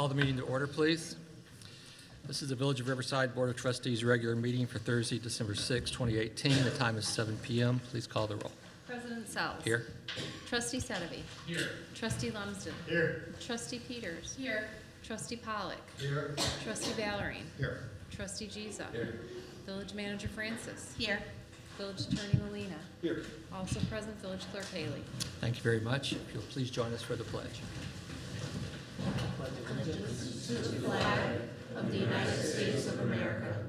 Call the meeting to order, please. This is the Village of Riverside Board of Trustees regular meeting for Thursday, December 6, 2018. The time is 7 p.m. Please call the roll. President Sells. Here. Trustee Sedeby. Here. Trustee Lumsden. Here. Trustee Peters. Here. Trustee Pollock. Here. Trustee Ballerine. Here. Trustee Giza. Here. Village Manager Francis. Here. Village Attorney Molina. Here. Also present, Village Clerk Haley. Thank you very much. If you'll please join us for the pledge. Allegiance to the flag of the United States of America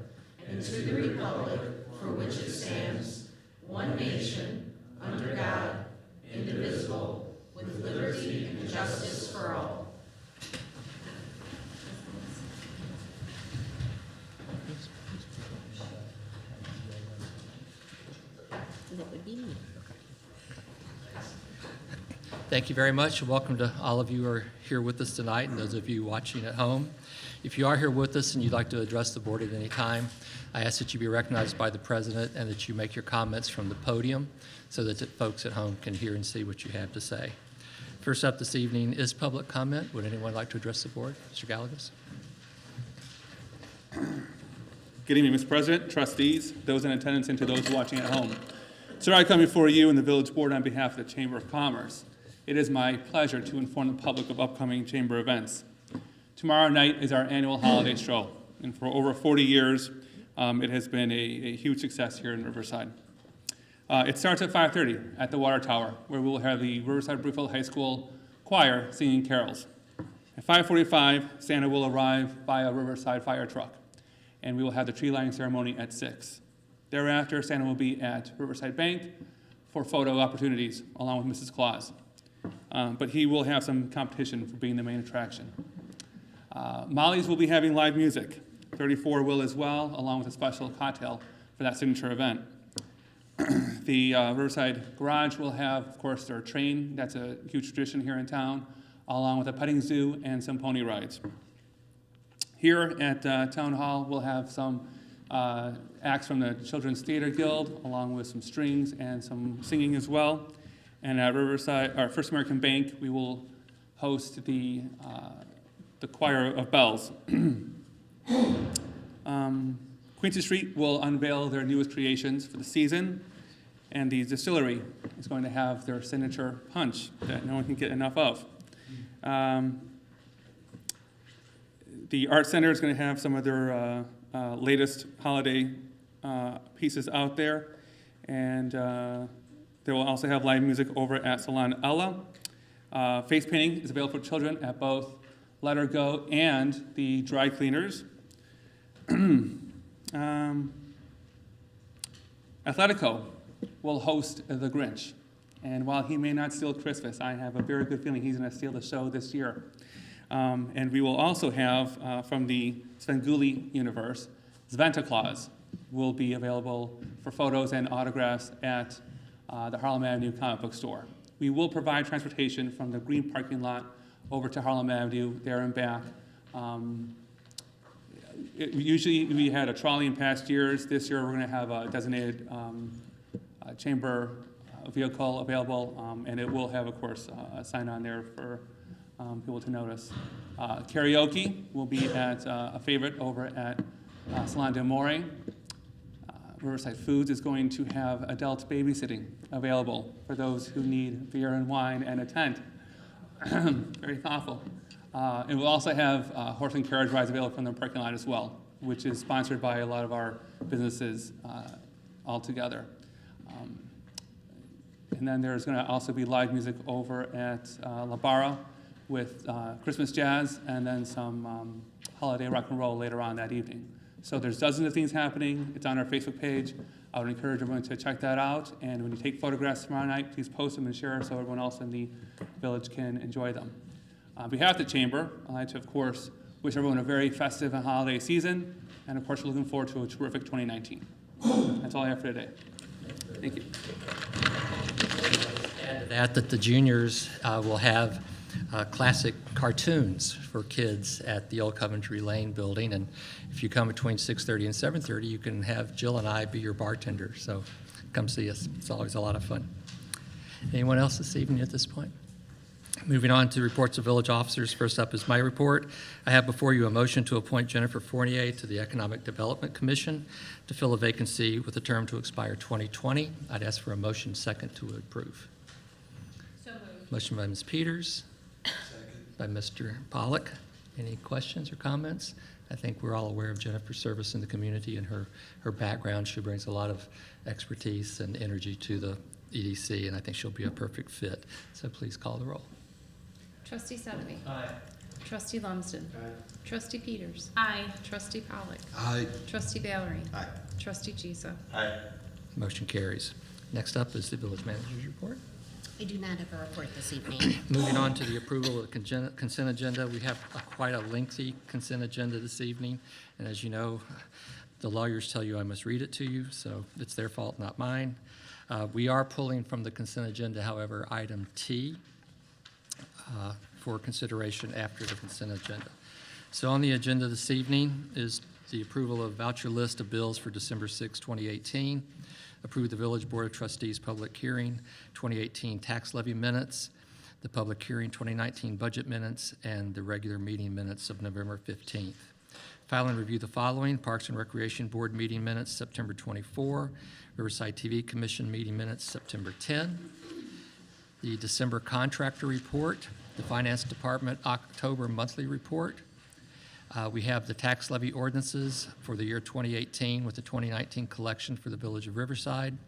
and to the republic for which it stands, one nation, under God, indivisible, with liberty and justice for all. That would be me. Thank you very much, and welcome to all of you who are here with us tonight and those of you watching at home. If you are here with us and you'd like to address the board at any time, I ask that you be recognized by the president and that you make your comments from the podium so that the folks at home can hear and see what you have to say. First up this evening is public comment. Would anyone like to address the board? Mr. Gallegos. Good evening, Mr. President, trustees, those in attendance, and to those watching at home. Sir, I come before you and the Village Board on behalf of the Chamber of Commerce. It is my pleasure to inform the public of upcoming Chamber events. Tomorrow night is our annual holiday stroll, and for over 40 years, it has been a huge success here in Riverside. It starts at 5:30 at the Water Tower, where we will have the Riverside Brookfield High School choir singing carols. At 5:45, Santa will arrive by a Riverside fire truck, and we will have the tree lighting ceremony at 6. Thereafter, Santa will be at Riverside Bank for photo opportunities, along with Mrs. Claus. But he will have some competition for being the main attraction. Molly's will be having live music. 34 will as well, along with a special cocktail for that signature event. The Riverside Garage will have, of course, their train. That's a huge tradition here in town, along with a petting zoo and some pony rides. Here at Town Hall, we'll have some acts from the Children's Theater Guild, along with some strings and some singing as well. And at Riverside, or First American Bank, we will host the Choir of Bells. Quincy Street will unveil their newest creations for the season, and the distillery is going to have their signature punch that no one can get enough of. The Art Center is going to have some of their latest holiday pieces out there, and they will also have live music over at Salon Ella. Face painting is available for children at both Let Her Go and the dry cleaners. Athletico will host the Grinch, and while he may not steal Christmas, I have a very good feeling he's going to steal the show this year. And we will also have, from the Svengoolie universe, Svanta Claus will be available for photos and autographs at the Harlem Avenue comic book store. We will provide transportation from the green parking lot over to Harlem Avenue, there and back. Usually we had a trolley in past years. This year we're going to have a designated chamber vehicle available, and it will have, of course, a sign on there for people to notice. Karaoke will be at a favorite over at Salon de More. Riverside Foods is going to have adult babysitting available for those who need beer and wine and a tent. Very thoughtful. And we'll also have horse and carriage rides available from the parking lot as well, which is sponsored by a lot of our businesses all together. And then there's going to also be live music over at La Barra with Christmas jazz and then some holiday rock and roll later on that evening. So there's dozens of things happening. It's on our Facebook page. I would encourage everyone to check that out. And when you take photographs tomorrow night, please post them and share so everyone else in the village can enjoy them. On behalf of the Chamber, I'd like to, of course, wish everyone a very festive and holiday season. And of course, we're looking forward to a terrific 2019. That's all I have for today. Thank you. Add that the juniors will have classic cartoons for kids at the old Coventry Lane building, and if you come between 6:30 and 7:30, you can have Jill and I be your bartender, so come see us. It's always a lot of fun. Anyone else this evening at this point? Moving on to reports of village officers. First up is my report. I have before you a motion to appoint Jennifer Fournier to the Economic Development Commission to fill a vacancy with a term to expire 2020. I'd ask for a motion second to approve. So moved. Motion by Ms. Peters. By Mr. Pollock. Any questions or comments? I think we're all aware of Jennifer's service in the community and her background. She brings a lot of expertise and energy to the EDC, and I think she'll be a perfect fit. So please call the roll. Trustee Sotheby. Aye. Trustee Lumsden. Aye. Trustee Peters. Aye. Trustee Pollock. Aye. Trustee Valerie. Aye. Trustee Giza. Aye. Motion carries. Next up is the village manager's report. I do not have a report this evening. Moving on to the approval of the consent agenda, we have quite a lengthy consent agenda this evening. And as you know, the lawyers tell you I must read it to you, so it's their fault, not mine. We are pulling from the consent agenda, however, item T for consideration after the consent agenda. So on the agenda this evening is the approval of voucher list of bills for December 6, 2018. Approve the Village Board of Trustees public hearing, 2018 tax levy minutes, the public hearing 2019 budget minutes, and the regular meeting minutes of November 15th. File and review the following: Parks and Recreation Board meeting minutes, September 24, Riverside TV Commission meeting minutes, September 10, the December contractor report, the Finance Department October monthly report. We have the tax levy ordinances for the year 2018 with the 2019 collection for the Village of Riverside,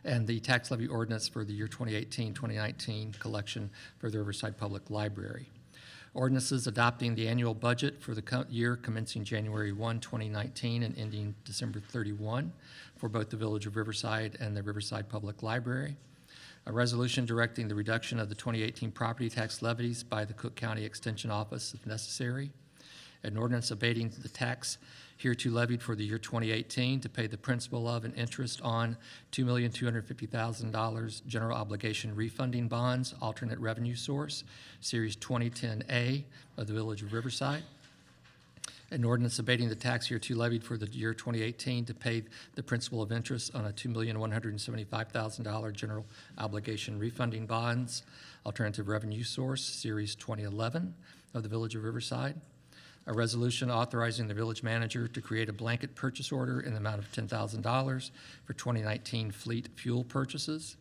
and the tax levy ordinance for the year 2018-2019 collection for the Riverside Public Library. Ordinances adopting the annual budget for the year commencing January 1, 2019 and ending December 31 for both the Village of Riverside and the Riverside Public Library. A resolution directing the reduction of the 2018 property tax levies by the Cook County Extension Office if necessary. An ordinance abating the tax hereto levied for the year 2018 to pay the principal of and interest on $2,250,000 general obligation refunding bonds, alternate revenue source, Series 2010A of the Village of Riverside. An ordinance abating the tax hereto levied for the year 2018 to pay the principal of interest on a $2,175,000 general obligation refunding bonds, alternative revenue source, Series 2011 of the Village of Riverside. A resolution authorizing the village manager to create a blanket purchase order in the amount of $10,000 for 2019 fleet fuel purchases.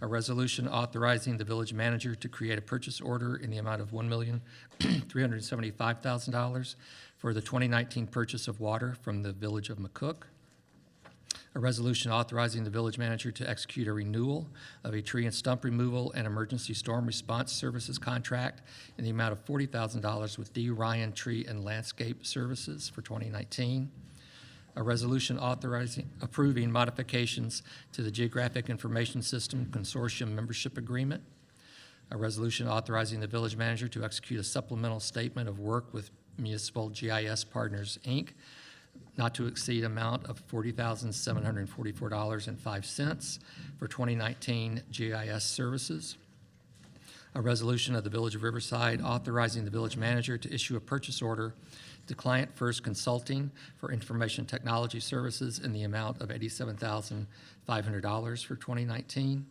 A resolution authorizing the village manager to create a purchase order in the amount of $1,375,000 for the 2019 purchase of water from the Village of McCook. A resolution authorizing the village manager to execute a renewal of a tree and stump removal and emergency storm response services contract in the amount of $40,000 with D. Ryan Tree and Landscape Services for 2019. A resolution approving modifications to the Geographic Information System Consortium Membership Agreement. A resolution authorizing the village manager to execute a supplemental statement of work with Municipal GIS Partners, Inc., not to exceed amount of $40,744.05 for 2019 GIS services. A resolution of the Village of Riverside authorizing the village manager to issue a purchase order to Client First Consulting for information technology services in the amount of $87,500 for 2019.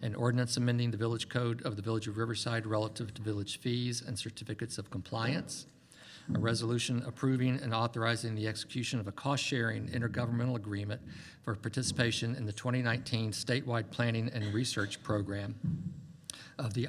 An ordinance amending the village code of the Village of Riverside relative to village fees and certificates of compliance. A resolution approving and authorizing the execution of a cost-sharing intergovernmental agreement for participation in the 2019 statewide planning and research program of the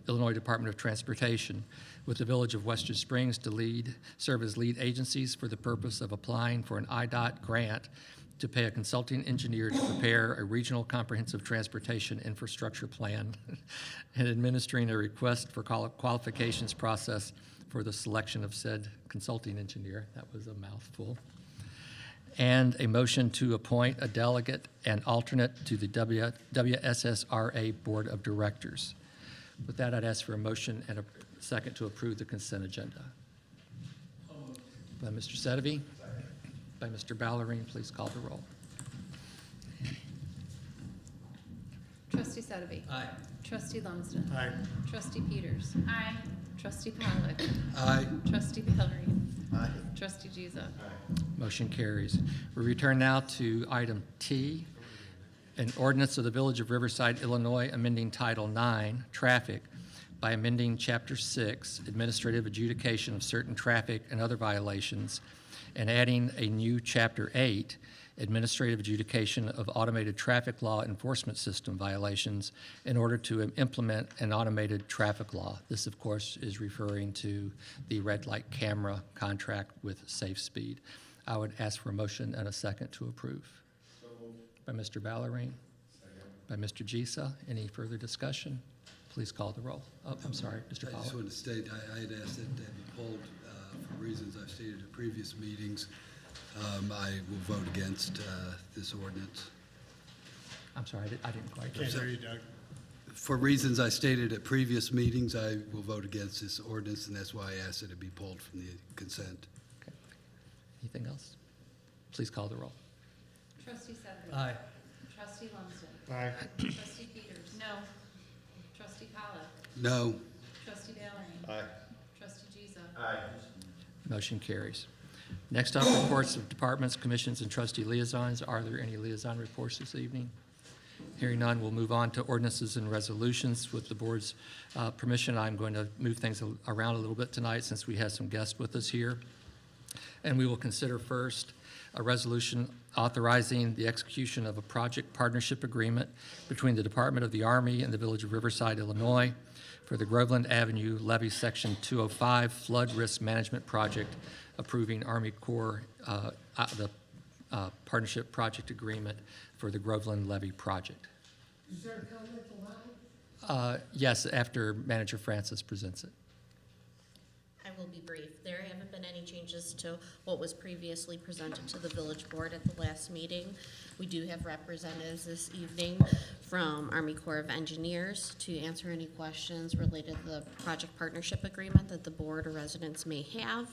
Illinois Department of Transportation with the Village of Western Springs to serve as lead agencies for the purpose of applying for an IDOT grant to pay a consulting engineer to prepare a regional comprehensive transportation infrastructure plan and administering a request for qualifications process for the selection of said consulting engineer. That was a mouthful. And a motion to appoint a delegate and alternate to the WSSRA Board of Directors. With that, I'd ask for a motion and a second to approve the consent agenda. By Mr. Sedevy. By Mr. Ballerine, please call the roll. Trustee Sotheby. Aye. Trustee Lumsden. Aye. Trustee Peters. Aye. Trustee Pollock. Aye. Trustee Valerie. Aye. Trustee Giza. Motion carries. We return now to item T, an ordinance of the Village of Riverside, Illinois, amending Title IX, Traffic, by amending Chapter 6, Administrative Adjudication of Certain Traffic and Other Violations, and adding a new Chapter 8, Administrative Adjudication of Automated Traffic Law Enforcement System Violations, in order to implement an automated traffic law. This, of course, is referring to the red light camera contract with Safe Speed. I would ask for a motion and a second to approve. So moved. By Mr. Ballerine. Second. By Mr. Gisa. Any further discussion? Please call the roll. Oh, I'm sorry, Mr. I Pollak. just want to state, I had asked that that be pulled for reasons I've stated at previous meetings. I will vote against this ordinance. I'm sorry, I didn't quite Can't hear. hear you, Doug. For reasons I stated at previous meetings, I will vote against this ordinance, and that's why I asked that it be pulled from the consent. Okay. Anything else? Please call the roll. Trustee Sedgwick. Aye. Trustee Lumsden. Aye. Trustee Peters. No. Trustee Pollock. No. Trustee Valerie. Aye. Trustee Giza. Aye. Motion carries. Next up, reports of departments, commissions, and trustee liaisons. Are there any liaison reports this evening? Hearing none, we'll move on to ordinances and resolutions. With the board's permission, I'm going to move things around a little bit tonight since we have some guests with us here. And we will consider first a resolution authorizing the execution of a project partnership agreement between the Department of the Army and the Village of Riverside, Illinois, for the Groveland Avenue Levee Section 205 Flood Risk Management Project, approving Army Corps the partnership project agreement for the Groveland Levee Project. Is there a comment allowed? Yes, after Manager Francis presents it. I will be brief. There haven't been any changes to what was previously presented to the village board at the last meeting. We do have representatives this evening from Army Corps of Engineers to answer any questions related to the project partnership agreement that the board or residents may have.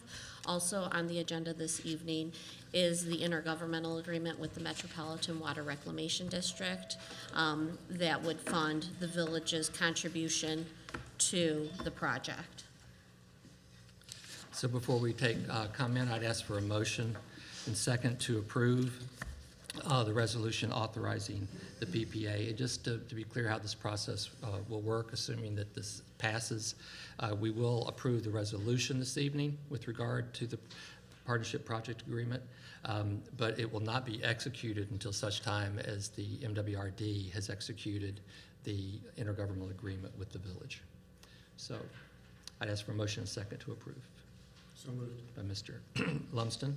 Also on the agenda this evening is the intergovernmental agreement with the Metropolitan Water Reclamation District that would fund the village's contribution to the project. So before we take comment, I'd ask for a motion and second to approve the resolution authorizing the PPA. And just to be clear how this process will work, assuming that this passes, we will approve the resolution this evening with regard to the partnership project agreement, but it will not be executed until such time as the MWRD has executed the intergovernmental agreement with the village. So I'd ask for a motion and second to approve. So moved. By Mr. Lumsden,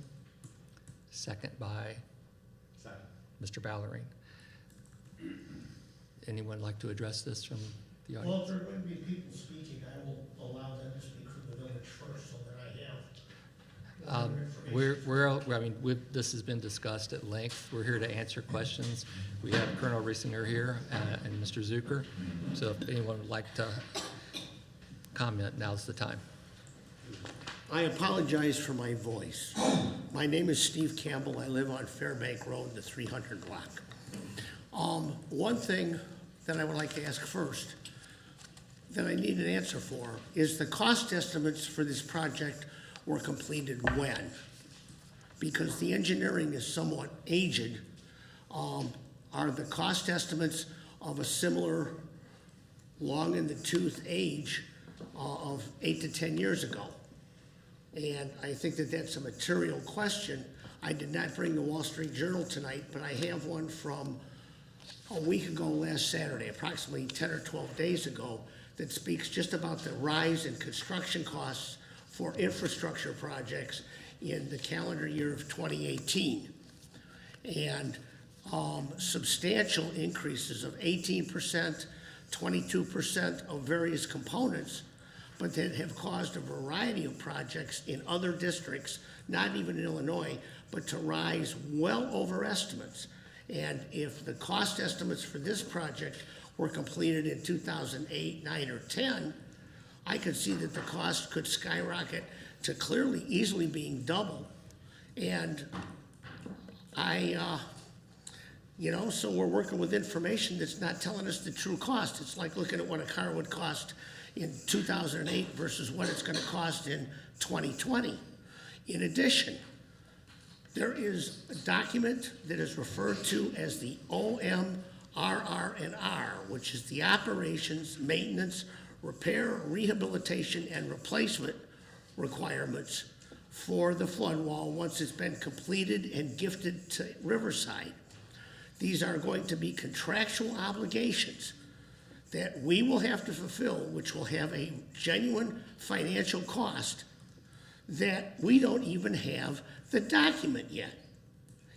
second by Second. Mr. Ballerine. Anyone like to address this from the Well, if audience? there are going to be people speaking, I will allow them to speak from the village first so that I have. I mean, this has been discussed at length. We're here to answer questions. We have Colonel Riesinger here and Mr. Zucker. So if anyone would like to comment, now's the time. I apologize for my voice. My name is Steve Campbell. I live on Fairbank Road, the 300 block. One thing that I would like to ask first, that I need an answer for, is the cost estimates for this project were completed when? Because the engineering is somewhat aged. Are the cost estimates of a similar long in the tooth age of 8 to 10 years ago? And I think that that's a material question. I did not bring the Wall Street Journal tonight, but I have one from a week ago last Saturday, approximately 10 or 12 days ago, that speaks just about the rise in construction costs for infrastructure projects in the calendar year of 2018. And substantial increases of 18%, 22% of various components, but that have caused a variety of projects in other districts, not even in Illinois, but to rise well over estimates. And if the cost estimates for this project were completed in 2008, 9, or 10, I could see that the cost could skyrocket to clearly, easily being double. And so we're working with information that's not telling us the true cost. It's like looking at what a car would cost in 2008 versus what it's going to cost in 2020. In addition, there is a document that is referred to as the OMRR&R, which is the Operations, Maintenance, repair, rehabilitation, and replacement requirements for the flood wall once it's been completed and gifted to Riverside. These are going to be contractual obligations that we will have to fulfill, which will have a genuine financial cost that we don't even have the document yet.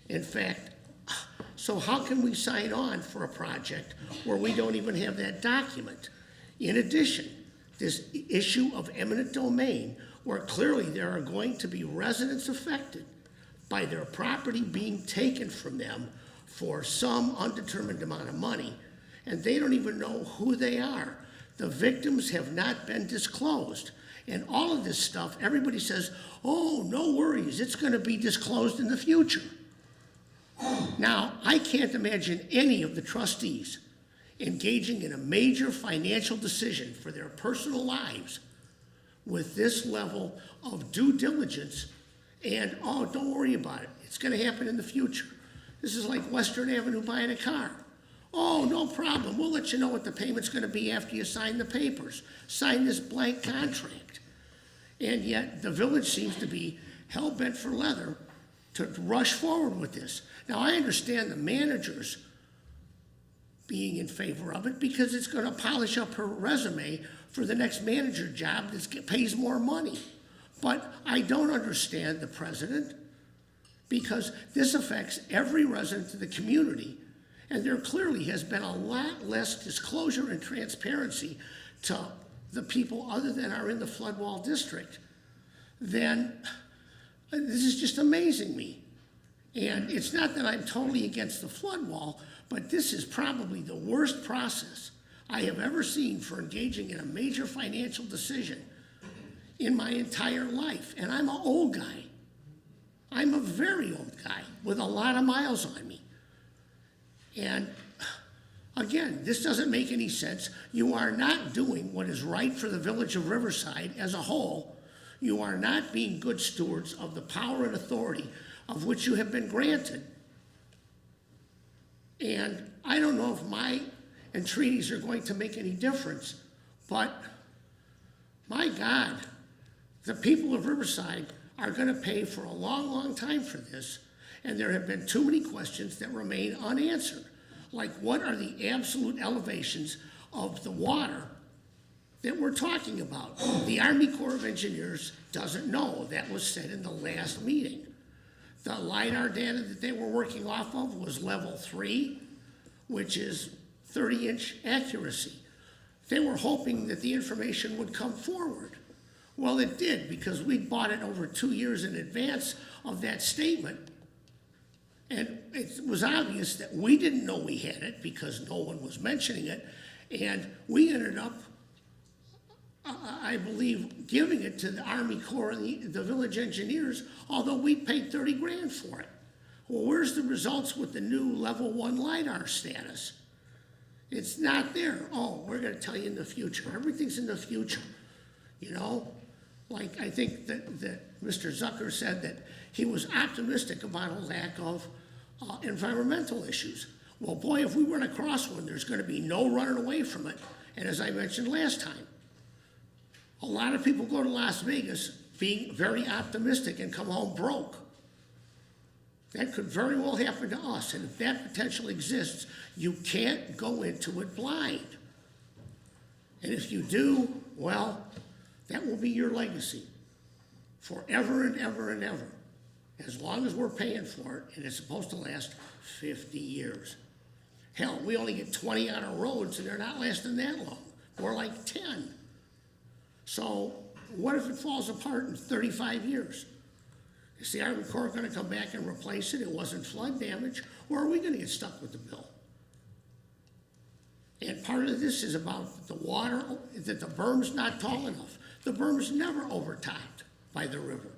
In fact, so how can we sign on for a project where we don't even have that document? In addition, this issue of eminent domain, where clearly there are going to be residents affected by their property being taken from them for some undetermined amount of money, and they don't even know who they are. The victims have not been disclosed. And all of this stuff, everybody says, oh, no worries, it's going to be disclosed in the future. Now, I can't imagine any of the trustees engaging in a major financial decision for their personal lives with this level of due diligence and, oh, don't worry about it, it's going to happen in the future. This is like Western Avenue buying a car. Oh, no problem, we'll let you know what the payment's going to be after you sign the papers. Sign this blank contract. And yet the village seems to be hell-bent for leather to rush forward with this. Now, I understand the managers being in favor of it because it's going to polish up her resume for the next manager job that pays more money. But I don't understand the president because this affects every resident of the community, and there clearly has been a lot less disclosure and transparency to the people other than are in the flood wall district. Then this is just amazing me. And it's not that I'm totally against the flood wall, but this is probably the worst process I have ever seen for engaging in a major financial decision in my entire life. And I'm an old guy. I'm a very old guy with a lot of miles on me. And again, this doesn't make any sense. You are not doing what is right for the village of Riverside as a whole. You are not being good stewards of the power and authority of which you have been granted. And I don't know if my entreaties are going to make any difference, but my God, the people of Riverside are going to pay for a long, long time for this, and there have been too many questions that remain unanswered. Like, what are the absolute elevations of the water that we're talking about? The Army Corps of Engineers doesn't know. That was said in the last meeting. The LiDAR data that they were working off of was level 3, which is 30-inch accuracy. They were hoping that the information would come forward. Well, it did, because we bought it over 2 years in advance of that statement. And it was obvious that we didn't know we had it because no one was mentioning it. And we ended up, I believe, giving it to the Army Corps and the village engineers, although we paid 30 grand for it. Well, where's the results with the new level 1 LiDAR status? It's not there. Oh, we're going to tell you in the future. Everything's in the future, you know? Like, I think that Mr. Zucker said that he was optimistic about a lack of environmental issues. Well, boy, if we run across one, there's going to be no running away from it. And as I mentioned last time, a lot of people go to Las Vegas being very optimistic and come home broke. That could very well happen to us. And if that potential exists, you can't go into it blind. And if you do, well, that will be your legacy forever and ever and ever, as long as we're paying for it, and it's supposed to last 50 years. Hell, we only get 20 on our roads, and they're not lasting that long. More like 10. So what if it falls apart in 35 years? Is the Army Corps going to come back and replace it? It wasn't flood damage, or are we going to get stuck with the bill? And part of this is about the water, that the berm's not tall enough. The berm's never overtopped by the river.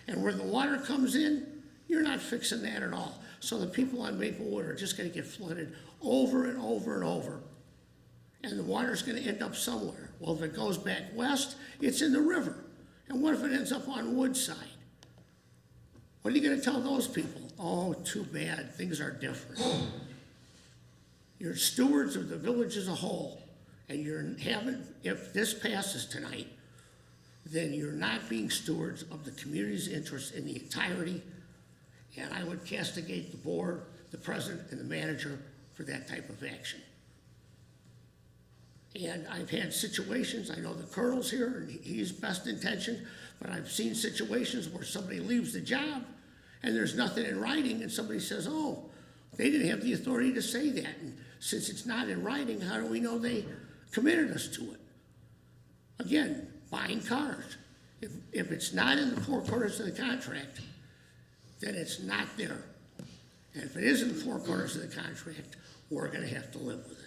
And where the water comes in, you're not fixing that at all. So the people on Maplewood are just going to get flooded over and over and over. And the water's going to end up somewhere. Well, if it goes back west, it's in the river. And what if it ends up on Woodside? What are you going to tell those people? Oh, too bad, things are different. You're stewards of the village as a whole, And if this passes tonight, then you're not being stewards of the community's interests in the entirety, and I would castigate the board, the president, and the manager for that type of action. And I've had situations, I know the colonel's here, and he's best intentioned, but I've seen situations where somebody leaves the job, and there's nothing in writing, and somebody says, oh, they didn't have the authority to say that, and since it's not in writing, how do we know they committed us to it? Again, buying cars. If it's not in the four corners of the contract, then it's not there. And if it is in the four corners of the contract, we're gonna have to live with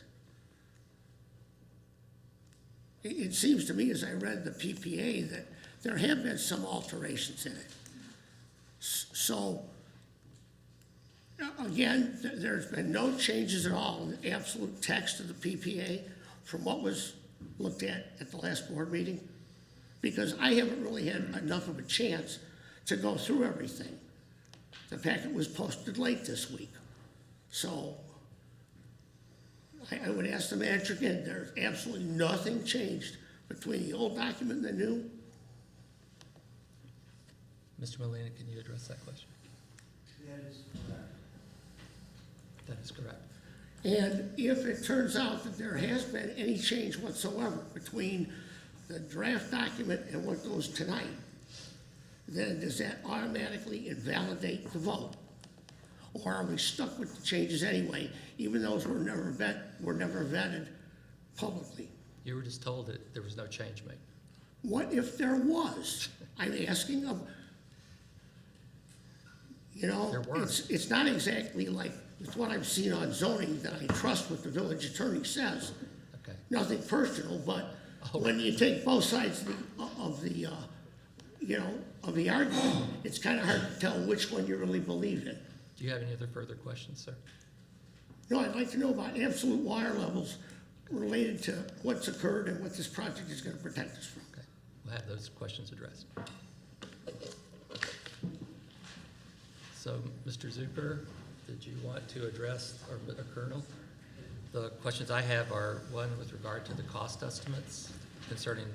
it. It seems to me, as I read the PPA, that there have been some alterations in it. So, again, there's been no changes at all in the absolute text of the PPA from what was looked at the last board meeting, because I haven't really had enough of a chance to go through everything. The packet was posted late this week. So I would ask the manager again, there's absolutely nothing changed between the old document and the new. Mr. Molina, can you address that question? That is correct. That is correct. And if it turns out that there has been any change whatsoever between the draft document and what goes tonight, then does that automatically invalidate the vote? Or are we stuck with the changes anyway, even though those were never vetted publicly? You were just told that there was no change made. What if there was? I'm asking of, There were. it's not exactly like it's what I've seen on zoning that I trust what the village attorney says. Okay. Nothing personal, but Oh. when you take both sides of the argument, it's kind of hard to tell which one you really believe in. Do you have any other further questions, sir? No, I'd like to know about absolute water levels related to what's occurred and what this project is going to protect us from. Okay, we'll have those questions addressed. So, Mr. Zucker, did you want to address, or Colonel? The questions I have are, one, with regard to the cost estimates concerning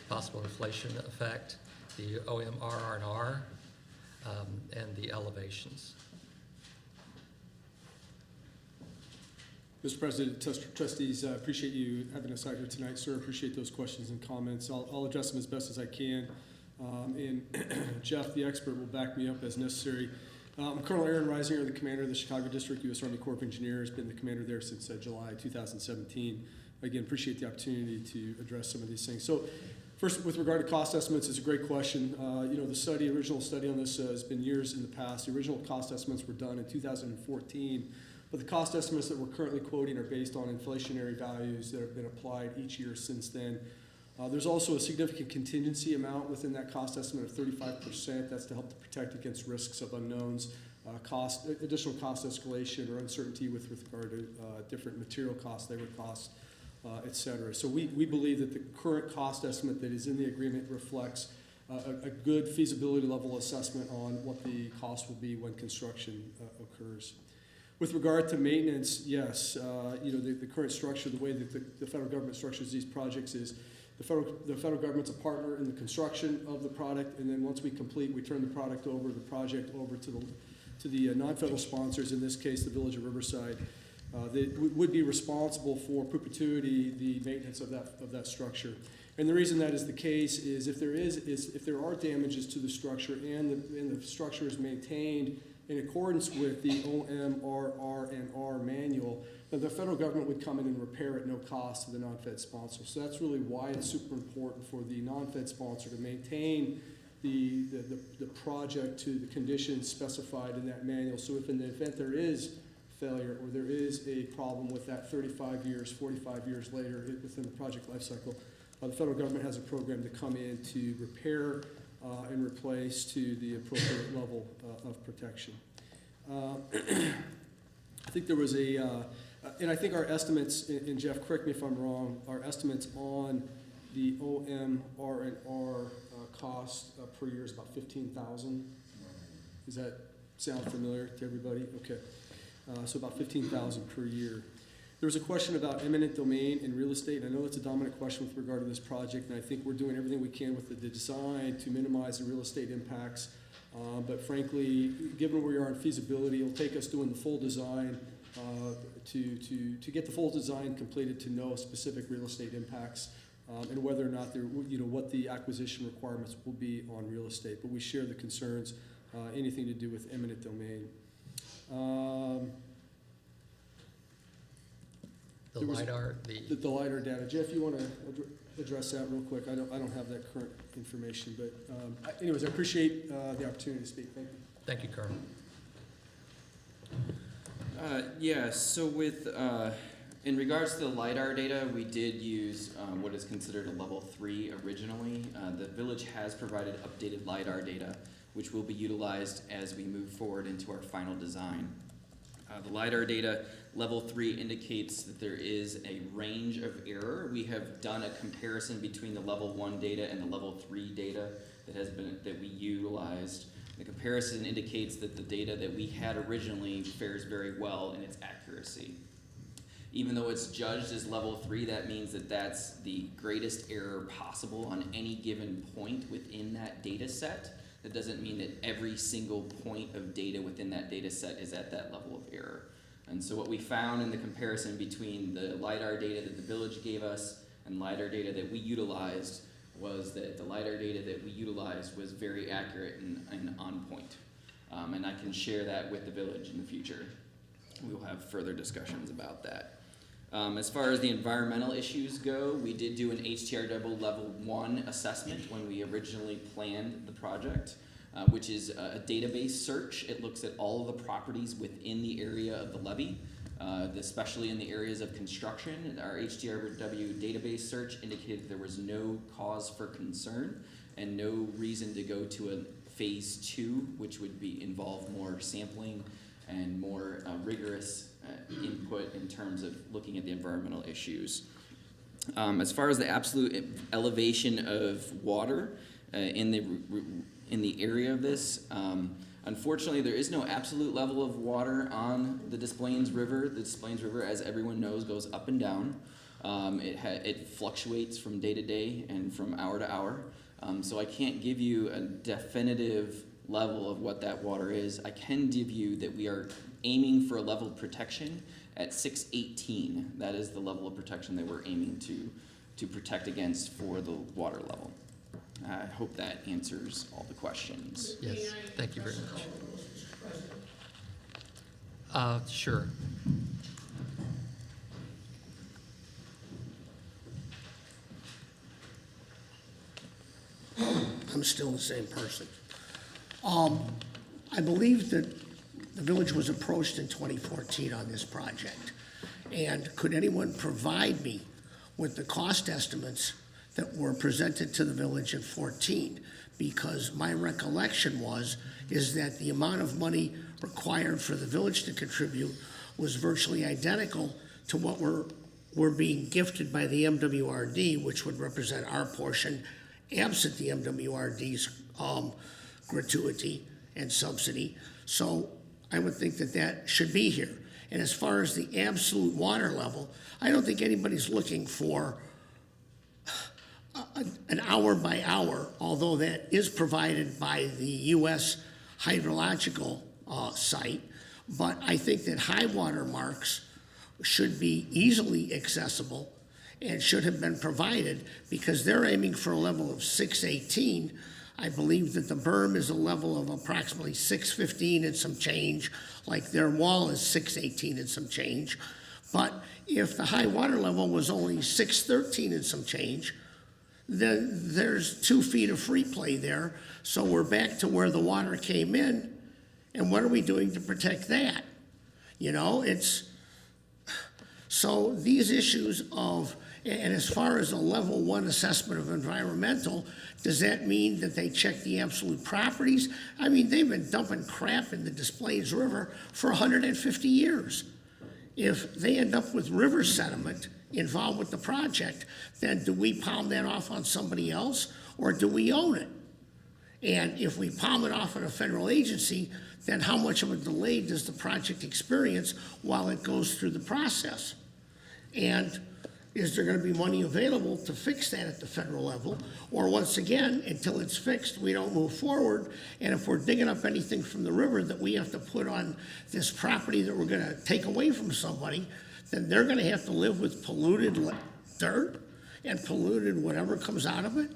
possible inflation effect, the OMRR&R, and the elevations. Mr. President, trustees, I appreciate you having us out here tonight, sir. Appreciate those questions and comments. I'll address them as best as I can. And Jeff, the expert, will back me up as necessary. Colonel Aaron Reisinger, the commander of the Chicago District, U.S. Army Corps of Engineers, been the commander there since July 2017. Again, appreciate the opportunity to address some of these things. So, first, with regard to cost estimates, it's a great question. The original study on this has been years in the past. The original cost estimates were done in 2014, but the cost estimates that we're currently quoting are based on inflationary values that have been applied each year since then. There's also a significant contingency amount within that cost estimate of 35%. That's to help to protect against risks of unknowns, additional cost escalation or uncertainty with regard to different material costs, labor costs, et cetera. So we believe that the current cost estimate that is in the agreement reflects a good feasibility level assessment on what the cost will be when construction occurs. With regard to maintenance, yes, the current structure, the way that the federal government structures these projects is the federal government's a partner in the construction of the product, and then once we complete, we turn the project over to the non-federal sponsors, in this case, the Village of Riverside. They would be responsible for perpetuity, the maintenance of that structure. And the reason that is the case is if there are damages to the structure and the structure is maintained in accordance with the OMRR&R manual, then the federal government would come in and repair at no cost to the non-fed sponsor. So that's really why it's super important for the non-fed sponsor to maintain the project to the conditions specified in that manual. So if in the event there is failure or there is a problem with that 35 years, 45 years later within the project life cycle, the federal government has a program to come in to repair and replace to the appropriate level of protection. I think there was and I think our estimates, and Jeff, correct me if I'm wrong, our estimates on the OMRR&R cost per year is about $15,000. Does that sound familiar to everybody? Okay. So about $15,000 per year. There was a question about eminent domain and real estate, and I know that's a dominant question with regard to this project, and I think we're doing everything we can with the design to minimize the real estate impacts. But frankly, given where we are in feasibility, it'll take us doing the full design to get the full design completed to know specific real estate impacts and whether or not what the acquisition requirements will be on real estate. But we share the concerns, anything to do with eminent domain. The There was- LiDAR, The LiDAR data. Jeff, you want to address that real quick? I don't have that current information, but anyways, I appreciate the opportunity to speak. Thank you. Thank you, Colonel. Yeah, so with, in regards to the LiDAR data, we did use what is considered a level 3 originally. The village has provided updated LiDAR data, which will be utilized as we move forward into our final design. The LiDAR data, level 3, indicates that there is a range of error. We have done a comparison between the level 1 data and the level 3 data that we utilized. The comparison indicates that the data that we had originally fares very well in its accuracy. Even though it's judged as level 3, that means that that's the greatest error possible on any given point within that data set. That doesn't mean that every single point of data within that data set is at that level of error. And so what we found in the comparison between the LiDAR data that the village gave us and LiDAR data that we utilized was that the LiDAR data that we utilized was very accurate and on point. And I can share that with the village in the future. We will have further discussions about that. As far as the environmental issues go, we did do an HTRW level 1 assessment when we originally planned the project, which is a database search. It looks at all of the properties within the area of the levee, especially in the areas of construction. Our HTRW database search indicated there was no cause for concern and no reason to go to a phase 2, which would involve more sampling and more rigorous input in terms of looking at the environmental issues. As far as the absolute elevation of water in the area of this, unfortunately, there is no absolute level of water on the Des Plaines River. The Des Plaines River, as everyone knows, goes up and down. It fluctuates from day to day and from hour to hour. So I can't give you a definitive level of what that water is. I can give you that we are aiming for a level of protection at 618. That is the level of protection that we're aiming to protect against for the water level. I hope that answers all the questions. Yes, thank you very much. Sure. I'm still the same person. I believe that the village was approached in 2014 on this project. And could anyone provide me with the cost estimates that were presented to the village in 14? Because my recollection is that the amount of money required for the village to contribute was virtually identical to what we're being gifted by the MWRD, which would represent our portion, absent the MWRD's gratuity and subsidy. So I would think that that should be here. And as far as the absolute water level, I don't think anybody's looking for an hour by hour, although that is provided by the U.S. hydrological site. But I think that high water marks should be easily accessible and should have been provided because they're aiming for a level of 618. I believe that the berm is a level of approximately 615 and some change, like their wall is 618 and some change. But if the high water level was only 613 and some change, then there's 2 feet of free play there. So we're back to where the water came in. And what are we doing to protect that? You know, so these issues of, and as far as a level 1 assessment of environmental, does that mean that they check the absolute properties? I mean, they've been dumping crap in the Des Plaines River for 150 years. If they end up with river sediment involved with the project, then do we palm that off on somebody else or do we own it? And if we palm it off on a federal agency, then how much of a delay does the project experience while it goes through the process? And is there gonna be money available to fix that at the federal level? Or once again, until it's fixed, we don't move forward, and if we're digging up anything from the river that we have to put on this property that we're gonna take away from somebody, then they're gonna have to live with polluted dirt and polluted whatever comes out of it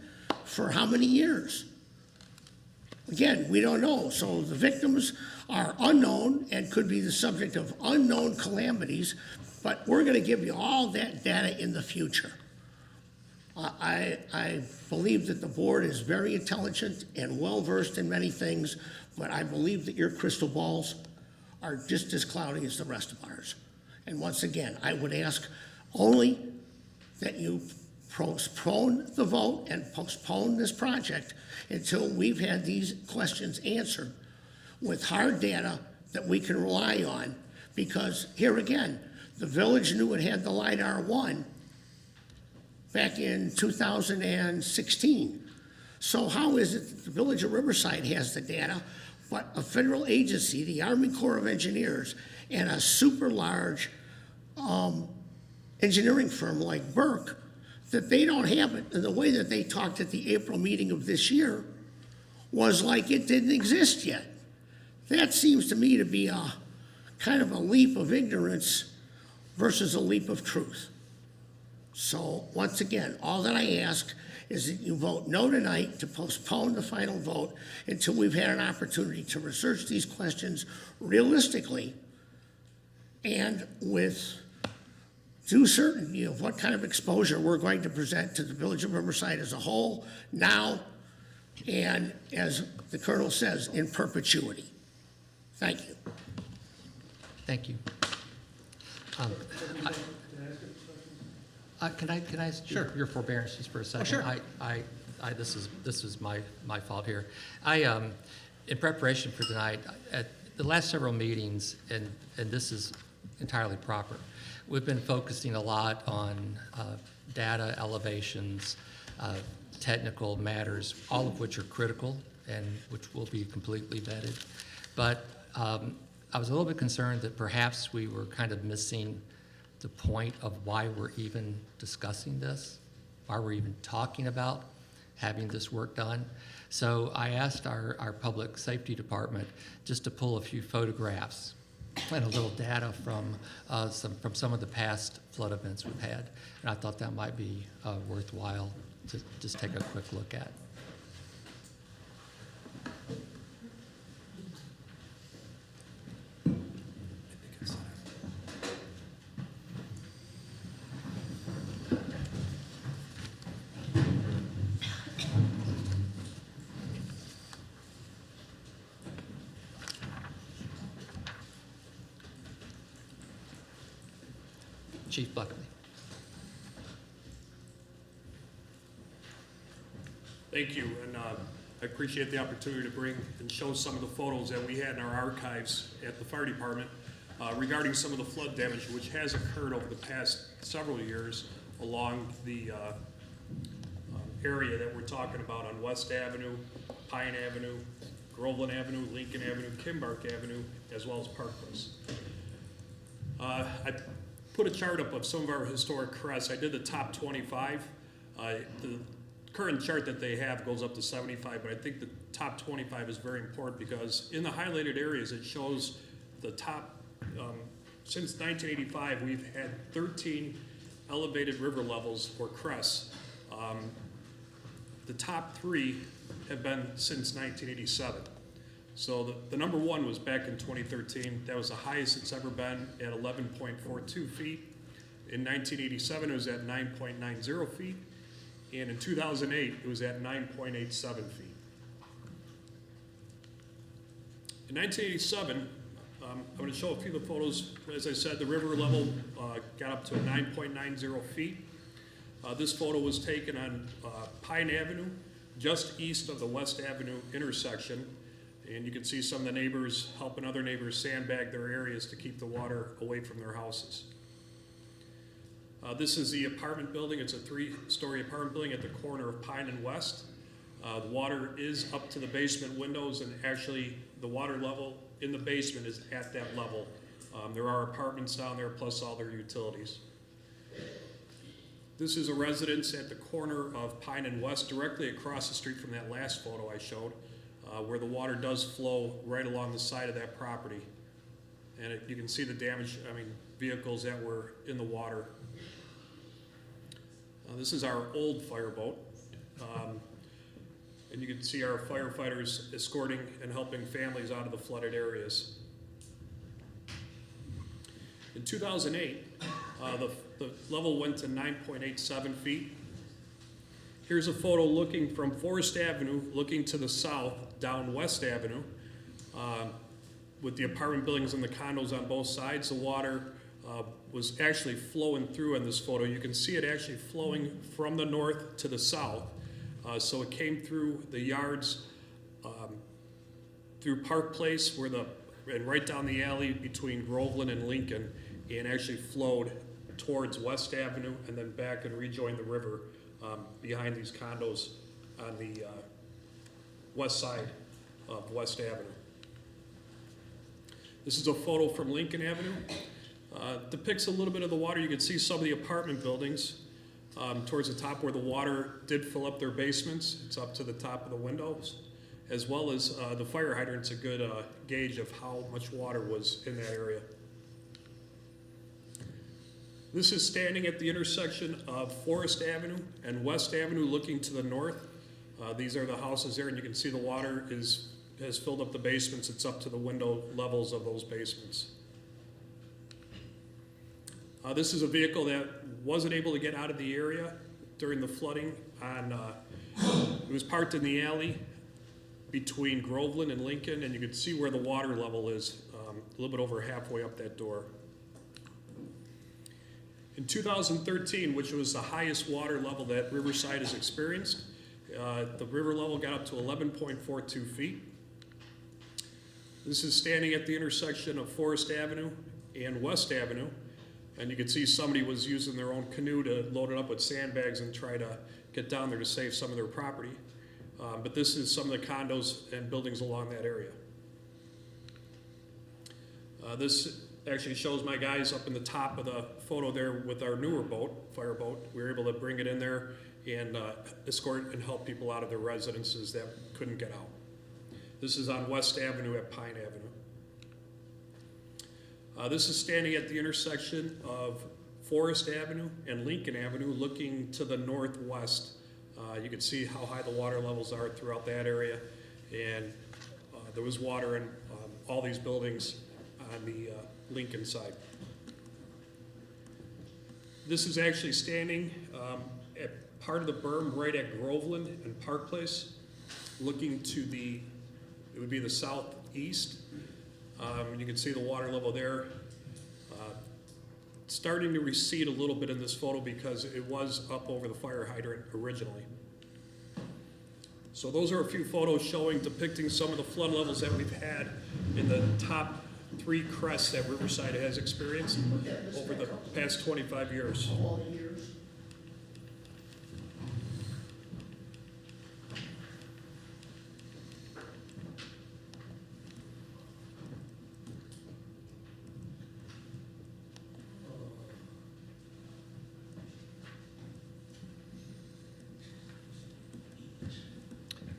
for how many years? Again, we don't know, so the victims are unknown and could be the subject of unknown calamities, but we're gonna give you all that data in the future. I believe that the board is very intelligent and well-versed in many things, but I believe that your crystal balls are just as cloudy as the rest of ours. And once again, I would ask only that you postpone the vote and postpone this project until we've had these questions answered with hard data that we can rely on, because here again, the village knew it had the LiDAR 1 back in 2016. So how is it that the village of Riverside has the data, but a federal agency, the Army Corps of Engineers, and a super large engineering firm like Burke, that they don't have it? And the way that they talked at the April meeting of this year was like it didn't exist yet. That seems to me to be a kind of a leap of ignorance versus a leap of truth. So once again, all that I ask is that you vote no tonight to postpone the final vote until we've had an opportunity to research these questions realistically and with due certainty of what kind of exposure we're going to present to the village of Riverside as a whole now and, as the Colonel says, in perpetuity. Thank you. Thank you. Can I ask your forbearance just for a second? sure. This is my fault here. In preparation for tonight, at the last several meetings, and this is entirely proper, we've been focusing a lot on data, elevations, technical matters, all of which are critical and which will be completely vetted. But I was a little bit concerned that perhaps we were kind of missing the point of why we're even discussing this, why we're even talking about having this work done. So I asked our public safety department just to pull a few photographs and a little data from some of the past flood events we've had. And I thought that might be worthwhile to just take a quick look at. Chief Buckley. Thank you, and I appreciate the opportunity to bring and show some of the photos that we had in our archives at the fire department regarding some of the flood damage which has occurred over the past several years along the area that we're talking about on West Avenue, Pine Avenue, Groveland Avenue, Lincoln Avenue, Kimbark Avenue, as well as Park Place. I put a chart up of some of our historic crests. I did the top 25. The current chart that they have goes up to 75, but I think the top 25 is very important because in the highlighted areas, it shows the top, since 1985, we've had 13 elevated river levels or crests. The top 3 have been since 1987. So the number 1 was back in 2013. That was the highest it's ever been at 11.42 feet. In 1987, it was at 9.90 feet. And in 2008, it was at 9.87 feet. In 1987, I'm going to show a few of the photos. As I said, the river level got up to 9.90 feet. This photo was taken on Pine Avenue, just east of the West Avenue intersection. And you can see some of the neighbors helping other neighbors sandbag their areas to keep the water away from their houses. This is the apartment building. It's a 3-story apartment building at the corner of Pine and West. The water is up to the basement windows, and actually the water level in the basement is at that level. There are apartments down there plus all their utilities. This is a residence at the corner of Pine and West, directly across the street from that last photo I showed, where the water does flow right along the side of that property. And you can see the damage, vehicles that were in the water. This is our old fireboat. And you can see our firefighters escorting and helping families out of the flooded areas. In 2008, the level went to 9.87 feet. Here's a photo looking from Forest Avenue, looking to the south, down West Avenue, with the apartment buildings and the condos on both sides. The water was actually flowing through in this photo. You can see it actually flowing from the north to the south. So it came through the yards, through Park Place, and right down the alley between Groveland and Lincoln, and actually flowed towards West Avenue and then back and rejoined the river behind these condos on the west side of West Avenue. This is a photo from Lincoln Avenue. Depicts a little bit of the water. You can see some of the apartment buildings towards the top where the water did fill up their basements. It's up to the top of the windows, as well as the fire hydrant's a good gauge of how much water was in that area. This is standing at the intersection of Forest Avenue and West Avenue looking to the north. These are the houses there, and you can see the water has filled up the basements. It's up to the window levels of those basements. This is a vehicle that wasn't able to get out of the area during the flooding. It was parked in the alley between Groveland and Lincoln, and you can see where the water level is, a little bit over halfway up that door. In 2013, which was the highest water level that Riverside has experienced, the river level got up to 11.42 feet. This is standing at the intersection of Forest Avenue and West Avenue, and you can see somebody was using their own canoe to load it up with sandbags and try to get down there to save some of their property. But this is some of the condos and buildings along that area. This actually shows my guys up in the top of the photo there with our newer boat, fireboat. We were able to bring it in there and escort and help people out of their residences that couldn't get out. This is on West Avenue at Pine Avenue. This is standing at the intersection of Forest Avenue and Lincoln Avenue looking to the northwest. You can see how high the water levels are throughout that area, and there was water in all these buildings on the Lincoln side. This is actually standing at part of the berm right at Groveland and Park Place, looking to it would be the southeast. You can see the water level there. Starting to recede a little bit in this photo because it was up over the fire hydrant originally. So those are a few photos depicting some of the flood levels that we've had in the top 3 crests that Riverside has experienced over the past 25 years.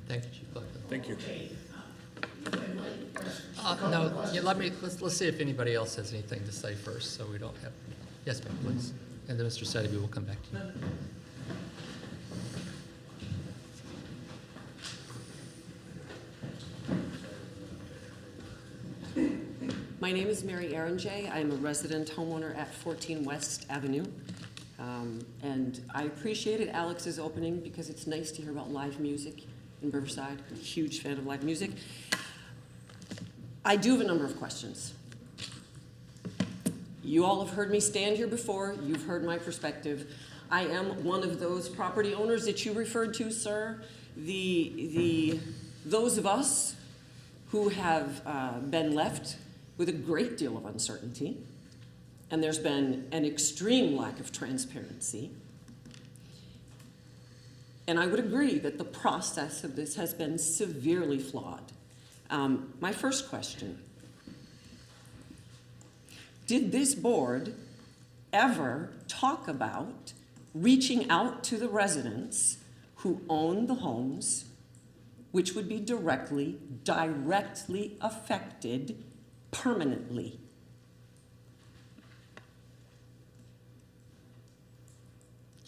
Thank you, Chief Buckland. Thank you. No, yeah, let's see if anybody else has anything to say first, so we don't have, yes, ma'am, please. And then Mr. Sedeby will come back to you. My name is Mary Arranjay. I'm a resident homeowner at 14 West Avenue. And I appreciated Alex's opening because it's nice to hear about live music in Riverside. I'm a huge fan of live music. I do have a number of questions. You all have heard me stand here before. You've heard my perspective. I am one of those property owners that you referred to, sir. Those of us who have been left with a great deal of uncertainty, and there's been an extreme lack of transparency. And I would agree that the process of this has been severely flawed. My first question, did this board ever talk about reaching out to the residents who own the homes, which would be directly affected permanently.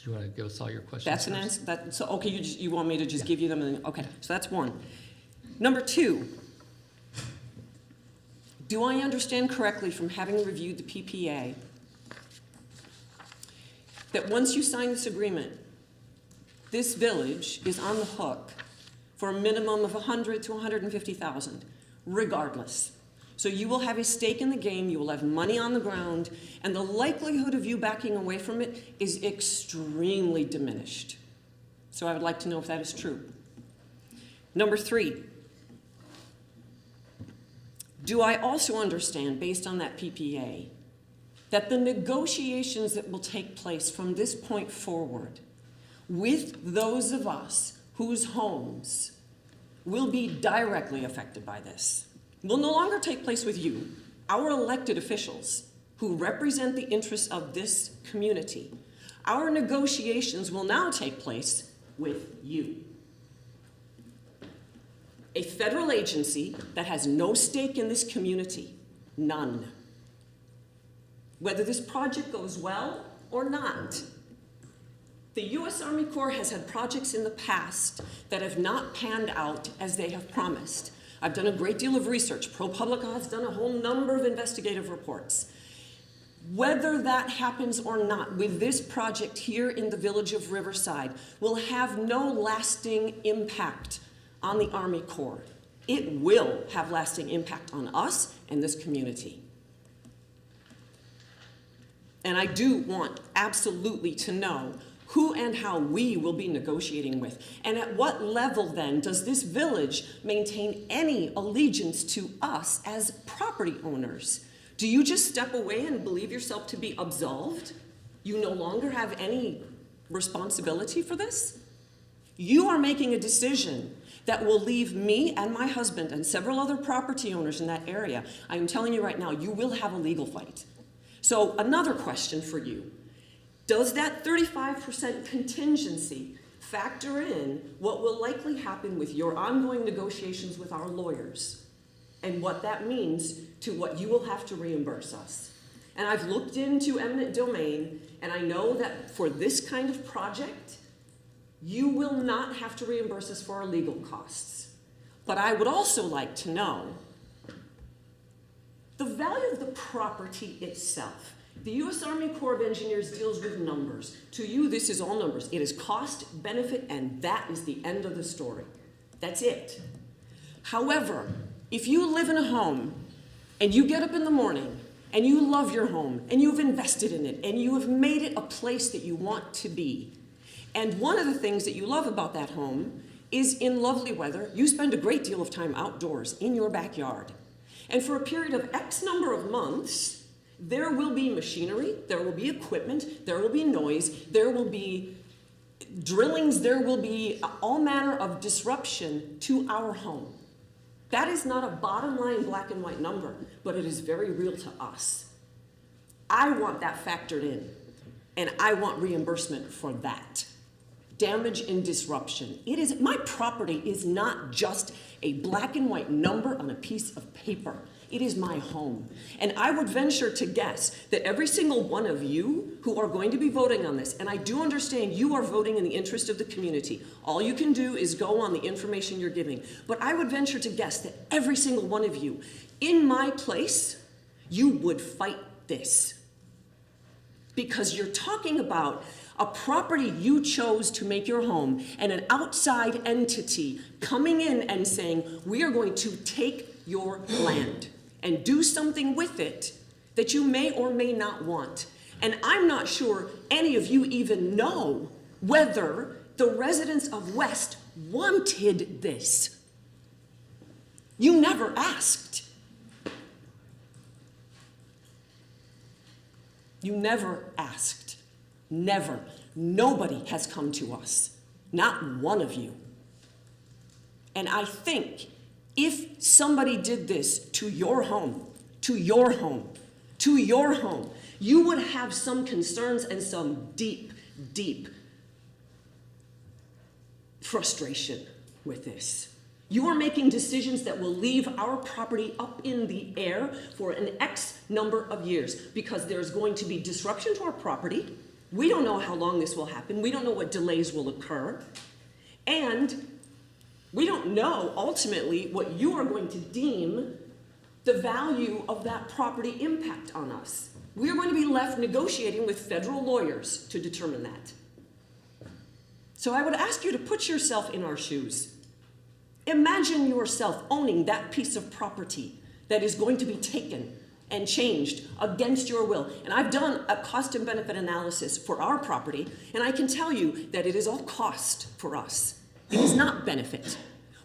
Do you want to give us all your questions? That's an first? answer. So okay, you want me to just give you them? And then, okay, so that's one. Number two, do I understand correctly from having reviewed the PPA that once you sign this agreement, this village is on the hook for a minimum of $100,000 to $150,000, regardless? So you will have a stake in the game, you will have money on the ground, and the likelihood of you backing away from it is extremely diminished. So I would like to know if that is true. Number three, do I also understand, based on that PPA, that the negotiations that will take place from this point forward with those of us whose homes will be directly affected by this will no longer take place with you, our elected officials who represent the interests of this community? Our negotiations will now take place with you. A federal agency that has no stake in this community, none. Whether this project goes well or not. The U.S. Army Corps has had projects in the past that have not panned out as they have promised. I've done a great deal of research. ProPublica has done a whole number of investigative reports. Whether that happens or not with this project here in the village of Riverside will have no lasting impact on the Army Corps. It will have lasting impact on us and this community. And I do want absolutely to know who and how we will be negotiating with. And at what level then does this village maintain any allegiance to us as property owners? Do you just step away and believe yourself to be absolved? You no longer have any responsibility for this? You are making a decision that will leave me and my husband and several other property owners in that area. I am telling you right now, you will have a legal fight. So another question for you. Does that 35% contingency factor in what will likely happen with your ongoing negotiations with our lawyers and what that means to what you will have to reimburse us? And I've looked into eminent domain, and I know that for this kind of project, you will not have to reimburse us for our legal costs. But I would also like to know the value of the property itself. The U.S. Army Corps of Engineers deals with numbers. To you, this is all numbers. It is cost, benefit, and that is the end of the story. That's it. However, if you live in a home and you get up in the morning and you love your home and you've invested in it and you have made it a place that you want to be, and one of the things that you love about that home is in lovely weather, you spend a great deal of time outdoors in your backyard. And for a period of X number of months, there will be machinery, there will be equipment, there will be noise, there will be drillings, there will be all manner of disruption to our home. That is not a bottom line black and white number, but it is very real to us. I want that factored in, and I want reimbursement for that. Damage and disruption. My property is not just a black and white number on a piece of paper. It is my home. And I would venture to guess that every single one of you who are going to be voting on this, and I do understand you are voting in the interest of the community. All you can do is go on the information you're giving. But I would venture to guess that every single one of you, in my place, you would fight this. Because you're talking about a property you chose to make your home and an outside entity coming in and saying, we are going to take your land and do something with it that you may or may not want. And I'm not sure any of you even know whether the residents of West wanted this. You never asked. You never asked. Never. Nobody has come to us. Not one of you. And I think if somebody did this to your home, to your home, to your home, you would have some concerns and some deep, deep frustration with this. You are making decisions that will leave our property up in the air for an X number of years because there's going to be disruption to our property. We don't know how long this will happen. We don't know what delays will occur. And we don't know ultimately what you are going to deem the value of that property impact on us. We are going to be left negotiating with federal lawyers to determine that. So I would ask you to put yourself in our shoes. Imagine yourself owning that piece of property that is going to be taken and changed against your will. And I've done a cost and benefit analysis for our property, and I can tell you that it is all cost for us. It is not benefit.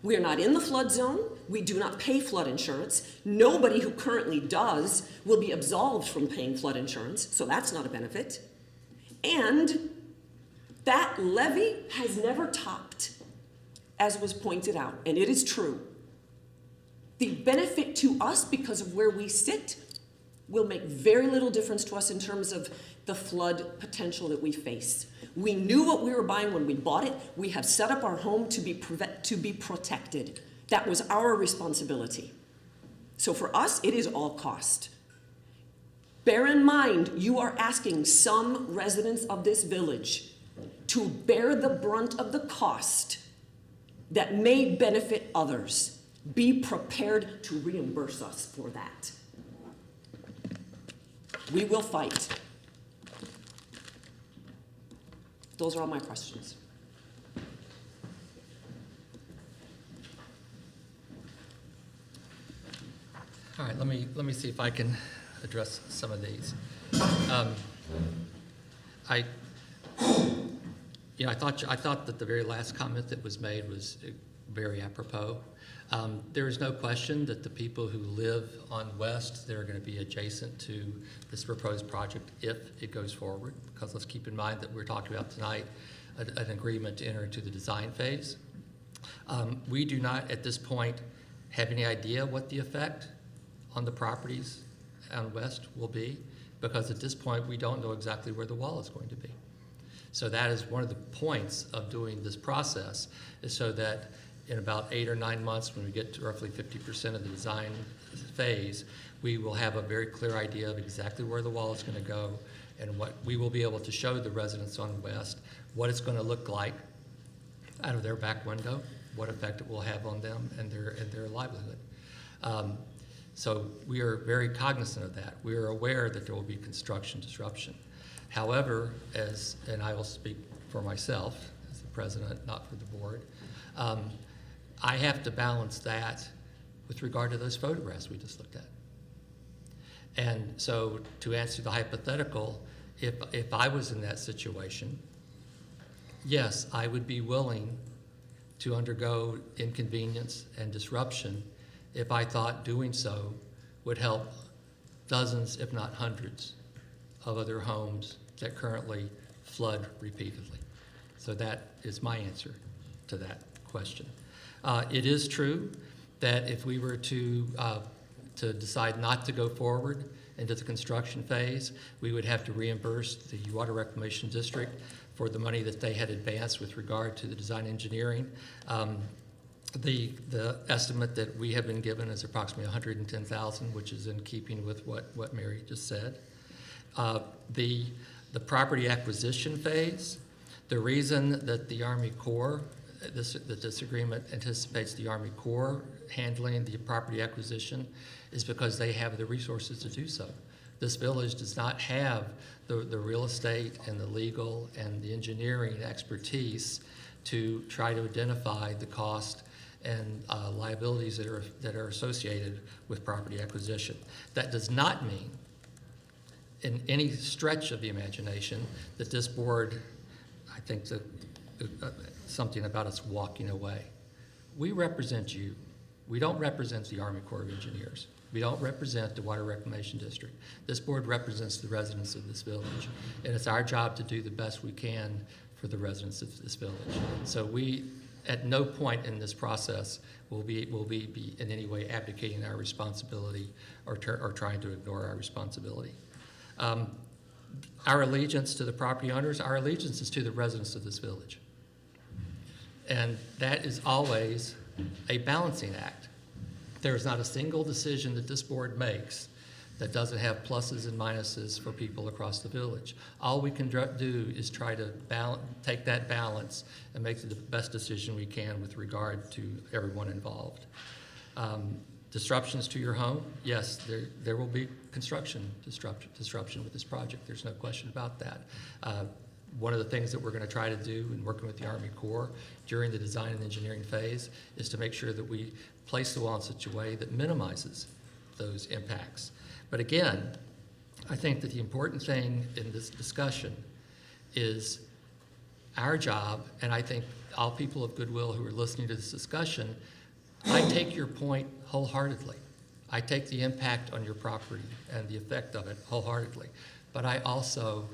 We are not in the flood zone. We do not pay flood insurance. Nobody who currently does will be absolved from paying flood insurance, so that's not a benefit. And that levy has never topped, as was pointed out, and it is true. The benefit to us because of where we sit will make very little difference to us in terms of the flood potential that we face. We knew what we were buying when we bought it. We have set up our home to be protected. That was our responsibility. So for us, it is all cost. Bear in mind, you are asking some residents of this village to bear the brunt of the cost that may benefit others. Be prepared to reimburse us for that. We will fight. Those are all my questions. All right, let me see if I can address some of these. I thought that the very last comment that was made was very apropos. There is no question that the people who live on West, they're going to be adjacent to this proposed project if it goes forward, because let's keep in mind that we're talking about tonight an agreement to enter into the design phase. We do not, at this point, have any idea what the effect on the properties on West will be, because at this point, we don't know exactly where the wall is going to be. So that is one of the points of doing this process, is so that in about 8 or 9 months, when we get to roughly 50% of the design phase, we will have a very clear idea of exactly where the wall is going to go and what we will be able to show the residents on West, what it's going to look like out of their back window, what effect it will have on them and their livelihood. So we are very cognizant of that. We are aware that there will be construction disruption. However, and I will speak for myself as the president, not for the board, I have to balance that with regard to those photographs we just looked at. And so to answer the hypothetical, if I was in that situation, yes, I would be willing to undergo inconvenience and disruption if I thought doing so would help dozens, if not hundreds, of other homes that currently flood repeatedly. So that is my answer to that question. It is true that if we were to decide not to go forward into the construction phase, we would have to reimburse the Water Reclamation District for the money that they had advanced with regard to the design engineering. The estimate that we have been given is approximately $110,000, which is in keeping with what Mary just said. The property acquisition phase, the reason that the Army Corps, this agreement anticipates the Army Corps handling the property acquisition, is because they have the resources to do so. This village does not have the real estate and the legal and the engineering expertise to try to identify the cost and liabilities that are associated with property acquisition. That does not mean, in any stretch of the imagination, that this board, I think that something about us walking away. We represent you. We don't represent the Army Corps of Engineers. We don't represent the Water Reclamation District. This board represents the residents of this village, and it's our job to do the best we can for the residents of this village. So we, at no point in this process, will we be in any way abdicating our responsibility or trying to ignore our responsibility. Our allegiance to the property owners, our allegiance is to the residents of this village. And that is always a balancing act. There is not a single decision that this board makes that doesn't have pluses and minuses for people across the village. All we can do is try to take that balance and make the best decision we can with regard to everyone involved. Disruptions to your home, yes, there will be construction disruption with this project. There's no question about that. One of the things that we're going to try to do in working with the Army Corps during the design and engineering phase is to make sure that we place the wall in such a way that minimizes those impacts. But again, I think that the important thing in this discussion is our job, and I think all people of goodwill who are listening to this discussion, I take your point wholeheartedly. I take the impact on your property and the effect of it wholeheartedly. But I also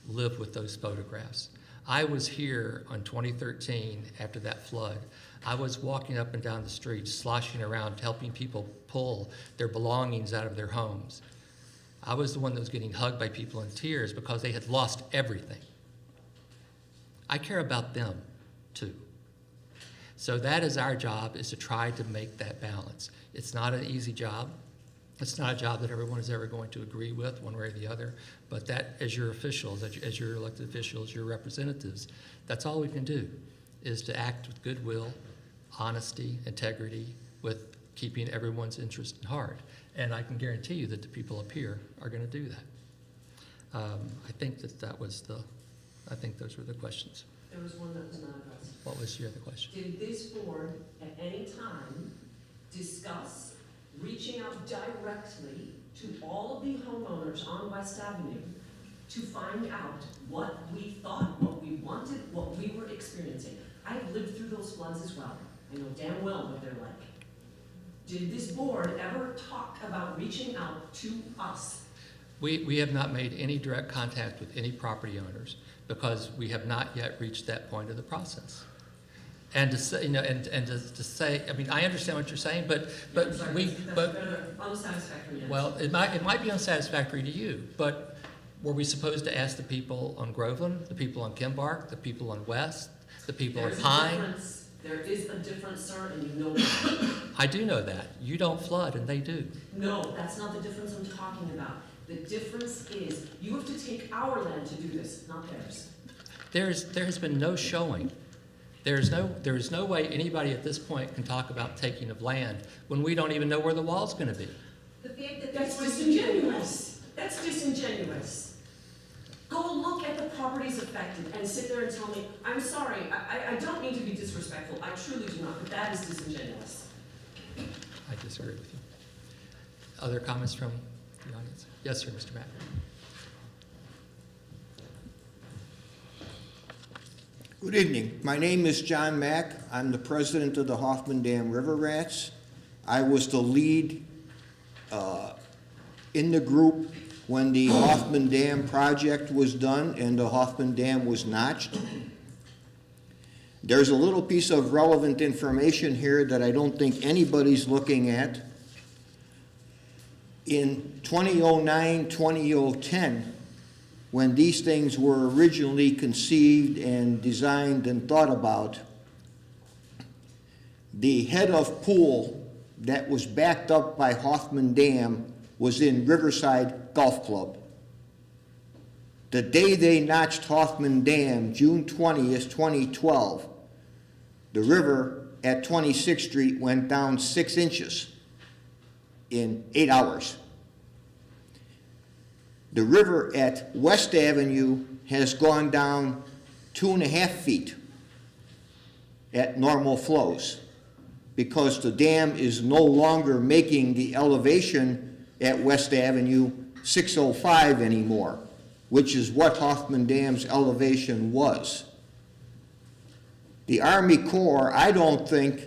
live with those photographs. I was here on 2013 after that flood. I was walking up and down the street, sloshing around, helping people pull their belongings out of their homes. I was the one that was getting hugged by people in tears because they had lost everything. I care about them too. So that is our job, is to try to make that balance. It's not an easy job. It's not a job that everyone is ever going to agree with one way or the other, but that, as your officials, as your elected officials, your representatives, that's all we can do, is to act with goodwill, honesty, integrity, with keeping everyone's interest in heart. And I can guarantee you that the people up here are going to do that. I think I think those were the questions. There was one that was not addressed. What was your other question? Did this board at any time discuss reaching out directly to all of the homeowners on West Avenue to find out what we thought, what we wanted, what we were experiencing? I've lived through those floods as well. I know damn well what they're like. Did this board ever talk about reaching out to us? We have not made any direct contact with any property owners because we have not yet reached that point of the process. And to say, to say, I mean, I understand what you're saying, but Unsatisfactory. well, it might be unsatisfactory to you, but were we supposed to ask the people on Groveland, the people on Kimbark, the people on West, the people on Pine? There is a difference, sir, and you know that. I do know that. You don't flood, and they do. No, that's not the difference I'm talking about. The difference is you have to take our land to do this, not theirs. There has been no showing. There is no way anybody at this point can talk about taking of land when we don't even know where the wall's going to be. The fact that that's disingenuous. That's disingenuous. Go look at the properties affected and sit there and tell me, I'm sorry, I don't mean to be disrespectful. I truly do not, but that is disingenuous. I disagree with you. Other comments from the audience? Yes, sir, Mr. Mack. Good evening. My name is John Mack. I'm the president of the Hoffman Dam River Rats. I was the lead in the group when the Hoffman Dam project was done and the Hoffman Dam was notched. There's a little piece of relevant information here that I don't think anybody's looking at. In 2009, 2010, when these things were originally conceived and designed and thought about, the head of pool that was backed up by Hoffman Dam was in Riverside Golf Club. The day they notched Hoffman Dam, June 20th, 2012, the river at 26th Street went down 6 inches in 8 hours. The river at West Avenue has gone down 2.5 feet at normal flows because the dam is no longer making the elevation at West Avenue 605 anymore, which is what Hoffman Dam's elevation was. The Army Corps, I don't think,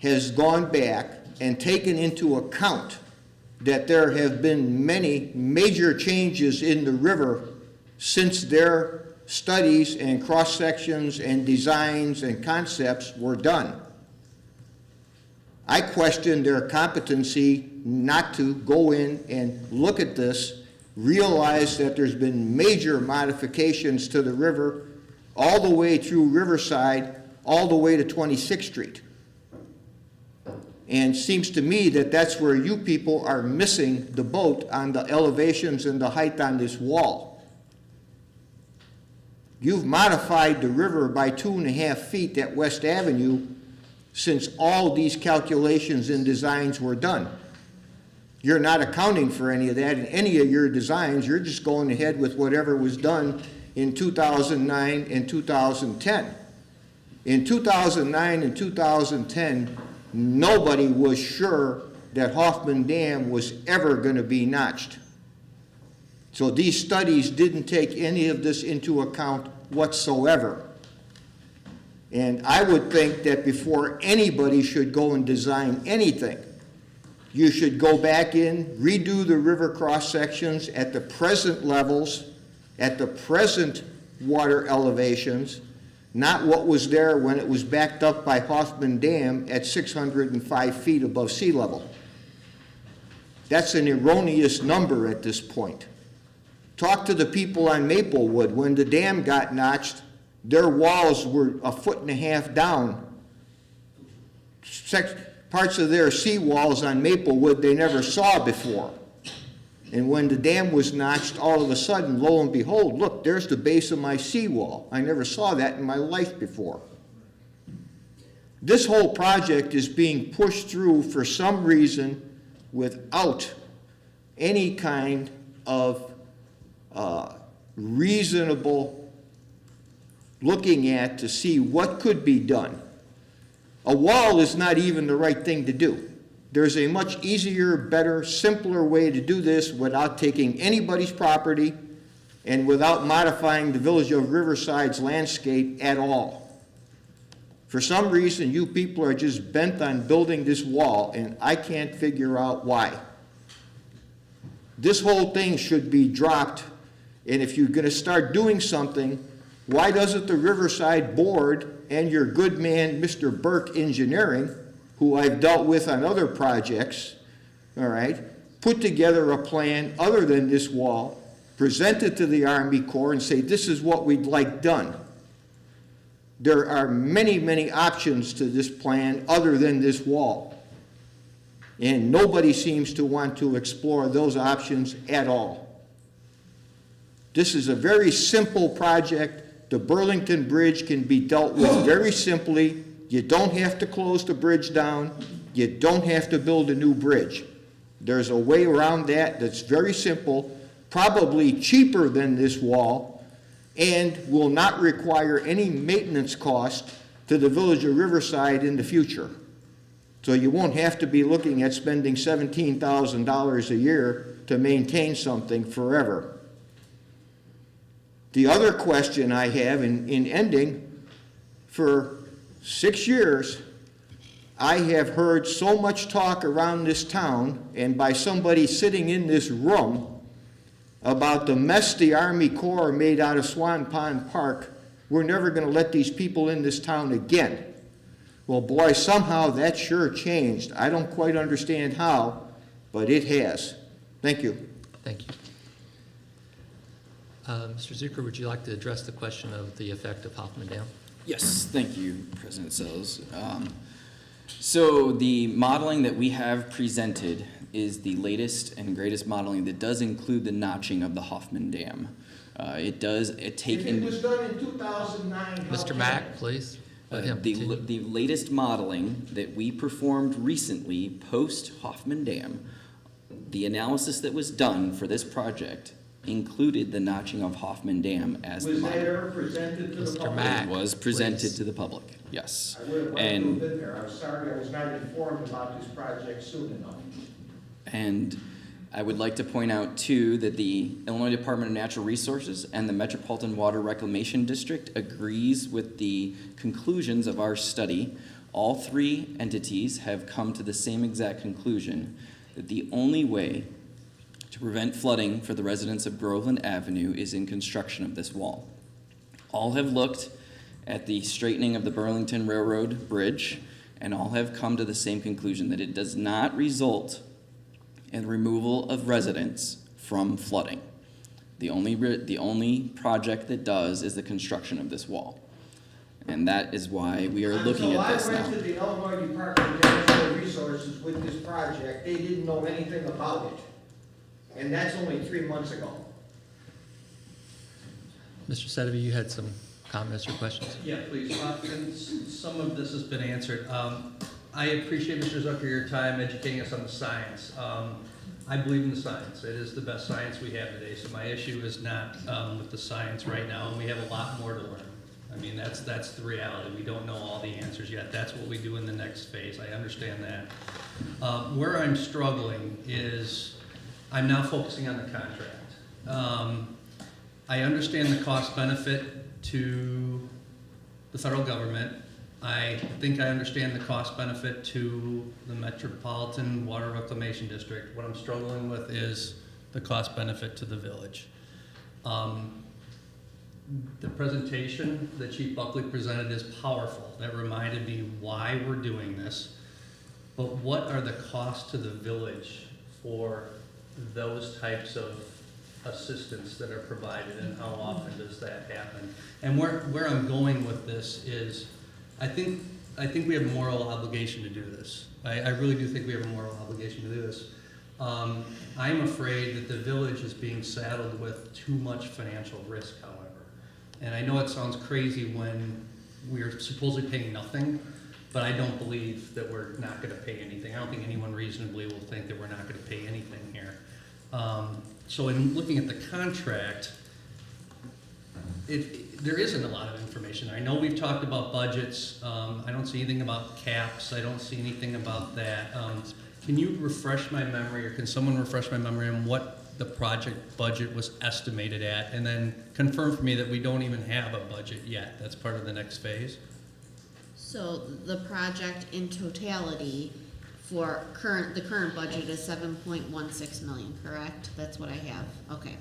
has gone back and taken into account that there have been many major changes in the river since their studies and cross-sections and designs and concepts were done. I question their competency not to go in and look at this realize that there's been major modifications to the river all the way through Riverside, all the way to 26th Street. And seems to me that that's where you people are missing the boat on the elevations and the height on this wall. You've modified the river by 2.5 feet at West Avenue since all these calculations and designs were done. You're not accounting for any of that in any of your designs. You're just going ahead with whatever was done in 2009 and 2010. In 2009 and 2010, nobody was sure that Hoffman Dam was ever going to be notched. So these studies didn't take any of this into account whatsoever. And I would think that before anybody should go and design anything, you should go back in, redo the river cross sections at the present levels, at the present water elevations, not what was there when it was backed up by Hoffman Dam at 605 feet above sea level. That's an erroneous number at this point. Talk to the people on Maplewood. When the dam got notched, their walls were 1.5 feet down. Parts of their seawalls on Maplewood they never saw before. And when the dam was notched, all of a sudden, lo and behold, look, there's the base of my seawall. I never saw that in my life before. This whole project is being pushed through for some reason without any kind of reasonable looking at to see what could be done. A wall is not even the right thing to do. There's a much easier, better, simpler way to do this without taking anybody's property and without modifying the village of Riverside's landscape at all. For some reason, you people are just bent on building this wall, and I can't figure out why. This whole thing should be dropped, and if you're going to start doing something, why doesn't the Riverside Board and your good man, Mr. Burke Engineering, who I've dealt with on other projects, all right, put together a plan other than this wall, present it to the Army Corps and say, this is what we'd like done. There are many, many options to this plan other than this wall. And nobody seems to want to explore those options at all. This is a very simple project. The Burlington Bridge can be dealt with very simply. You don't have to close the bridge down. You don't have to build a new bridge. There's a way around that that's very simple, probably cheaper than this wall, and will not require any maintenance cost to the village of Riverside in the future. So you won't have to be looking at spending $17,000 a year to maintain something forever. The other question I have in ending, for 6 years, I have heard so much talk around this town and by somebody sitting in this room about the mess the Army Corps made out of Swan Pond Park. We're never going to let these people in this town again. Well, boy, somehow that sure changed. I don't quite understand how, but it has. Thank you. Thank you. Mr. Zucker, would you like to address the question of the effect of Hoffman Dam? Yes, thank you, President Sells. So the modeling that we have presented is the latest and greatest modeling that does include the notching of the Hoffman Dam. It take If it was done in 2009, Mr. Mack, please. Let him continue. the latest modeling that we performed recently post Hoffman Dam, the analysis that was done for this project included the notching of Hoffman Dam as the model. Was that ever presented to the Mr. public? Mack, It was presented please. to the public, yes. I would have liked to have And been there. I'm sorry I was not informed about this project soon enough. And I would like to point out, too, that the Illinois Department of Natural Resources and the Metropolitan Water Reclamation District agrees with the conclusions of our study. All three entities have come to the same exact conclusion, that the only way to prevent flooding for the residents of Groveland Avenue is in construction of this wall. All have looked at the straightening of the Burlington Railroad Bridge, and all have come to the same conclusion, that it does not result in removal of residents from flooding. The only project that does is the construction of this wall. And that is why we are looking at this So I now. went to the Illinois Department of Natural Resources with this project. They didn't know anything about it. And that's only 3 months ago. Mr. Sedovy, you had some comments or questions? Yeah, please. And some of this has been answered. I appreciate, Mr. Zucker, your time educating us on the science. I believe in the science. It is the best science we have today. So my issue is not with the science right now, and we have a lot more to learn. I mean, that's the reality. We don't know all the answers yet. That's what we do in the next phase. I understand that. Where I'm struggling is I'm now focusing on the contract. I understand the cost benefit to the federal government. I think I understand the cost benefit to the Metropolitan Water Reclamation District. What I'm struggling with is the cost benefit to the village. The presentation that Chief Buckley presented is powerful. That reminded me why we're doing this. But what are the costs to the village for those types of assistance that are provided, and how often does that happen? And where I'm going with this is, I think we have a moral obligation to do this. I really do think we have a moral obligation to do this. I'm afraid that the village is being saddled with too much financial risk, however. And I know it sounds crazy when we're supposedly paying nothing, but I don't believe that we're not going to pay anything. I don't think anyone reasonably will think that we're not going to pay anything here. So in looking at the contract, there isn't a lot of information. I know we've talked about budgets. I don't see anything about caps. I don't see anything about that. Can you refresh my memory, or can someone refresh my memory on what the project budget was estimated at, and then confirm for me that we don't even have a budget yet? That's part of the next phase. So the project in totality for the current budget is 7.16 million, correct? That's what I have, okay.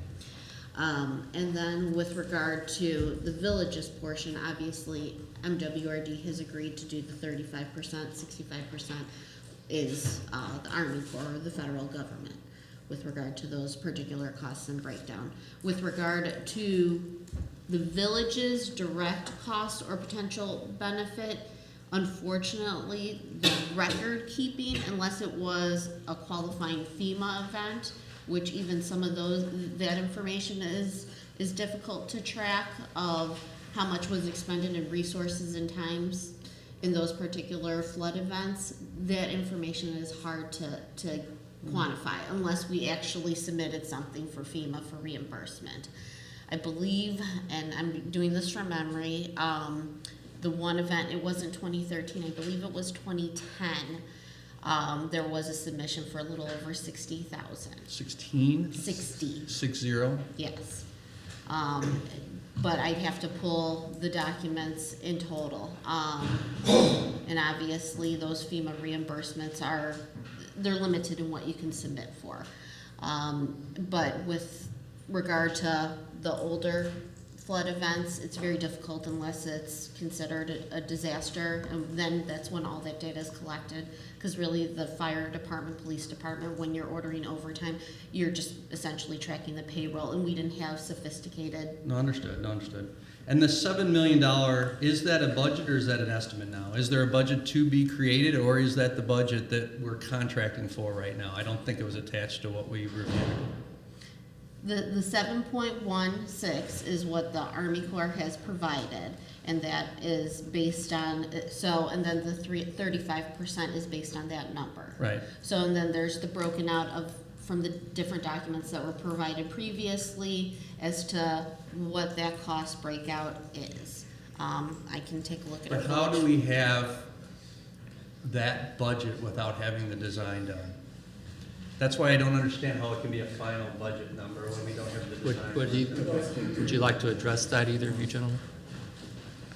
And then with regard to the village's portion, obviously MWRD has agreed to do the 35%, 65% is the Army Corps, or the federal government, with regard to those particular costs and breakdown. With regard to the village's direct cost or potential benefit, unfortunately, the record keeping, unless it was a qualifying FEMA event, which even some of that information is difficult to track, of how much was expended in resources and times in those particular flood events. That information is hard to quantify unless we actually submitted something for FEMA for reimbursement. I believe, and I'm doing this from memory, the one event, it wasn't 2013, I believe it was 2010. There was a submission for a little over 60,000. 16? 60. 60? Yes. But I'd have to pull the documents in total. And obviously those FEMA reimbursements they're limited in what you can submit for. But with regard to the older flood events, it's very difficult unless it's considered a disaster, and then that's when all that data is collected, because really the fire department, police department, when you're ordering overtime, you're just essentially tracking the payroll, and we didn't have sophisticated. No, understood. And the $7 million, is that a budget or is that an estimate now? Is there a budget to be created, or is that the budget that we're contracting for right now? I don't think it was attached to what we reviewed. The 7.16 is what the Army Corps has provided, and that is based on, and then the 35% is based on that number. Right. So, and then there's the broken out from the different documents that were provided previously as to what that cost breakout is. I can take a look at it. But how do we have that budget without having the design done? That's why I don't understand how it can be a final budget number when we don't have the design. Would you like to address that, either of you gentlemen?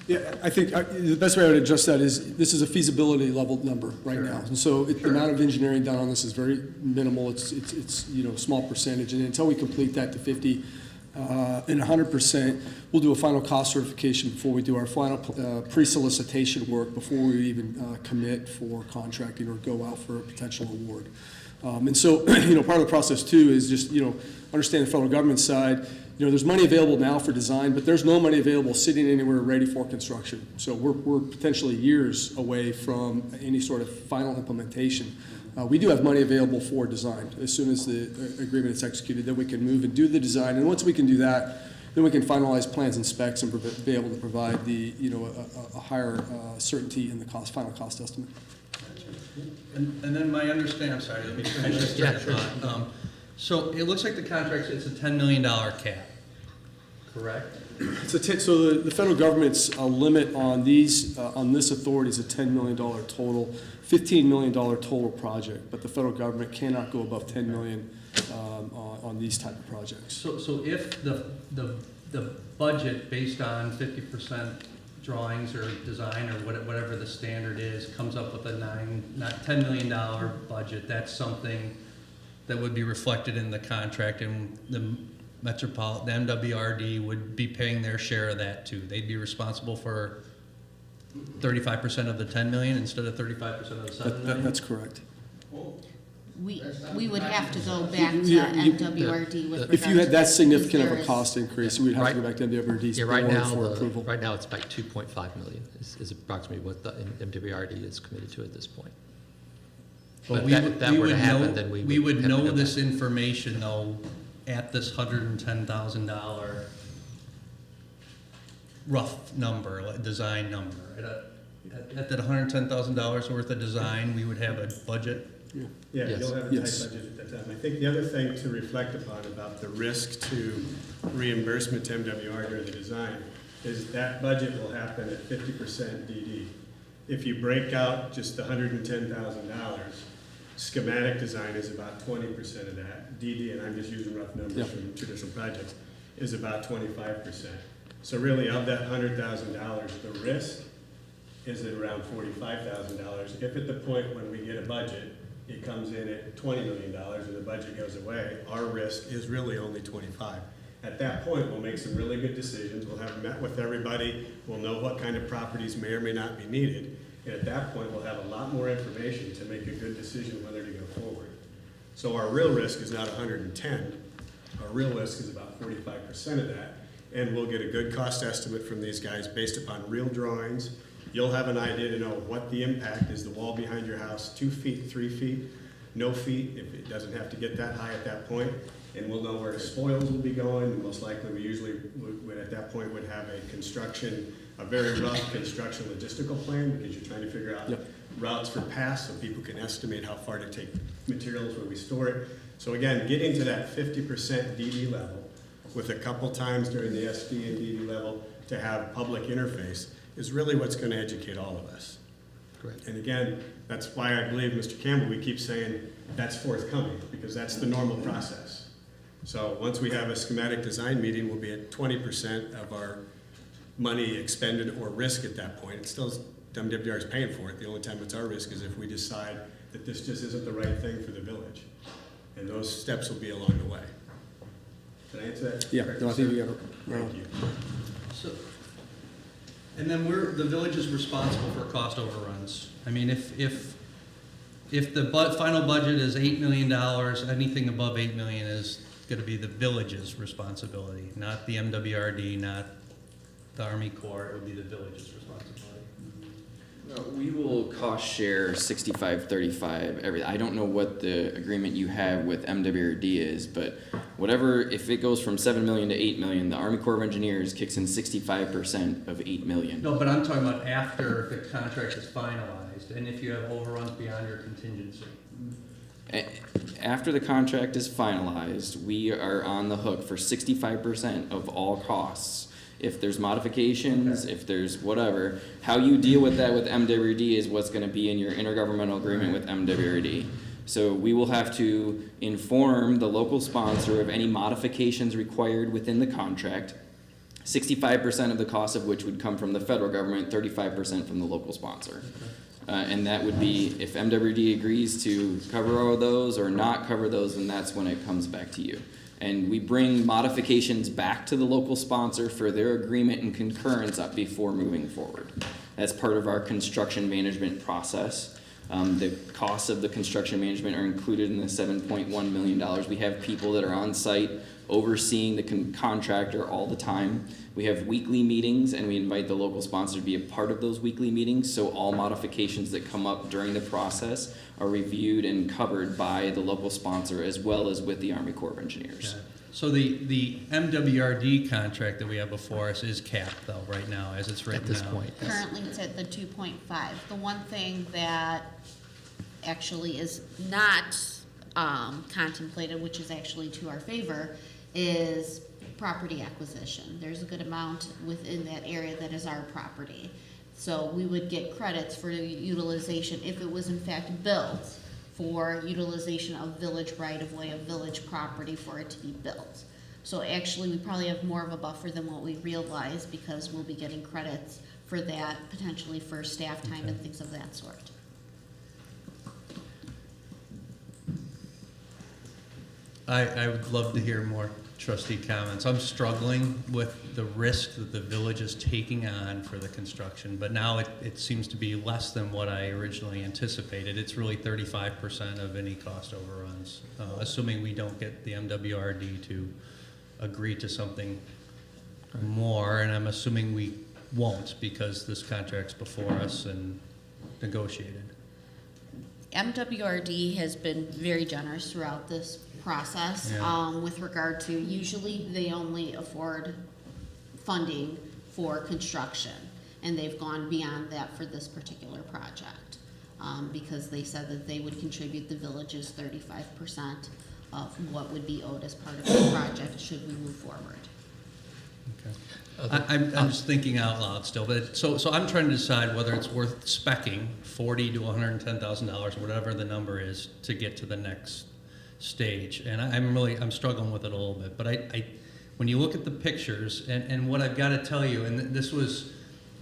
Yeah, I think the best way I would address that is, this is a feasibility level number right now. And so the amount of engineering done on this is very minimal. It's a small percentage. And until we complete that to 50 and 100%, we'll do a final cost certification before we do our final pre-solicitation work, before we even commit for contracting or go out for a potential award. And so, part of the process too is just, understand the federal government side. There's money available now for design, but there's no money available sitting anywhere ready for construction. So we're potentially years away from any sort of final implementation. We do have money available for design. As soon as the agreement is executed, then we can move and do the design. And once we can do that, then we can finalize plans and specs and be able to provide the, a higher certainty in the final cost estimate. And then my understanding, I'm sorry, let me finish this thought. So it looks like the contract, it's a $10 million cap, correct? So the federal government's limit on on this authority is a $10 million total, $15 million total project, but the federal government cannot go above $10 million on these type of projects. So if the budget based on 50% drawings or design or whatever the standard is comes up with a $10 million budget, that's something that would be reflected in the contract, and the MWRD would be paying their share of that too. They'd be responsible for 35% of the 10 million instead of 35% of the 7 million? That's correct. We would have to go back to MWRD with regard If you had that to significant of there a is- cost increase, we'd have to go back to MWRD's Yeah, board for approval. right now, it's like 2.5 million is approximately what the MWRD is committed to at this point. But that were to happen, then we would have to know go this back. information though at this $110,000 rough number, like design number. At that $110,000 worth of design, we would have a budget. Yeah. Yeah, Yes. you'll have a tight Yes. budget at that time. I think the other thing to reflect upon about the risk to reimbursement to MWR during the design is that budget will happen at 50% DD. If you break out just the $110,000, schematic design is about 20% of that. DD, and I'm just using rough numbers Yep. from traditional projects, is about 25%. So really, of that $100,000, the risk is at around $45,000. If at the point when we get a budget, it comes in at $20 million and the budget goes away, our risk is really only 25. At that point, we'll make some really good decisions. We'll have met with everybody. We'll know what kind of properties may or may not be needed. And at that point, we'll have a lot more information to make a good decision whether to go forward. So our real risk is not 110. Our real risk is about 45% of that. And we'll get a good cost estimate from these guys based upon real drawings. You'll have an idea to know what the impact is, the wall behind your house, 2 feet, 3 feet, no feet, if it doesn't have to get that high at that point. And we'll know where the spoils will be going, and most likely we usually would at that point would have a very rough construction logistical plan, because you're trying to figure out routes for pass so people can estimate how far to take materials where we store it. So again, getting to that 50% DD level with a couple times during the SD and DD level to have public interface is really what's going to educate all of us. Correct. And again, that's why I believe, Mr. Campbell, we keep saying that's forthcoming, because that's the normal process. So once we have a schematic design meeting, we'll be at 20% of our money expended or risk at that point. It's still, MWR is paying for it. The only time it's our risk is if we decide that this just isn't the right thing for the village. And those steps will be along the way. Can I answer that? Yeah, no, I think we got it. Thank you. So, and then the village is responsible for cost overruns. I mean, if the final budget is $8 million, anything above $8 million is going to be the village's responsibility, not the MWRD, not the Army Corps. It would be the village's responsibility. We will cost share 65-35 everything. I don't know what the agreement you have with MWRD is, but whatever, if it goes from 7 million to 8 million, the Army Corps of Engineers kicks in 65% of 8 million. No, but I'm talking about after the contract is finalized and if you have overruns beyond your contingency. After the contract is finalized, we are on the hook for 65% of all costs. If there's modifications, if there's whatever, how you deal with that with MWRD is what's going to be in your intergovernmental agreement with MWRD. So we will have to inform the local sponsor of any modifications required within the contract, 65% of the cost of which would come from the federal government, 35% from the local sponsor. And that would be, if MWRD agrees to cover all of those or not cover those, then that's when it comes back to you. And we bring modifications back to the local sponsor for their agreement and concurrence up before moving forward. That's part of our construction management process. The costs of the construction management are included in the $7.1 million. We have people that are on site overseeing the contractor all the time. We have weekly meetings, and we invite the local sponsor to be a part of those weekly meetings, so all modifications that come up during the process are reviewed and covered by the local sponsor as well as with the Army Corps of Engineers. Okay. So the MWRD contract that we have before us is capped though, right now, as it's written At this now. point, yes. Currently, it's at the 2.5. The one thing that actually is not contemplated, which is actually to our favor, is property acquisition. There's a good amount within that area that is our property. So we would get credits for utilization if it was in fact built for utilization of village right-of-way, of village property for it to be built. So actually, we probably have more of a buffer than what we realize because we'll be getting credits for that, potentially for staff time and things of that sort. I would love to hear more trustee comments. I'm struggling with the risk that the village is taking on for the construction, but now it seems to be less than what I originally anticipated. It's really 35% of any cost overruns, assuming we don't get the MWRD to agree to something more, and I'm assuming we won't because this contract's before us and negotiated. MWRD has been very generous throughout this process, with regard to, usually they only afford funding for construction, and they've gone beyond that for this particular project, because they said that they would contribute the village's 35% of what would be owed as part of the project should we move forward. Okay. I'm just thinking out loud still, but so I'm trying to decide whether it's worth speccing $40,000 to $110,000, whatever the number is, to get to the next stage. And I'm struggling with it a little bit. But I when you look at the pictures and what I've got to tell you, and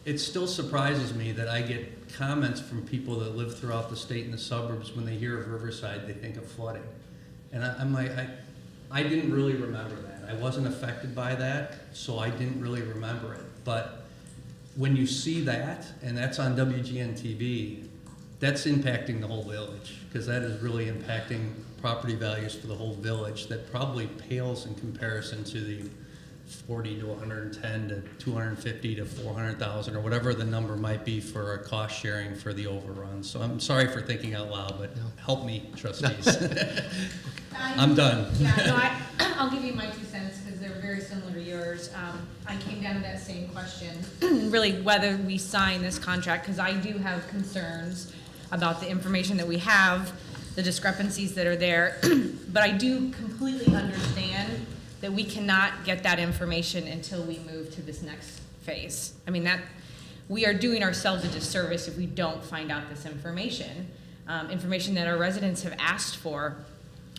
it still surprises me that I get comments from people that live throughout the state and the suburbs when they hear of Riverside, they think of flooding. And I'm like, I didn't really remember that. I wasn't affected by that, so I didn't really remember it. But when you see that, and that's on WGN TV, that's impacting the whole village, because that is really impacting property values for the whole village that probably pales in comparison to the 40 to 110 to 250 to 400,000 or whatever the number might be for a cost sharing for the overrun. So I'm sorry for thinking out loud, but help me, trustees. I'm done. Yeah, no, I'll give you my 2 cents because they're very similar to yours. I came down to that same question, really whether we sign this contract, because I do have concerns about the information that we have, the discrepancies that are there, but I do completely understand that we cannot get that information until we move to this next phase. I mean, that we are doing ourselves a disservice if we don't find out this information, information that our residents have asked for.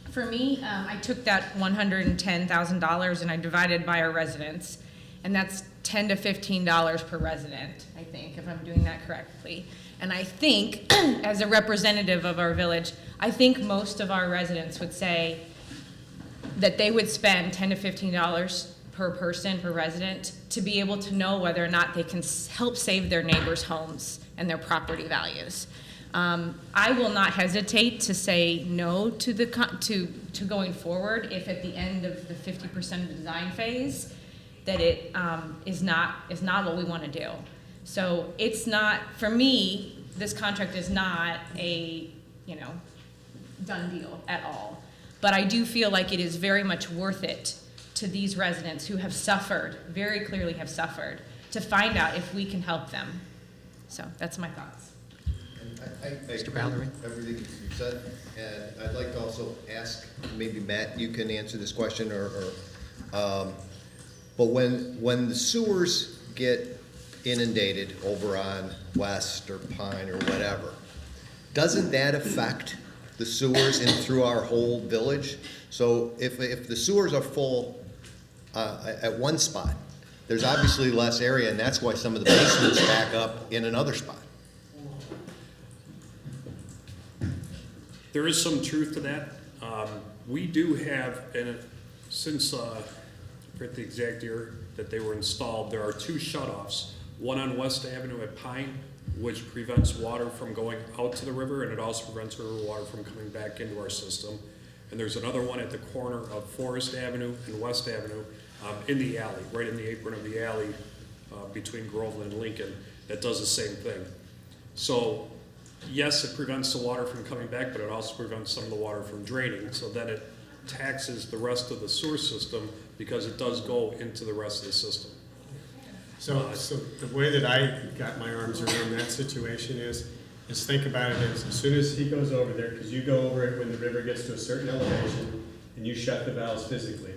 For me, I took that $110,000 and I divided by our residents, and that's $10 to $15 per resident, I think, if I'm doing that correctly. And I think, as a representative of our village, I think most of our residents would say that they would spend $10 to $15 per person, per resident, to be able to know whether or not they can help save their neighbors' homes and their property values. I will not hesitate to say no to to going forward if at the end of the 50% of the design phase that it is not what we want to do. So it's not, for me, this contract is not a done deal at all. But I do feel like it is very much worth it to these residents who have suffered, very clearly have suffered, to find out if we can help them. So that's my thoughts. I Mr. Ballery? Everything you said, and I'd like to also ask, maybe Matt, you can answer this question, but when the sewers get inundated over on West or Pine or whatever, doesn't that affect the sewers in through our whole village? So if the sewers are full at one spot, there's obviously less area, and that's why some of the basements back up in another spot. There is some truth to that. We do have, and since, I forget the exact year that they were installed, there are 2 shutoffs one on West Avenue at Pine, which prevents water from going out to the river, and it also prevents river water from coming back into our system. And there's another one at the corner of Forest Avenue and West Avenue, in the alley, right in the apron of the alley, between Groveland and Lincoln, that does the same thing. So, yes, it prevents the water from coming back, but it also prevents some of the water from draining. So then it taxes the rest of the sewer system because it does go into the rest of the system. So the way that I got my arms around that situation is think about it as soon as he goes over there, because you go over it when the river gets to a certain elevation, and you shut the valves physically.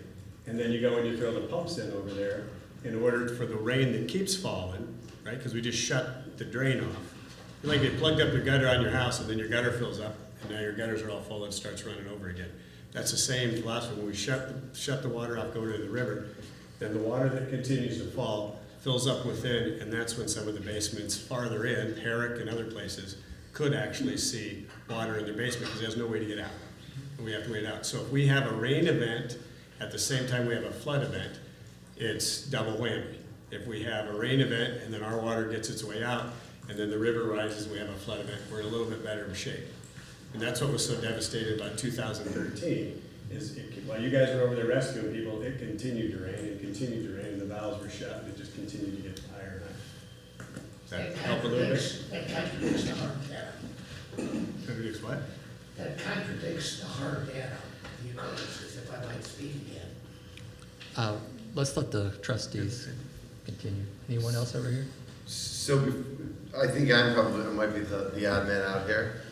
And then you go and you throw the pumps in over there in order for the rain that keeps falling, right? Because we just shut the drain off. Like you plugged up your gutter on your house, and then your gutter fills up, and now your gutters are all full and starts running over again. That's the same philosophy. When we shut the water off going to the river, then the water that continues to fall fills up within, and that's when some of the basements farther in, Herrick and other places, could actually see water in their basement because there's no way to get out. And we have to wait out. So if we have a rain event at the same time we have a flood event, it's double whammy. If we have a rain event and then our water gets its way out, and then the river rises and we have a flood event, we're in a little bit better of shape. And that's what was so devastating about 2013, is while you guys were over there rescuing people, it continued to rain and continued to rain, and the valves were shut, and it just continued to get higher and higher. Does that help a little bit? That contradicts the hard data. Contradicts what? That contradicts the hard data, the occurrences, if I might speak again. Let's let the trustees continue. Anyone else over here? So I think I might be the odd man out here.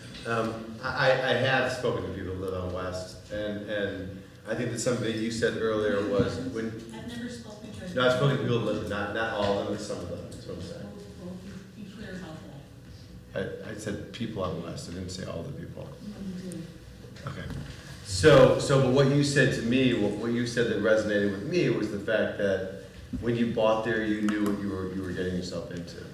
I have spoken to people who live on West, and I think that something you said earlier was when. I've never spoken to. No, I've spoken to people who live, not all of them, but some of them. That's what I'm saying. Be clear about that. I said people on West. I didn't say all the people. Okay. So, but what you said to me, what you said that resonated with me was the fact that when you bought there, you knew what you were getting yourself into,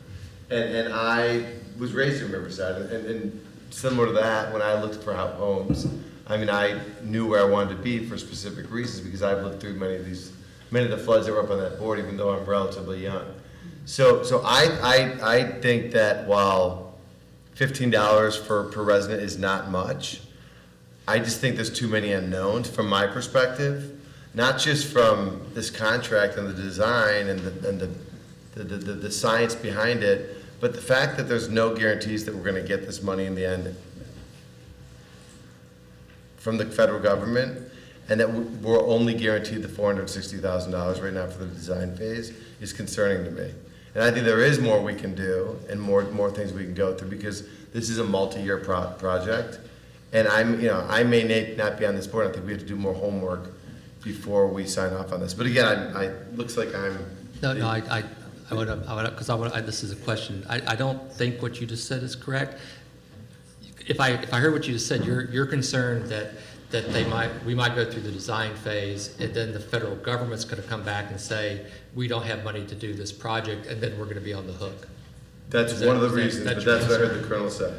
and I was raised in Riverside, and similar to that, when I looked for homes, I mean, I knew where I wanted to be for specific reasons because I've lived through many of the floods that were up on that board, even though I'm relatively young. So I think that while $15 per resident is not much, I just think there's too many unknowns from my perspective, not just from this contract and the design and the science behind it, but the fact that there's no guarantees that we're going to get this money in the end from the federal government, and that we're only guaranteed the $460,000 right now for the design phase is concerning to me. And I think there is more we can do and more things we can go through because this is a multi-year project. And I may not be on this board. I think we have to do more homework before we sign off on this. But again, looks like I'm. No, I would have, because this is a question. I don't think what you just said is correct. If I heard what you just said, you're concerned that we might go through the design phase, and then the federal government's going to come back and say we don't have money to do this project, and then we're going to be on the hook. That's one of the reasons, but that's what I heard the colonel say.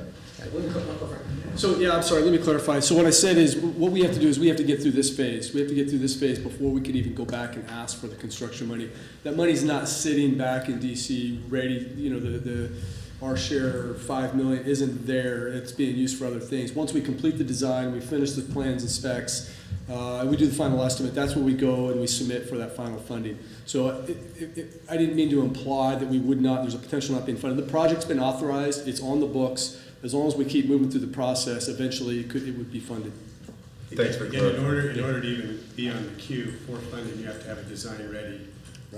So, yeah, I'm sorry, let me clarify. So what I said is, what we have to do is we have to get through this phase. We have to get through this phase before we could even go back and ask for the construction money. That money's not sitting back in DC ready, our share, $5 million, isn't there. It's being used for other things. Once we complete the design, we finish the plans and specs, we do the final estimate, that's where we go and we submit for that final funding. So I didn't mean to imply that we would not, there's a potential not being funded. The project's been authorized, it's on the books. As long as we keep moving through the process, eventually it would be funded. Thanks for Again, in order to even be on the queue for funding, you have to have a design ready,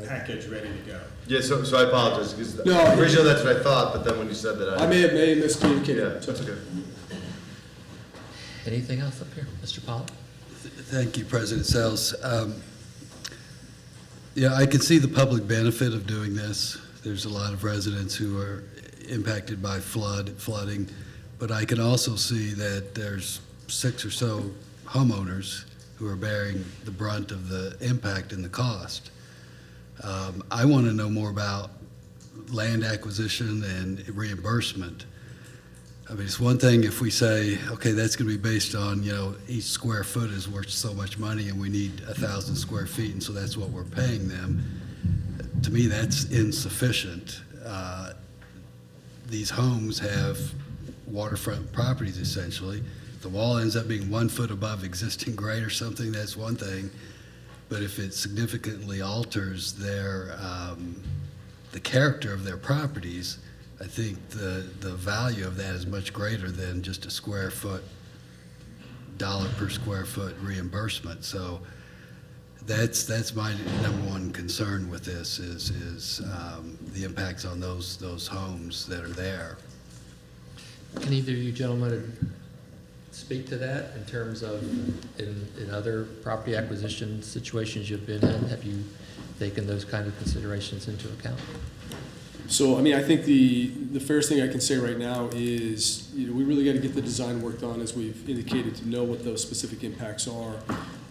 package ready to go. Yeah, so I apologize because No, originally that's what I thought, but then when you said that, I may have miscommunicated. Yeah, that's okay. Anything else up here, Mr. Pollock? Thank you, President Sells. Yeah, I can see the public benefit of doing this. There's a lot of residents who are impacted by flooding, but I can also see that there's 6 or so homeowners who are bearing the brunt of the impact and the cost. I want to know more about land acquisition and reimbursement. I mean, it's one thing if we say, okay, that's going to be based on, each square foot is worth so much money and we need 1,000 square feet, and so that's what we're paying them. To me, that's insufficient. these homes have waterfront properties essentially. If the wall ends up being 1 foot above existing grade or something, that's one thing. But if it significantly alters the character of their properties, I think the value of that is much greater than just a dollar per square foot reimbursement. So that's my number one concern with this is the impacts on those homes that are there. Can either of you gentlemen speak to that in terms of in other property acquisition situations you've been in? Have you taken those kind of considerations into account? So, I mean, I think the fairest thing I can say right now is, we really got to get the design work done, as we've indicated, to know what those specific impacts are.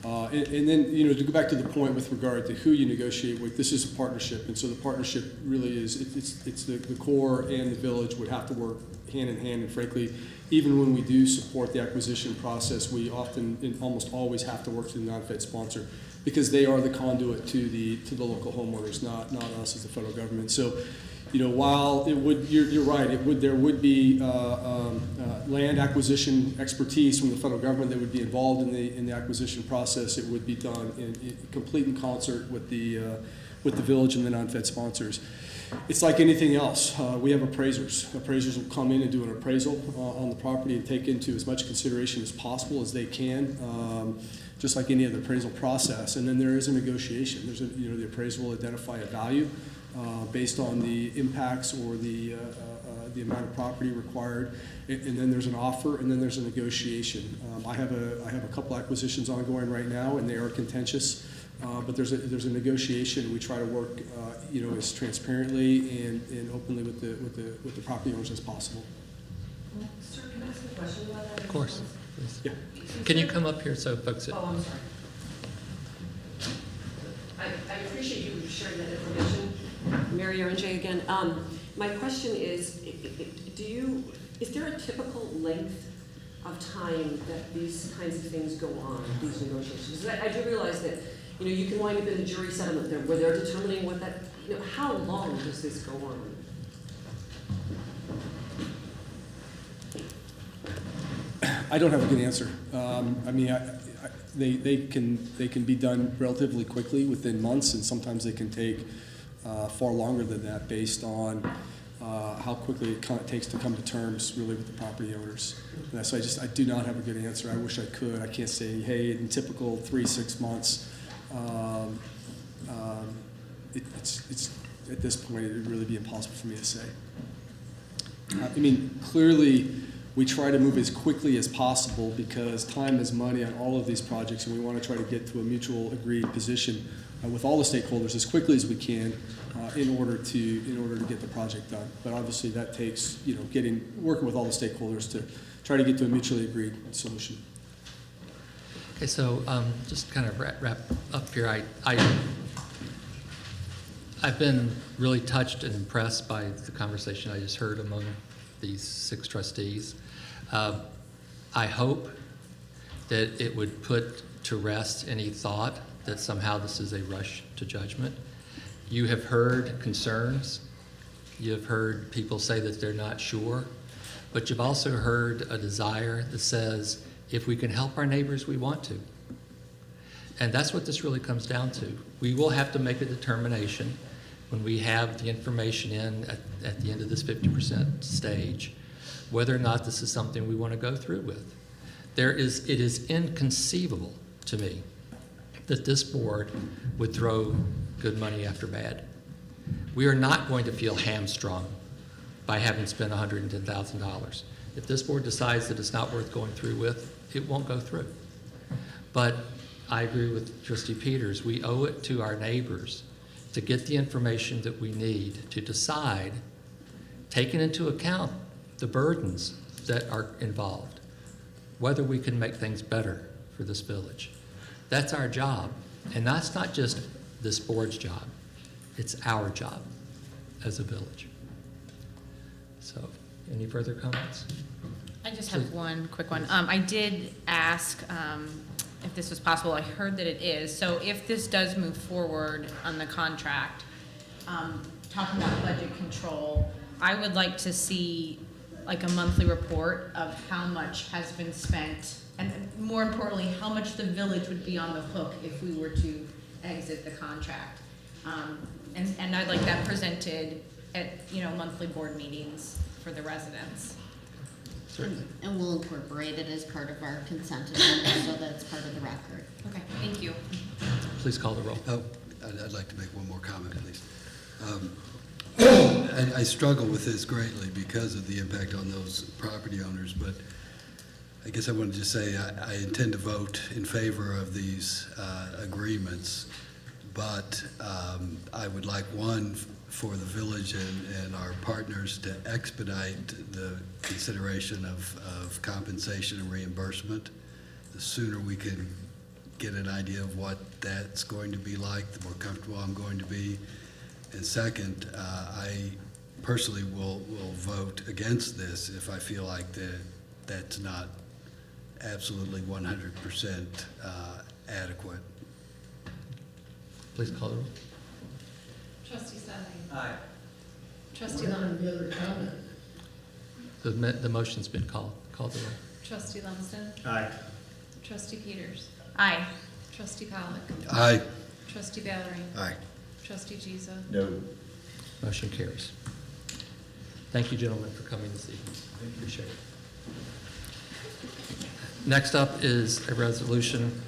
And then, to go back to the point with regard to who you negotiate with, this is a partnership. And so the partnership really is, it's the Corps and the village would have to work hand in hand. And frankly, even when we do support the acquisition process, we often and almost always have to work through the non-fed sponsor, because they are the conduit to the local homeowners, not us as the federal government. So, while it would, you're right, there would be land acquisition expertise from the federal government that would be involved in the acquisition process. It would be done in complete in concert with the village and the non-fed sponsors. It's like anything else. We have appraisers. Appraisers will come in and do an appraisal on the property and take into as much consideration as possible as they can, just like any other appraisal process. And then there is a negotiation. There's the appraiser will identify a value based on the impacts or the amount of property required, and then there's an offer, and then there's a negotiation. I have a couple acquisitions ongoing right now, and they are contentious. But there's a negotiation. We try to work, as transparently and openly with the property owners as possible. Sir, can I ask a question about that? Of course. Please. Yeah. Can you come up here so folks? Oh, I'm sorry. I appreciate you sharing that information. Mary J. again. My question is, is there a typical length of time that these kinds of things go on, these negotiations? Because I do realize that, you can wind up in a jury settlement there where they're determining what that, how long does this go on? I don't have a good answer. I mean, they can be done relatively quickly within months, and sometimes they can take far longer than that, based on how quickly it takes to come to terms really with the property owners. And so I do not have a good answer. I wish I could. I can't say, hey, in typical 3-6 months. It's at this point, it would really be impossible for me to say. I mean, clearly, we try to move as quickly as possible, because time is money on all of these projects, and we want to try to get to a mutual agreed position with all the stakeholders as quickly as we can in order to get the project done. But obviously, that takes working with all the stakeholders to try to get to a mutually agreed solution. Okay, so just kind of wrap up here. I've been really touched and impressed by the conversation I just heard among these 6 trustees. I hope that it would put to rest any thought that somehow this is a rush to judgment. You have heard concerns. You have heard people say that they're not sure, but you've also heard a desire that says, if we can help our neighbors, we want to. And that's what this really comes down to. We will have to make a determination when we have the information in at the end of this 50% stage, whether or not this is something we want to go through with. It is inconceivable to me that this board would throw good money after bad. We are not going to feel hamstrung by having spent $110,000. If this board decides that it's not worth going through with, it won't go through. But I agree with Trustee Peters. We owe it to our neighbors to get the information that we need to decide, taking into account the burdens that are involved, whether we can make things better for this village. That's our job. And that's not just this board's job. It's our job as a village. So, any further comments? I just have one quick one. I did ask if this was possible. I heard that it is. So if this does move forward on the contract, talking about budget control, I would like to see like a monthly report of how much has been spent, and more importantly, how much the village would be on the hook if we were to exit the contract. And I'd like that presented at, monthly board meetings for the residents. And we'll incorporate it as part of our consent agenda, so that it's part of the record. Okay, thank you. Please call the roll. Oh, I'd like to make one more comment, please. I struggle with this greatly because of the impact on those property owners, but I guess I wanted to say I intend to vote in favor of these agreements, but I would like one for the village and our partners to expedite the consideration of compensation and reimbursement. The sooner we can get an idea of what that's going to be like, the more comfortable I'm going to be. And second, I personally will vote against this if I feel like that's not absolutely 100% adequate. Please call the roll. Trustee Sutton. Aye. Trustee Lumsden. The motion's been called. Call the roll. Trustee Lumsden. Aye. Trustee Peters. Aye. Trustee Pollock. Aye. Trustee Valerie. Aye. Trustee Giza. No. Motion carries. Thank you, gentlemen, for coming this evening. I appreciate it. Next up is a resolution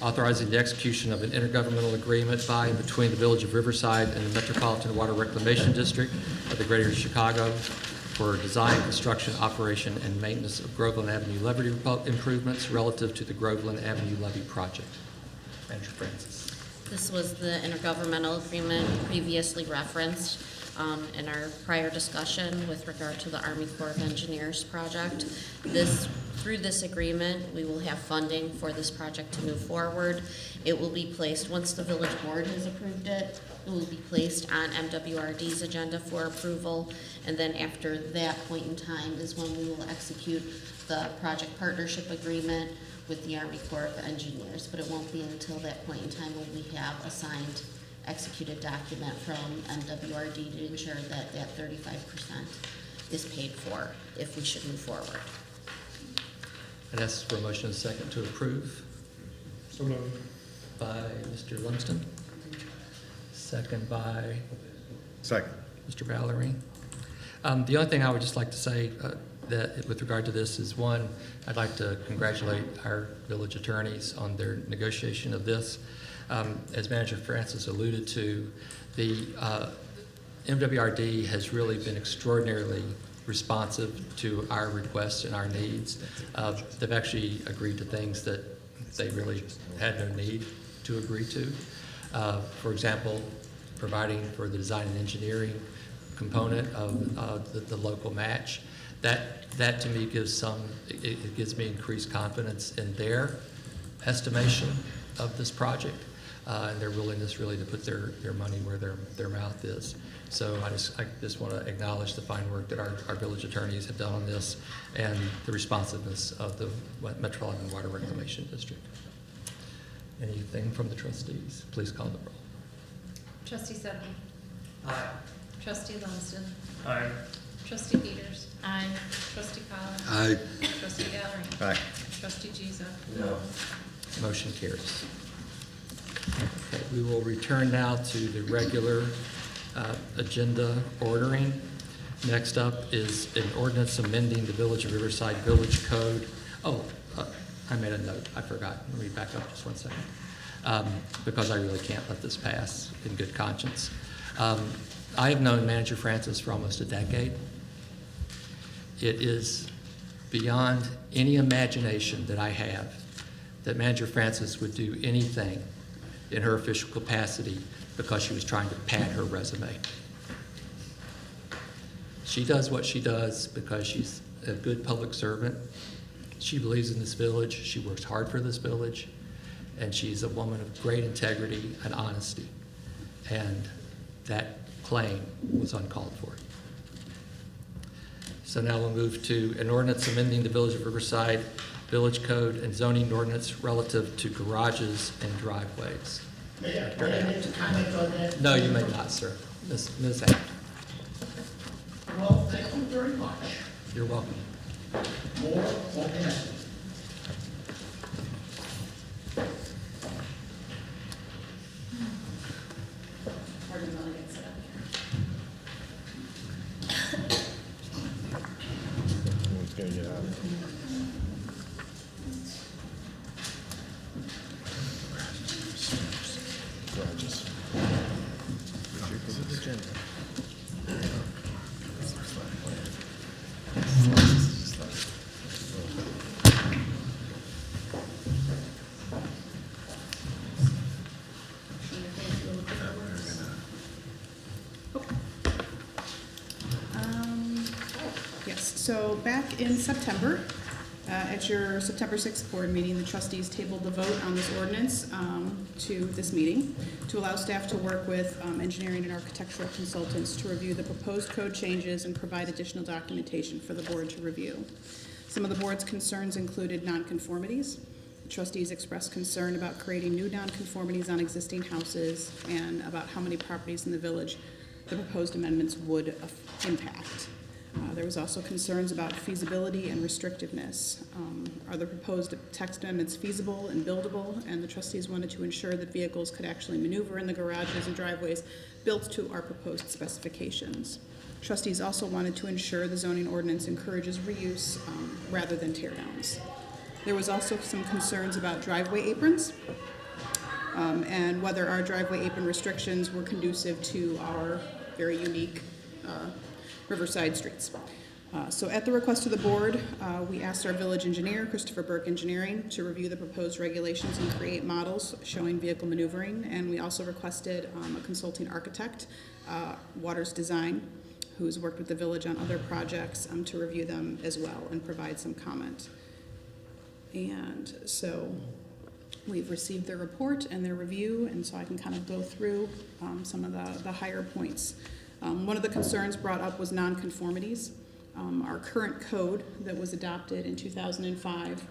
authorizing the execution of an intergovernmental agreement by and between the Village of Riverside and the Metropolitan Water Reclamation District of the Greater Chicago for design, construction, operation, and maintenance of Groveland Avenue levee improvements relative to the Groveland Avenue levee project. Manager Francis. This was the intergovernmental agreement previously referenced in our prior discussion with regard to the Army Corps of Engineers project. Through this agreement, we will have funding for this project to move forward. It will be placed, once the village board has approved it, it will be placed on MWRD's agenda for approval, and then after that point in time is when we will execute the project partnership agreement with the Army Corps of Engineers, but it won't be until that point in time when we have a signed, executed document from MWRD to ensure that that 35% is paid for if we should move forward. I'd ask for a motion and a second to approve. So moved. By Mr. Lumsden. Second by Second. Mr. Valerie. The only thing I would just like to say that with regard to this is, one, I'd like to congratulate our village attorneys on their negotiation of this. As Manager Francis alluded to, the MWRD has really been extraordinarily responsive to our requests and our needs. They've actually agreed to things that they really had no need to agree to. For example, providing for the design and engineering component of the local match. That to me gives it gives me increased confidence in their estimation of this project and their willingness really to put their money where their mouth is. So I just want to acknowledge the fine work that our village attorneys have done on this and the responsiveness of the Metropolitan Water Reclamation District. Anything from the trustees? Please call the roll. Trustee Sutton. Aye. Trustee Lumsden. Aye. Trustee Peters. Aye. Trustee Pollock. Aye. Trustee Valerie. Aye. Trustee Giza. No. Motion carries. Okay, we will return now to the regular agenda ordering. Next up is an ordinance amending the Village of Riverside Village Code. Oh, I made a note. I forgot. Let me back up just one second because I really can't let this pass in good conscience. I have known Manager Francis for almost a decade. It is beyond any imagination that I have that Manager Francis would do anything in her official capacity because she was trying to pad her resume. She does what she does because she's a good public servant. She believes in this village. She works hard for this village. And she's a woman of great integrity and honesty. And that claim was uncalled for. So now we'll move to an ordinance amending the Village of Riverside Village Code and zoning ordinance relative to garages and driveways. May I make a comment on that? No, you may not, sir. Ms. Abt. you very much. You're welcome. More momentum. Yes, so back in September, at your September 6th board meeting, the trustees tabled the vote on this ordinance to this meeting to allow staff to work with engineering and architectural consultants to review the proposed code changes and provide additional documentation for the board to review. Some of the board's concerns included nonconformities. The trustees expressed concern about creating new nonconformities on existing houses and about how many properties in the village the proposed amendments would impact. There was also concerns about feasibility and restrictiveness. Are the proposed text amendments feasible and buildable? And the trustees wanted to ensure that vehicles could actually maneuver in the garages and driveways built to our proposed specifications. Trustees also wanted to ensure the zoning ordinance encourages reuse rather than tear downs. There was also some concerns about driveway aprons and whether our driveway apron restrictions were conducive to our very unique Riverside streets. So at the request of the board, we asked our village engineer, Christopher Burke Engineering, to review the proposed regulations and create models showing vehicle maneuvering. And we also requested a consulting architect, Waters Design, who's worked with the village on other projects, to review them as well and provide some comment. And so we've received their report and their review, and so I can kind of go through some of the higher points. One of the concerns brought up was nonconformities. Our current code that was adopted in 2005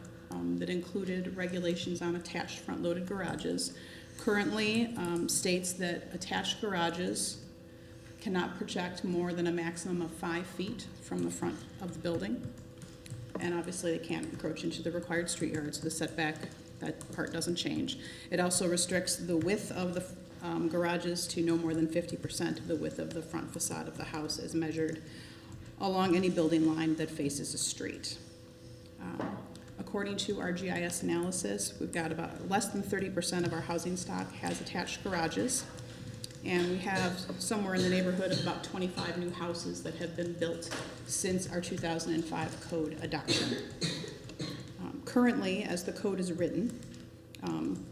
that included regulations on attached front-loaded garages currently states that attached garages cannot project more than a maximum of 5 feet from the front of the building. And obviously they can't encroach into the required street yard, so the setback, that part doesn't change. It also restricts the width of the garages to no more than 50% of the width of the front facade of the house as measured along any building line that faces a street. According to our GIS analysis, we've got about less than 30% of our housing stock has attached garages, and we have somewhere in the neighborhood of about 25 new houses that have been built since our 2005 code adoption. Currently, as the code is written,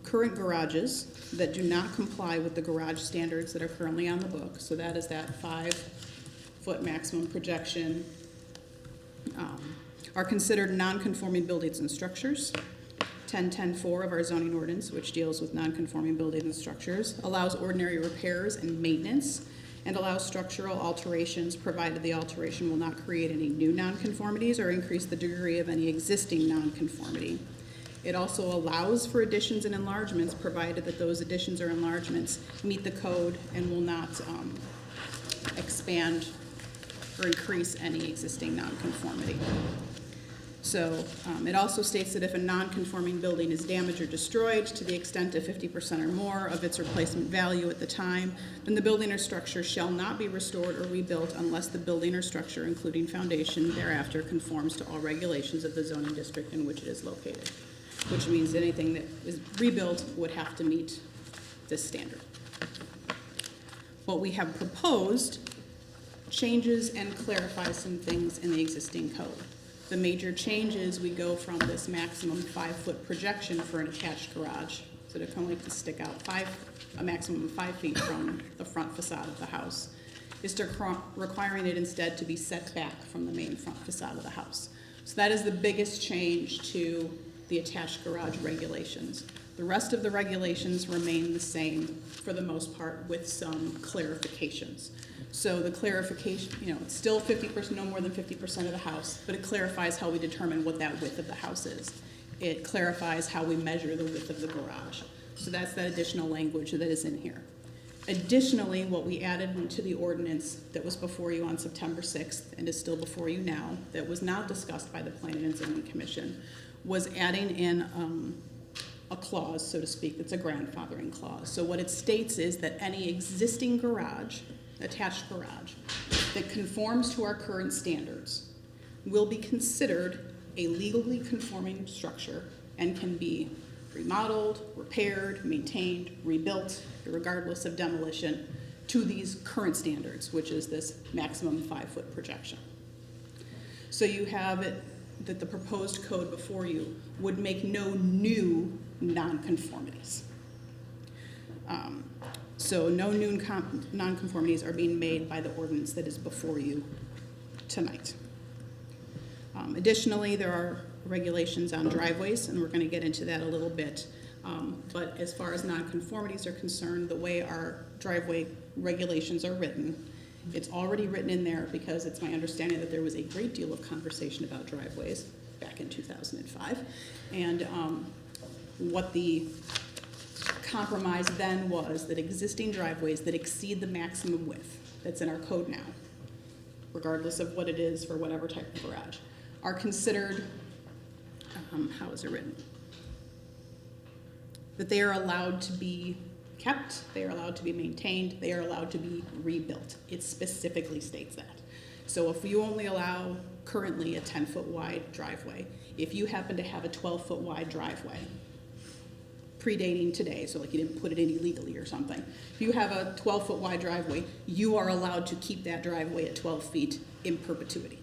current garages that do not comply with the garage standards that are currently on the book, so that is that 5-foot maximum projection, are considered non-conforming buildings and structures. 10.10.4 of our zoning ordinance, which deals with non-conforming buildings and structures, allows ordinary repairs and maintenance and allows structural alterations provided the alteration will not create any new nonconformities or increase the degree of any existing nonconformity. It also allows for additions and enlargements provided that those additions or enlargements meet the code and will not expand or increase any existing nonconformity. So it also states that if a non-conforming building is damaged or destroyed to the extent of 50% or more of its replacement value at the time, then the building or structure shall not be restored or rebuilt unless the building or structure, including foundation, thereafter conforms to all regulations of the zoning district in which it is located, which means anything that is rebuilt would have to meet this standard. What we have proposed changes and clarifies some things in the existing code. The major changes, we go from this maximum 5-foot projection for an attached garage, so it can only stick out a maximum of 5 feet from the front facade of the house, is to requiring it instead to be set back from the main front facade of the house. So that is the biggest change to the attached garage regulations. The rest of the regulations remain the same for the most part with some clarifications. So the clarification, it's still 50%, no more than 50% of the house, but it clarifies how we determine what that width of the house is. It clarifies how we measure the width of the garage. So that's that additional language that is in here. Additionally, what we added into the ordinance that was before you on September 6th and is still before you now, that was not discussed by the Planning and Zoning Commission, was adding in a clause, so to speak, that's a grandfathering clause. So what it states is that any existing garage, attached garage, that conforms to our current standards will be considered a legally conforming structure and can be remodeled, repaired, maintained, rebuilt, regardless of demolition, to these current standards, which is this maximum 5-foot projection. So you have it that the proposed code before you would make no new nonconformities. So no new nonconformities are being made by the ordinance that is before you tonight. Additionally, there are regulations on driveways, and we're going to get into that a little bit. But as far as nonconformities are concerned, the way our driveway regulations are written, it's already written in there because it's my understanding that there was a great deal of conversation about driveways back in 2005. And what the compromise then was that existing driveways that exceed the maximum width that's in our code now, regardless of what it is for whatever type of garage, are considered, how is it written? That they are allowed to be kept, they are allowed to be maintained, they are allowed to be rebuilt. It specifically states that. So if you only allow currently a 10-foot wide driveway, if you happen to have a 12-foot wide driveway, predating today, so like you didn't put it in illegally or something, if you have a 12-foot wide driveway, you are allowed to keep that driveway at 12 feet in perpetuity.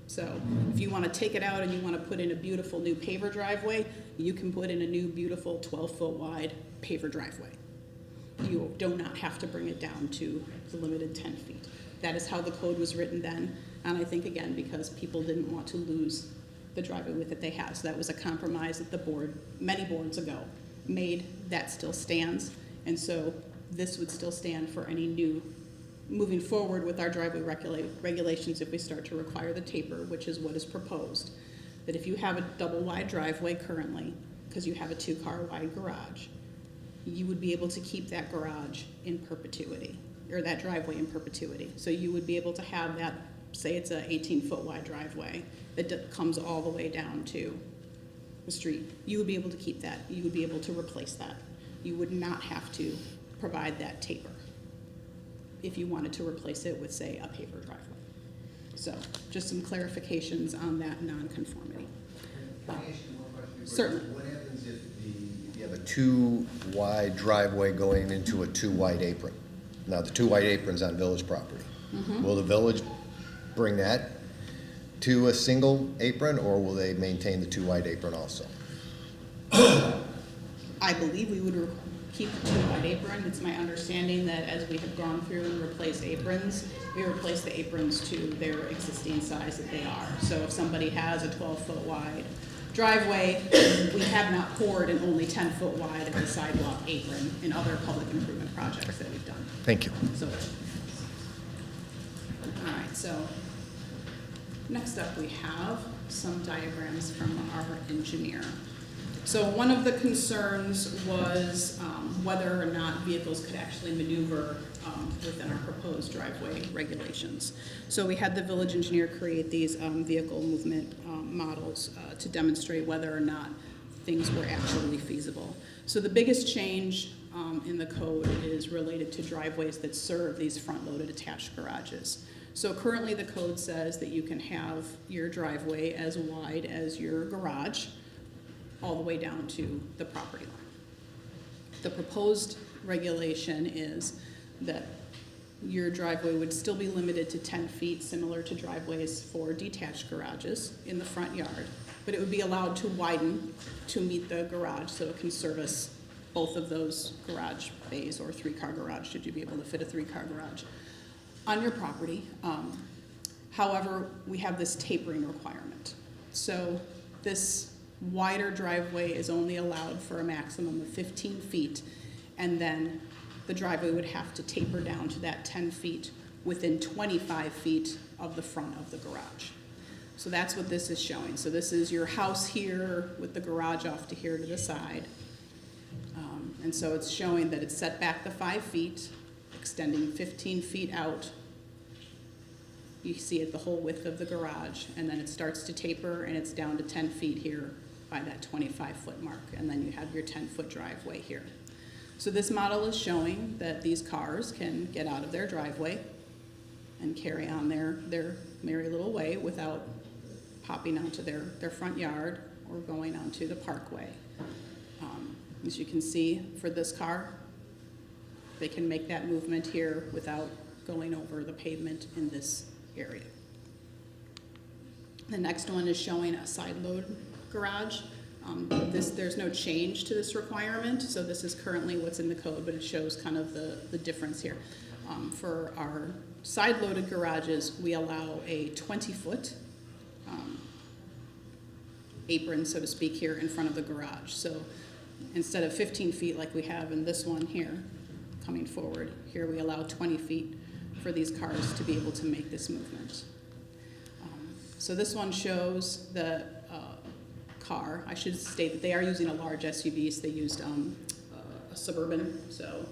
So if you want to take it out and you want to put in a beautiful new paver driveway, you can put in a new beautiful 12-foot wide paver driveway. You do not have to bring it down to the limited 10 feet. That is how the code was written then, and I think again because people didn't want to lose the driveway width that they have. So that was a compromise that the board, many boards ago, made. That still stands, and so this would still stand for any new, moving forward with our driveway regulations if we start to require the taper, which is what is proposed, that if you have a double wide driveway currently, because you have a 2-car wide garage, you would be able to keep that garage in perpetuity, or that driveway in perpetuity. So you would be able to have that, say it's a 18-foot wide driveway that comes all the way down to the street. You would be able to keep that. You would be able to replace that. You would not have to provide that taper if you wanted to replace it with, say, a paver driveway. So just some clarifications on that nonconformity. Can I ask you one question? Certainly. What happens if you have a 2-wide driveway going into a 2-wide apron? Now, the 2-wide apron's on village property. Mm-hmm. Will the village bring that to a single apron, or will they maintain the 2-wide apron also? I believe we would keep the 2-wide apron. It's my understanding that as we have gone through and replaced aprons, we replace the aprons to their existing size that they are. So if somebody has a 12-foot wide driveway, we have not poured an only 10-foot wide of the sidewalk apron in other public improvement projects that we've done. Thank you. So, all right, so next up we have some diagrams from our engineer. So one of the concerns was whether or not vehicles could actually maneuver within our proposed driveway regulations. So we had the village engineer create these vehicle movement models to demonstrate whether or not things were actually feasible. So the biggest change in the code is related to driveways that serve these front-loaded attached garages. So currently the code says that you can have your driveway as wide as your garage, all the way down to the property line. The proposed regulation is that your driveway would still be limited to 10 feet, similar to driveways for detached garages in the front yard, but it would be allowed to widen to meet the garage so it can service both of those garage bays, or 3-car garage, should you be able to fit a 3-car garage on your property. However, we have this tapering requirement. So this wider driveway is only allowed for a maximum of 15 feet, and then the driveway would have to taper down to that 10 feet within 25 feet of the front of the garage. So that's what this is showing. So this is your house here with the garage off to here to the side. And so it's showing that it's set back the 5 feet, extending 15 feet out. You see it the whole width of the garage, and then it starts to taper, and it's down to 10 feet here by that 25-foot mark, and then you have your 10-foot driveway here. So this model is showing that these cars can get out of their driveway and carry on their merry little way without popping onto their front yard or going onto the parkway. As you can see, for this car, they can make that movement here without going over the pavement in this area. The next one is showing a side load garage. There's no change to this requirement, so this is currently what's in the code, but it shows kind of the difference here. For our side loaded garages, we allow a 20-foot apron, so to speak, here in front of the garage. So instead of 15 feet like we have in this one here, coming forward, here we allow 20 feet for these cars to be able to make this movement. So this one shows the car. I should state that they are using a large SUV, so they used a Suburban, so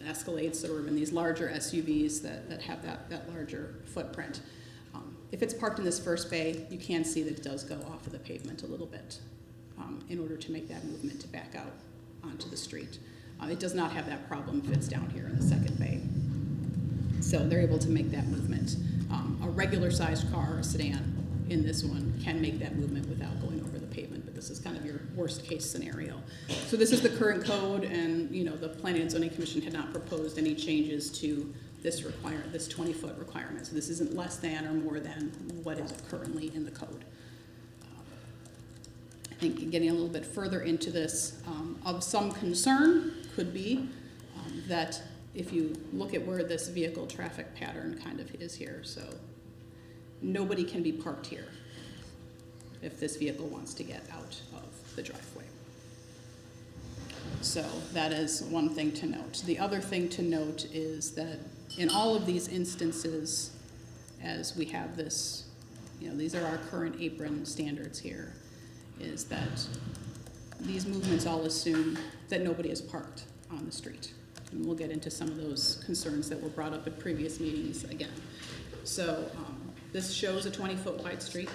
Escalade, Suburban, these larger SUVs that have that larger footprint. If it's parked in this first bay, you can see that it does go off of the pavement a little bit in order to make that movement to back out onto the street. It does not have that problem if it's down here in the second bay. So they're able to make that movement. A regular sized car, a sedan, in this one can make that movement without going over the pavement, but this is kind of your worst case scenario. So this is the current code, and the Planning and Zoning Commission had not proposed any changes to this 20-foot requirement. So this isn't less than or more than what is currently in the code. I think getting a little bit further into this, of some concern could be that if you look at where this vehicle traffic pattern kind of is here, so nobody can be parked here if this vehicle wants to get out of the driveway. So that is one thing to note. The other thing to note is that in all of these instances, as we have this, these are our current apron standards here, is that these movements all assume that nobody is parked on the street. And we'll get into some of those concerns that were brought up at previous meetings again. So this shows a 20-foot wide street,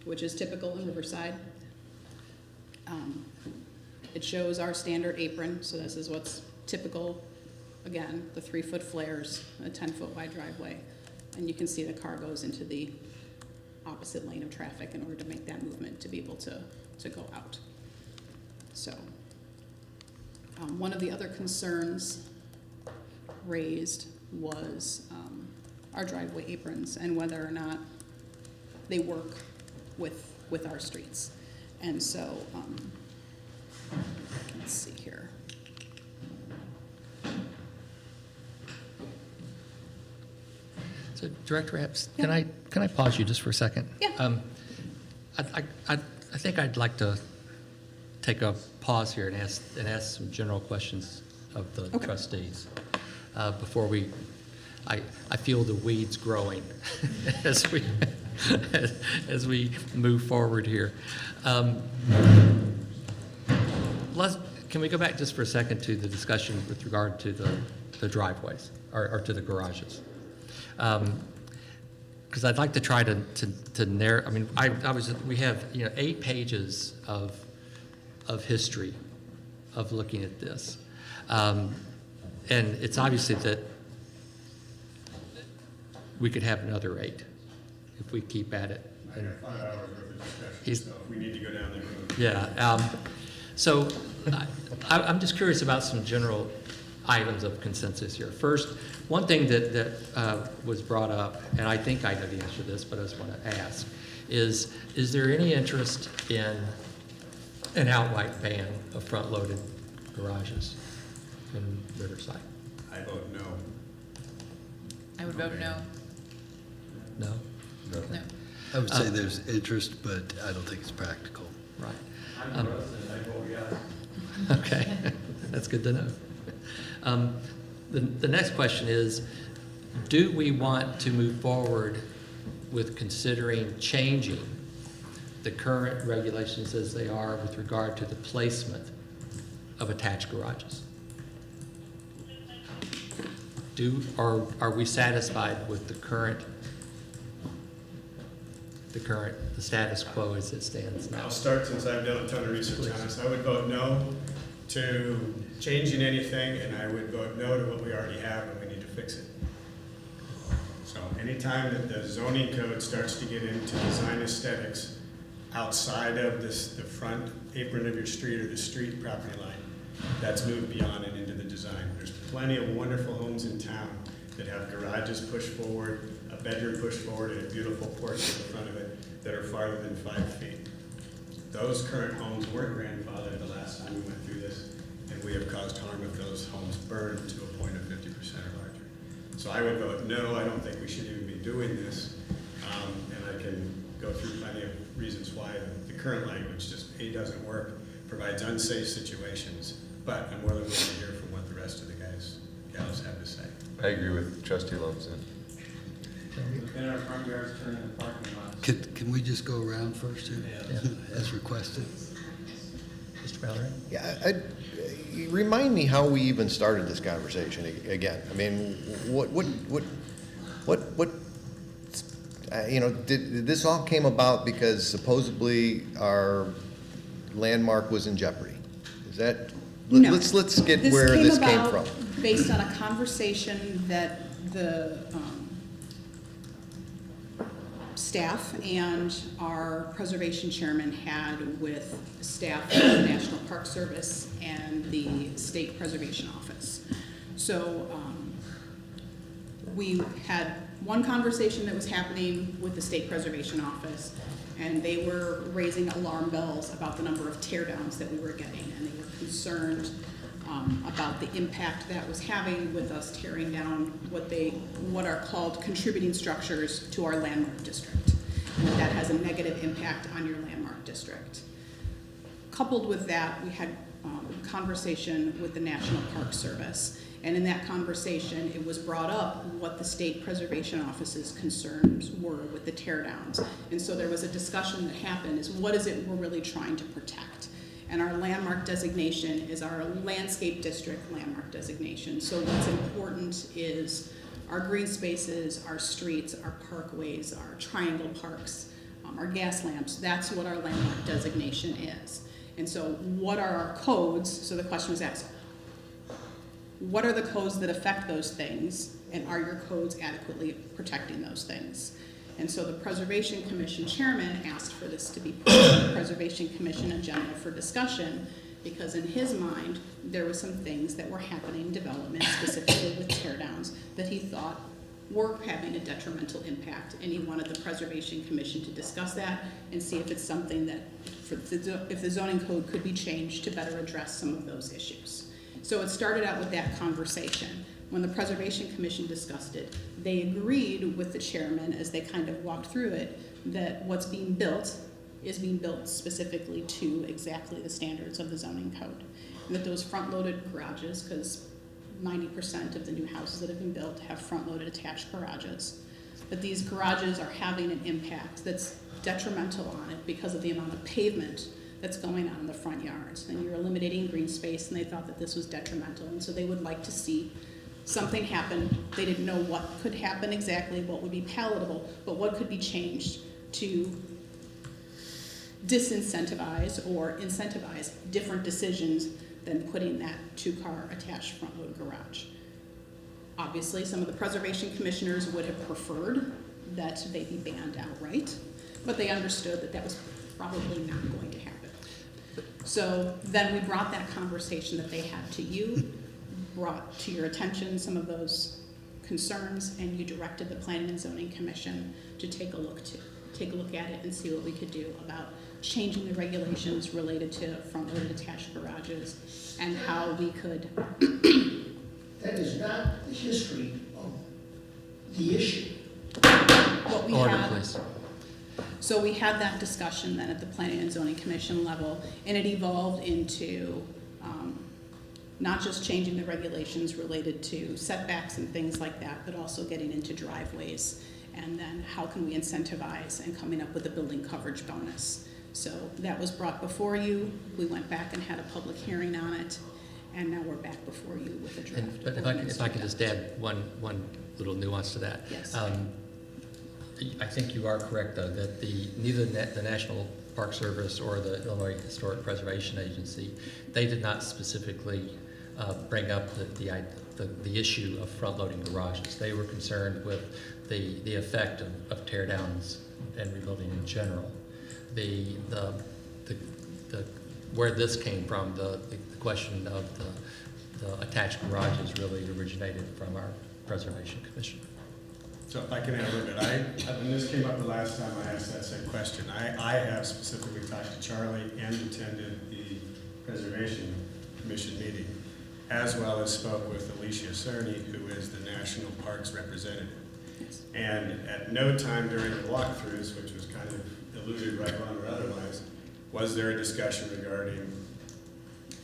which is typical in Riverside. It shows our standard apron, so this is what's typical. Again, the 3-foot flares, a 10-foot wide driveway, and you can see the car goes into the opposite lane of traffic in order to make that movement to be able to go out. So one of the other concerns raised was our driveway aprons and whether or not they work with our streets. And so, let's see here. So Director Epps, can I pause you just for a second? Yeah. I think I'd like to take a pause here and ask some general questions of the trustees before I feel the weeds growing as we move forward here. Can we go back just for a second to the discussion with regard to the driveways or to the garages? Because I'd like to try to narrow. I mean, we have 8 pages of history of looking at this, and it's obviously that we could have another 8 if we keep at it. I got 5 hours worth of discussion, so we need to go down that road. Yeah. So I'm just curious about some general items of consensus here. First, one thing that was brought up, and I think I know the answer to this, but I just want to ask, is there any interest in an outright ban of front-loaded garages in Riverside? I vote no. I would vote no. No? No. No. I would say there's interest, but I don't think it's practical. Right. I'm a resident, I vote yes. Okay, that's good to know. The next question is, do we want to move forward with considering changing the current regulations as they are with regard to the placement of attached garages? are we satisfied with the status quo as it stands now? I'll start, since I've done a ton of research on this. I would vote no to changing anything, and I would vote no to what we already have, and we need to fix it. So anytime that the zoning code starts to get into design aesthetics outside of the front apron of your street or the street property line, that's moved beyond and into the design. There's plenty of wonderful homes in town that have garages pushed forward, a bedroom pushed forward, and a beautiful porch in the front of it that are farther than 5 feet. Those current homes were grandfathered the last time we went through this, and we have caused harm if those homes burn to a point of 50% or larger. So I would vote no, I don't think we should even be doing this, and I can go through plenty of reasons why the current language just, A, doesn't work, provides unsafe situations, but I'm more than willing to hear from what the rest of the gals have to say. I agree with Trustee Loveson. In our front yards, turning the parking lots. Can we just go around first, too, as requested? Mr. Mallory? Yeah, remind me how we even started this conversation again. I mean, did this all came about because supposedly our landmark was in jeopardy? Is that, No. let's get where this came from. This came about based on a conversation that the staff and our preservation chairman had with staff of the National Park Service and the State Preservation Office. So we had one conversation that was happening with the State Preservation Office, and they were raising alarm bells about the number of tear downs that we were getting, and they were concerned about the impact that was having with us tearing down what are called contributing structures to our landmark district, and that has a negative impact on your landmark district. Coupled with that, we had conversation with the National Park Service, and in that conversation, it was brought up what the State Preservation Office's concerns were with the tear downs. And so there was a discussion that happened, is what is it we're really trying to protect? And our landmark designation is our landscape district landmark designation. So what's important is our green spaces, our streets, our parkways, our triangle parks, our gas lamps. That's what our landmark designation is. And so what are our codes? So the question was asked, what are the codes that affect those things, and are your codes adequately protecting those things? And so the Preservation Commission chairman asked for this to be put on the Preservation Commission agenda for discussion, because in his mind, there were some things that were happening in development, specifically with tear downs, that he thought were having a detrimental impact, and he wanted the Preservation Commission to discuss that and see if it's something that, if the zoning code could be changed to better address some of those issues. So it started out with that conversation. When the Preservation Commission discussed it, they agreed with the chairman as they kind of walked through it that what's being built is being built specifically to exactly the standards of the zoning code. And that those front-loaded garages, because 90% of the new houses that have been built have front-loaded attached garages, that these garages are having an impact that's detrimental on it because of the amount of pavement that's going on in the front yards, and you're eliminating green space, and they thought that this was detrimental, and so they would like to see something happen. They didn't know what could happen exactly, what would be palatable, but what could be changed to disincentivize or incentivize different decisions than putting that two-car attached front-load garage. Obviously, some of the preservation commissioners would have preferred that they be banned outright, but they understood that that was probably not going to happen. So then we brought that conversation that they had to you, brought to your attention some of those concerns, and you directed the Planning and Zoning Commission to take a look at it and see what we could do about changing the regulations related to front-loaded attached garages and how we could. That is not the history of the issue. What we Order, had, please. So we had that discussion then at the Planning and Zoning Commission level, and it evolved into not just changing the regulations related to setbacks and things like that, but also getting into driveways, and then how can we incentivize and coming up with a building coverage bonus. So that was brought before you. We went back and had a public hearing on it, and now we're back before you with a draft. But if I could just add one little nuance to that. Yes. I think you are correct, though, that neither the National Park Service or the Illinois Historic Preservation Agency, they did not specifically bring up the issue of front-loading garages. They were concerned with the effect of tear downs and rebuilding in general. Where this came from, the question of the attached garages really originated from our Preservation Commission. So if I can add a little bit, when this came up the last time I asked that same question, I have specifically talked to Charlie and attended the Preservation Commission meeting, as well as spoke with Alicia Cerny, who is the National Parks representative. And at no time during the walkthroughs, which was kind of eluded right on or otherwise, was there a discussion regarding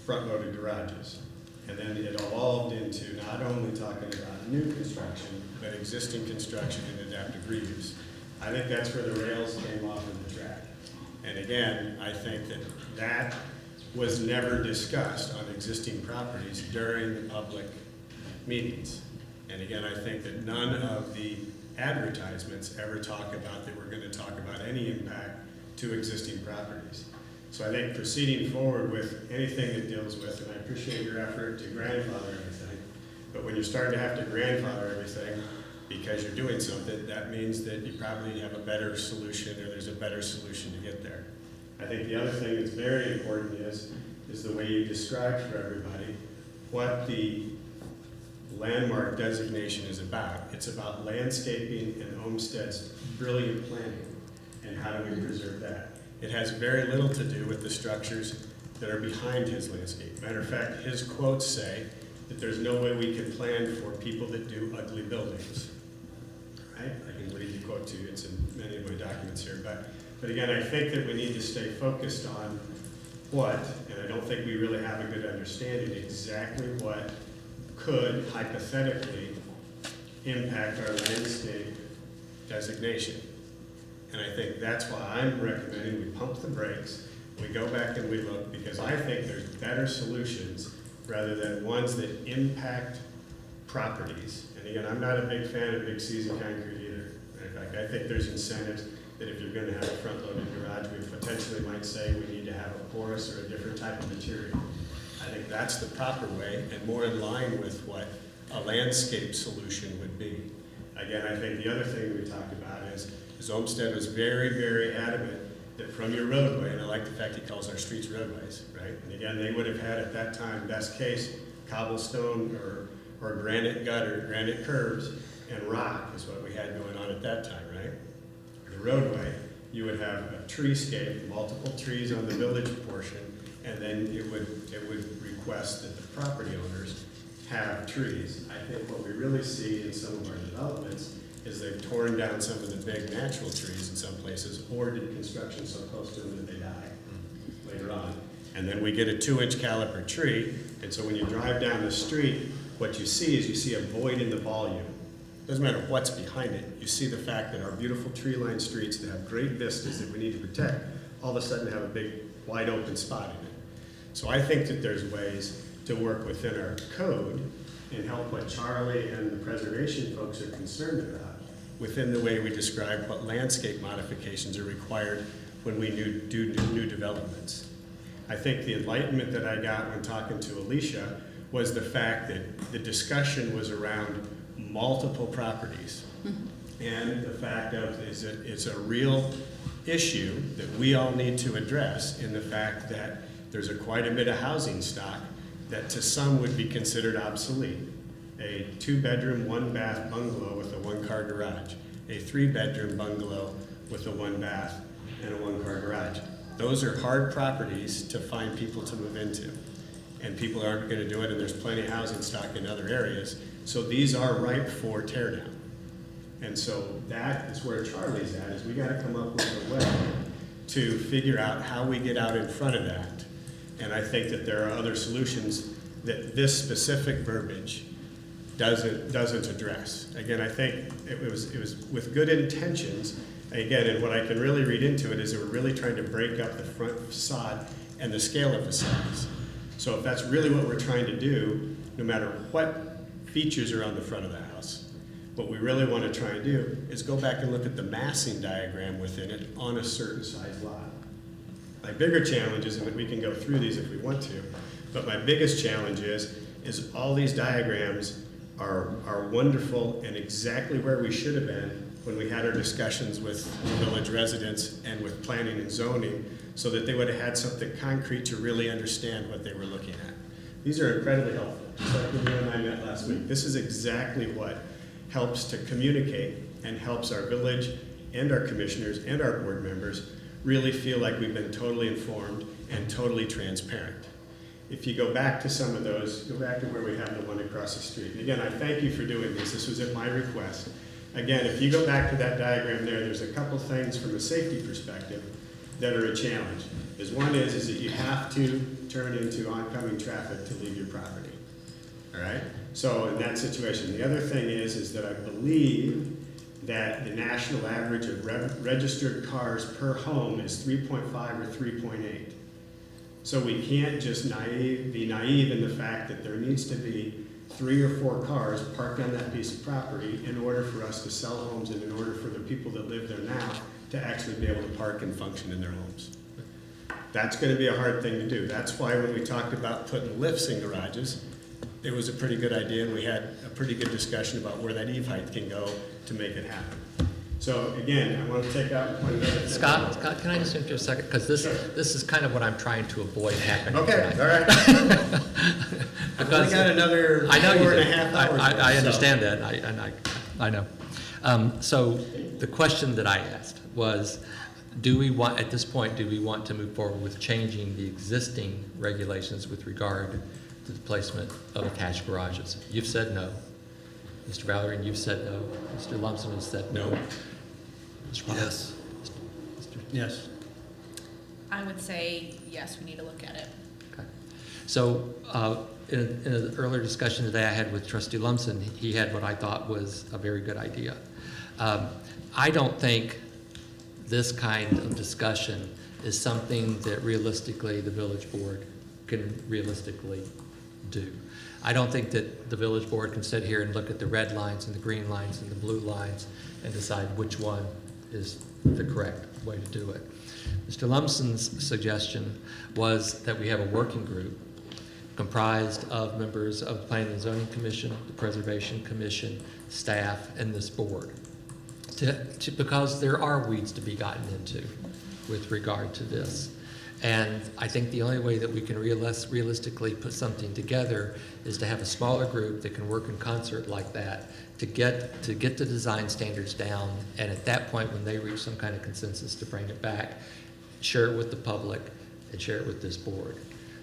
front-loaded garages. And then it evolved into not only talking about new construction, but existing construction and adaptive reuse. I think that's where the rails came off of the track. And again, I think that was never discussed on existing properties during the public meetings. And again, I think that none of the advertisements ever talk about that we're going to talk about any impact to existing properties. So I think proceeding forward with anything that deals with, and I appreciate your effort to grandfather everything, but when you're starting to have to grandfather everything because you're doing something, that means that you probably have a better solution, or there's a better solution to get there. I think the other thing that's very important is the way you described for everybody what the landmark designation is about. It's about landscaping and Olmsted's brilliant planning, and how do we preserve that. It has very little to do with the structures that are behind his landscape. Matter of fact, his quotes say that there's no way we can plan for people that do ugly buildings. Right? I can read the quote to you, it's in many of my documents here. But again, I think that we need to stay focused on what, and I don't think we really have a good understanding exactly what could hypothetically impact our landscape designation. And I think that's why I'm recommending we pump the brakes, we go back and we look, because I think there's better solutions rather than ones that impact properties. And again, I'm not a big fan of big season concrete either. In fact, I think there's incentives that if you're gonna have a front-loaded garage, we potentially might say we need to have a porous or a different type of material. I think that's the proper way and more in line with what a landscape solution would be. Again, I think the other thing we talked about is Olmsted was very, very adamant that from your roadway, and I like the fact he calls our streets roadways, right? And again, they would have had at that time, best case, cobblestone or granite gutter, granite curbs, and rock is what we had going on at that time, right? The roadway, you would have a treescape, multiple trees on the village portion, and then it would request that the property owners have trees. I think what we really see in some of our developments is they've torn down some of the big natural trees in some places, or did construction so close to them that they die later on. And then we get a 2-inch caliper tree, and so when you drive down the street, what you see is you see a void in the volume. Doesn't matter what's behind it. You see the fact that our beautiful tree-lined streets that have great vistas that we need to protect, all of a sudden have a big wide open spot in it. So I think that there's ways to work within our code and help what Charlie and the preservation folks are concerned about within the way we describe what landscape modifications are required when we do new developments. I think the enlightenment that I got when talking to Alicia was the fact that the discussion was around multiple properties. And the fact of it's a real issue that we all need to address in the fact that there's quite a bit of housing stock that to some would be considered obsolete. A 2-bedroom, 1-bath bungalow with a 1-car garage, a 3-bedroom bungalow with a 1-bath and a 1-car garage. Those are hard properties to find people to move into. And people aren't gonna do it, and there's plenty of housing stock in other areas. So these are ripe for tear down. And so that is where Charlie's at, is we gotta come up with a way to figure out how we get out in front of that. And I think that there are other solutions that this specific verbiage doesn't address. Again, I think it was with good intentions. Again, and what I can really read into it is that we're really trying to break up the front facade and the scale of facades. So if that's really what we're trying to do, no matter what features are on the front of the house, what we really want to try and do is go back and look at the massing diagram within it on a certain size lot. My bigger challenge is, and we can go through these if we want to, but my biggest challenge is all these diagrams are wonderful and exactly where we should have been when we had our discussions with village residents and with planning and zoning, so that they would have had something concrete to really understand what they were looking at. These are incredibly helpful. Just like when you and I met last week. This is exactly what helps to communicate and helps our village and our commissioners and our board members really feel like we've been totally informed and totally transparent. If you go back to some of those, go back to where we have the one across the street. And again, I thank you for doing this. This was at my request. Again, if you go back to that diagram there, there's a couple things from a safety perspective that are a challenge. One is that you have to turn into oncoming traffic to leave your property. All right? So in that situation, the other thing is that I believe that the national average of registered cars per home is 3.5 or 3.8. So we can't just be naive in the fact that there needs to be 3 or 4 cars parked on that piece of property in order for us to sell homes and in order for the people that live there now to actually be able to park and function in their homes. That's going to be a hard thing to do. That's why when we talked about putting lifts in garages, it was a pretty good idea, and we had a pretty good discussion about where that eve height can go to make it happen. So again, I want to take out one other thing. Scott, can I just interrupt you a second? Because this is kind of what I'm trying to avoid happening. Okay, tonight. all right. I've only got another 4.5 hours. I understand that, I know. So the question that I asked was, at this point, do we want to move forward with changing the existing regulations with regard to the placement of attached garages? You've said no. Mr. Valerian, you've said no. Mr. Lumsden has said no. Mr. Potter? Yes. Yes. I would say, yes, we need to look at it. Okay. So in an earlier discussion today I had with Trustee Lumsden, he had what I thought was a very good idea. I don't think this kind of discussion is something that realistically the village board can realistically do. I don't think that the village board can sit here and look at the red lines and the green lines and the blue lines and decide which one is the correct way to do it. Mr. Lumsden's suggestion was that we have a working group comprised of members of the Planning and Zoning Commission, the Preservation Commission, staff, and this board. Because there are weeds to be gotten into with regard to this. And I think the only way that we can realistically put something together is to have a smaller group that can work in concert like that to get the design standards down, and at that point when they reach some kind of consensus to bring it back, share it with the public and share it with this board.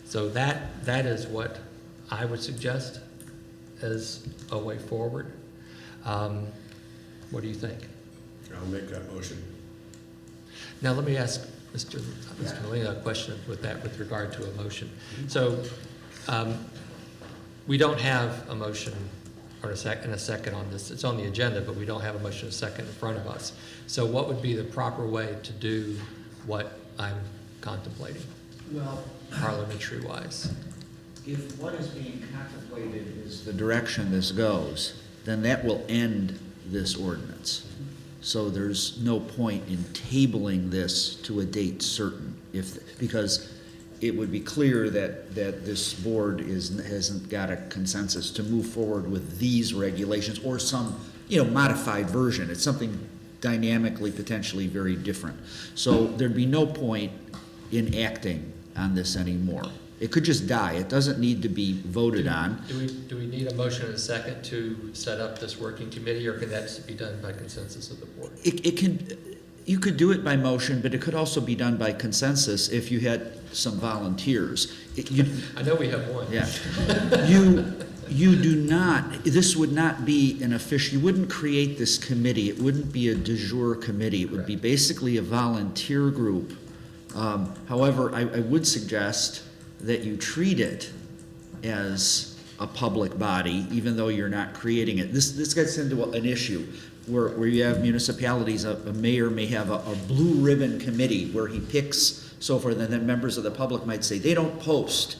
So that is what I would suggest as a way forward. What do you think? I'll make that motion. Now let me ask Mr. Molina a question with regard to a motion. So we don't have a motion or a second on this. It's on the agenda, but we don't have a motion and a second in front of us. So what would be the proper way to do what I'm contemplating, well, parliamentary-wise? if what is being contemplated is the direction this goes, then that will end this ordinance. So there's no point in tabling this to a date certain, because it would be clear that this board hasn't got a consensus to move forward with these regulations or some modified version. It's something dynamically potentially very different. So there'd be no point in acting on this anymore. It could just die. It doesn't need to be voted on. Do we need a motion and a second to set up this working committee, or can that be done by consensus of the board? You could do it by motion, but it could also be done by consensus if you had some volunteers. I know we have one. Yeah. You do not, this would not be an official, you wouldn't create this committee. It wouldn't be a de jure committee. It would be basically a volunteer group. However, I would suggest that you treat it as a public body, even though you're not creating it. This gets into an issue where you have municipalities, a mayor may have a blue ribbon committee where he picks so forth, and then members of the public might say, they don't post.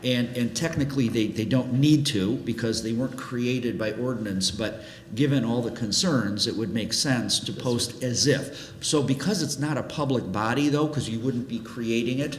And technically, they don't need to because they weren't created by ordinance, but given all the concerns, it would make sense to post as if. So because it's not a public body though, because you wouldn't be creating it,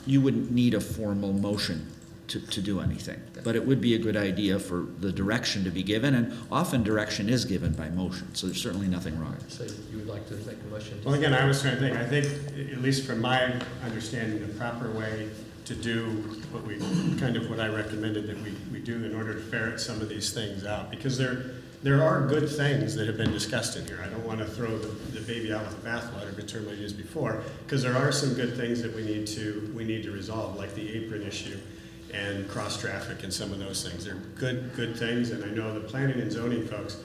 you wouldn't need a formal motion to do anything. But it would be a good idea for the direction to be given, and often direction is given by motion, so there's certainly nothing wrong. So you would like to make a motion? Well, again, I was trying to think, I think, at least from my understanding, the proper way to do what I recommended that we do in order to ferret some of these things out, because there are good things that have been discussed in here. I don't want to throw the baby out with the bathwater, but certainly it is before, because there are some good things that we need to resolve, like the apron issue and cross-traffic and some of those things. They're good things, and I know the planning and zoning folks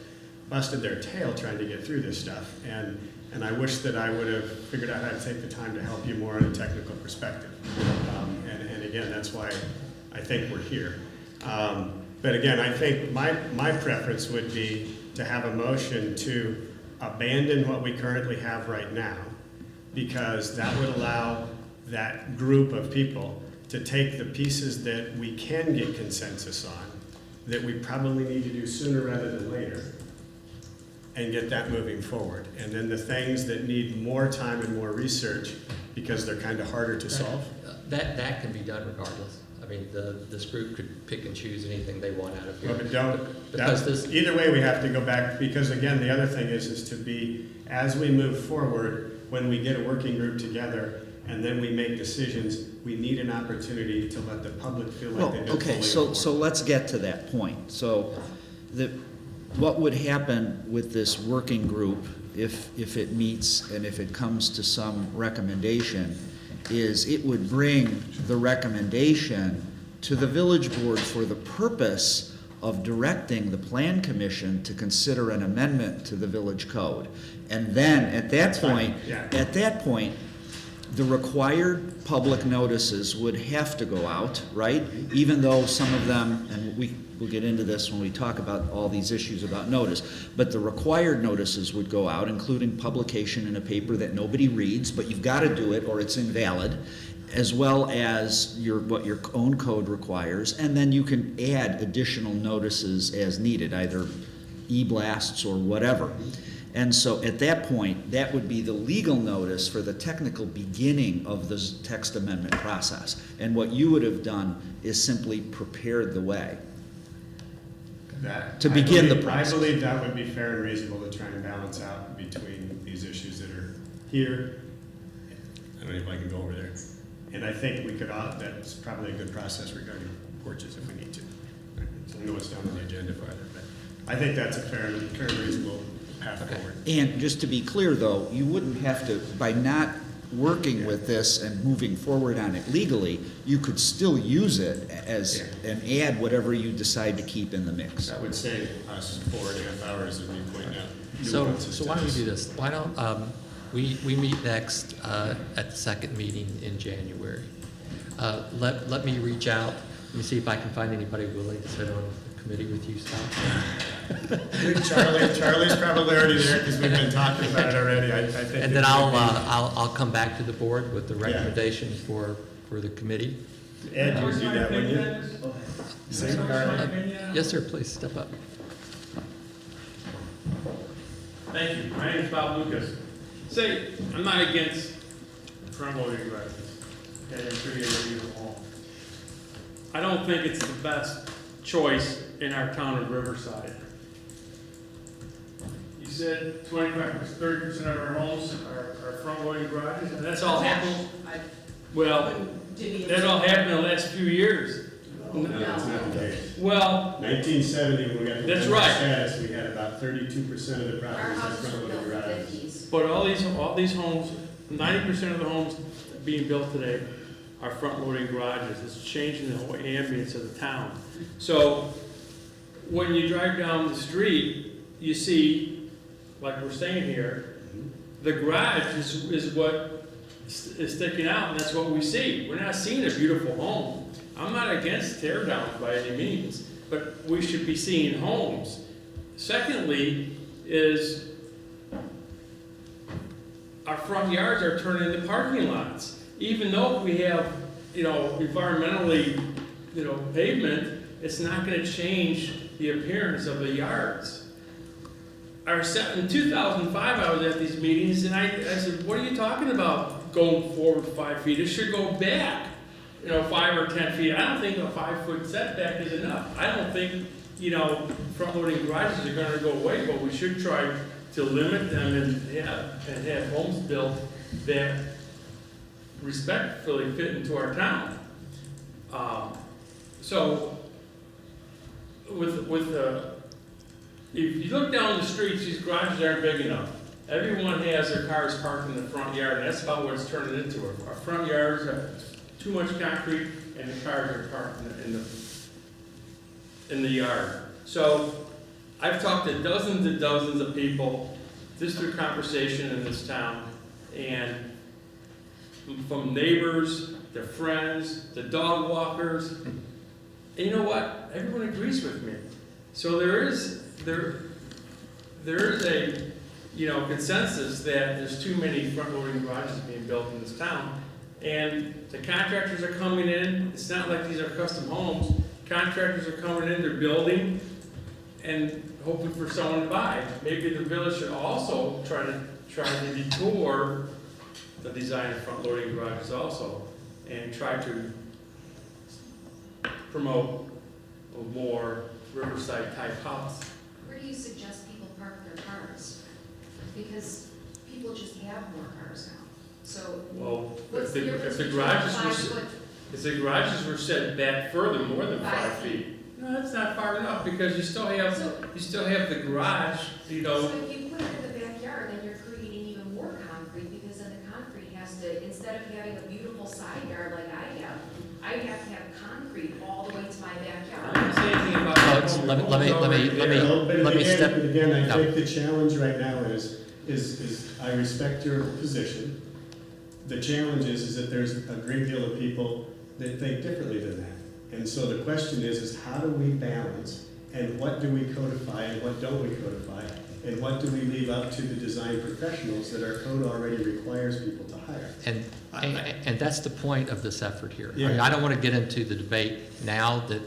busted their tail trying to get through this stuff, and I wish that I would have figured out how to take the time to help you more on a technical perspective. And again, that's why I think we're here. But again, I think my preference would be to have a motion to abandon what we currently have right now, because that would allow that group of people to take the pieces that we can get consensus on, that we probably need to do sooner rather than later, and get that moving forward. And then the things that need more time and more research, because they're kind of harder to solve. That can be done regardless. I mean, this group could pick and choose anything they want out of here. Well, but either way, we have to go back, because again, the other thing is to be, as we move forward, when we get a working group together and then we make decisions, we need an opportunity to let the public feel like they've been fully informed. So let's get to that point. So what would happen with this working group if it meets and if it comes to some recommendation is it would bring the recommendation to the village board for the purpose of directing the plan commission to consider an amendment to the village code. And then at that point, the required public notices would have to go out, right? Even though some of them, and we'll get into this when we talk about all these issues about notice, but the required notices would go out, including publication in a paper that nobody reads, but you've got to do it or it's invalid, as well as what your own code requires, and then you can add additional notices as needed, either e-blasts or whatever. And so at that point, that would be the legal notice for the technical beginning of the text amendment process. And what you would have done is simply prepared the way to begin the process. I believe that would be fair and reasonable to try and balance out between these issues that are here. I don't know if I can go over there. And I think we could, that's probably a good process regarding porches if we need to. So I know what's down on the agenda for it, but I think that's a fair and reasonable path forward. And just to be clear, though, you wouldn't have to, by not working with this and moving forward on it legally, you could still use it as and add whatever you decide to keep in the mix. That would save us 4.5 hours of me pointing out. So why don't we do this? Why don't we meet next at the second meeting in January? Let me reach out. Let me see if I can find anybody willing to sit on the committee with you, Scott. Charlie's probably already there because we've been talking about it already. I think. And then I'll come back to the board with the recommendation for the committee. Ed, you would do that, wouldn't you? Yes, sir. Please step up. Thank you. My name is Bob Lucas. Say, I'm not against front loading garages. Okay, I'm sure you agree with all. I don't think it's the best choice in our town of Riverside. You said 25%, 30% of our homes are front loading garages, and that's all happened. Well, that all happened in the last few years. No, that's not the case. Well, 1970, when we got the that's right. status, we had about 32% of the properties had front loading garages. But all these homes, 90% of the homes being built today are front-loading garages. It's changing the whole ambience of the town. So when you drive down the street, you see, like we're saying here, the garage is what is sticking out, and that's what we see. We're not seeing a beautiful home. I'm not against tear downs by any means, but we should be seeing homes. Secondly is our front yards are turning into parking lots. Even though we have environmentally, pavement, it's not gonna change the appearance of the yards. In 2005, I was at these meetings, and I said, what are you talking about going forward 5 feet? It should go back, 5 or 10 feet. I don't think a 5-foot setback is enough. I don't think, front-loading garages are gonna go away, but we should try to limit them and have homes built that respectfully fit into our town. So, if you look down the streets, these garages aren't big enough. Everyone has their cars parked in the front yard, and that's about what it's turning into. Our front yards have too much concrete, and the cars are parked in the yard. So, I've talked to dozens and dozens of people just through conversation in this town, and from neighbors to friends to dog walkers. And you know what? Everyone agrees with me. So there is a consensus that there's too many front-loading garages being built in this town, and the contractors are coming in. It's not like these are custom homes. Contractors are coming in, they're building, and hoping for someone to buy. Maybe the village should also try to detour the design of front-loading garages also, and try to promote a more Riverside-type house. Where do you suggest people park their cars? Because people just have more cars now. So Well, what's the difference if the between garages 5 were, foot? if the garages were set back further, more than 5 5 feet. No, that's not far enough, because you still have the garage, So if you put it in the backyard, then you're creating even more concrete, because then the concrete has to, instead of having a beautiful side yard like I have to have concrete all the way to my backyard. I didn't say anything about Folks, that. let me step. But again, I no. think the challenge right now is I respect your position. The challenge is that there's a great deal of people that think differently than that. And so the question is how do we balance, and what do we codify, and what don't we codify, and what do we leave up to the design professionals that our code already requires people to hire? And that's the point of this effort here. Yeah. I mean, I don't want to get into the debate now. That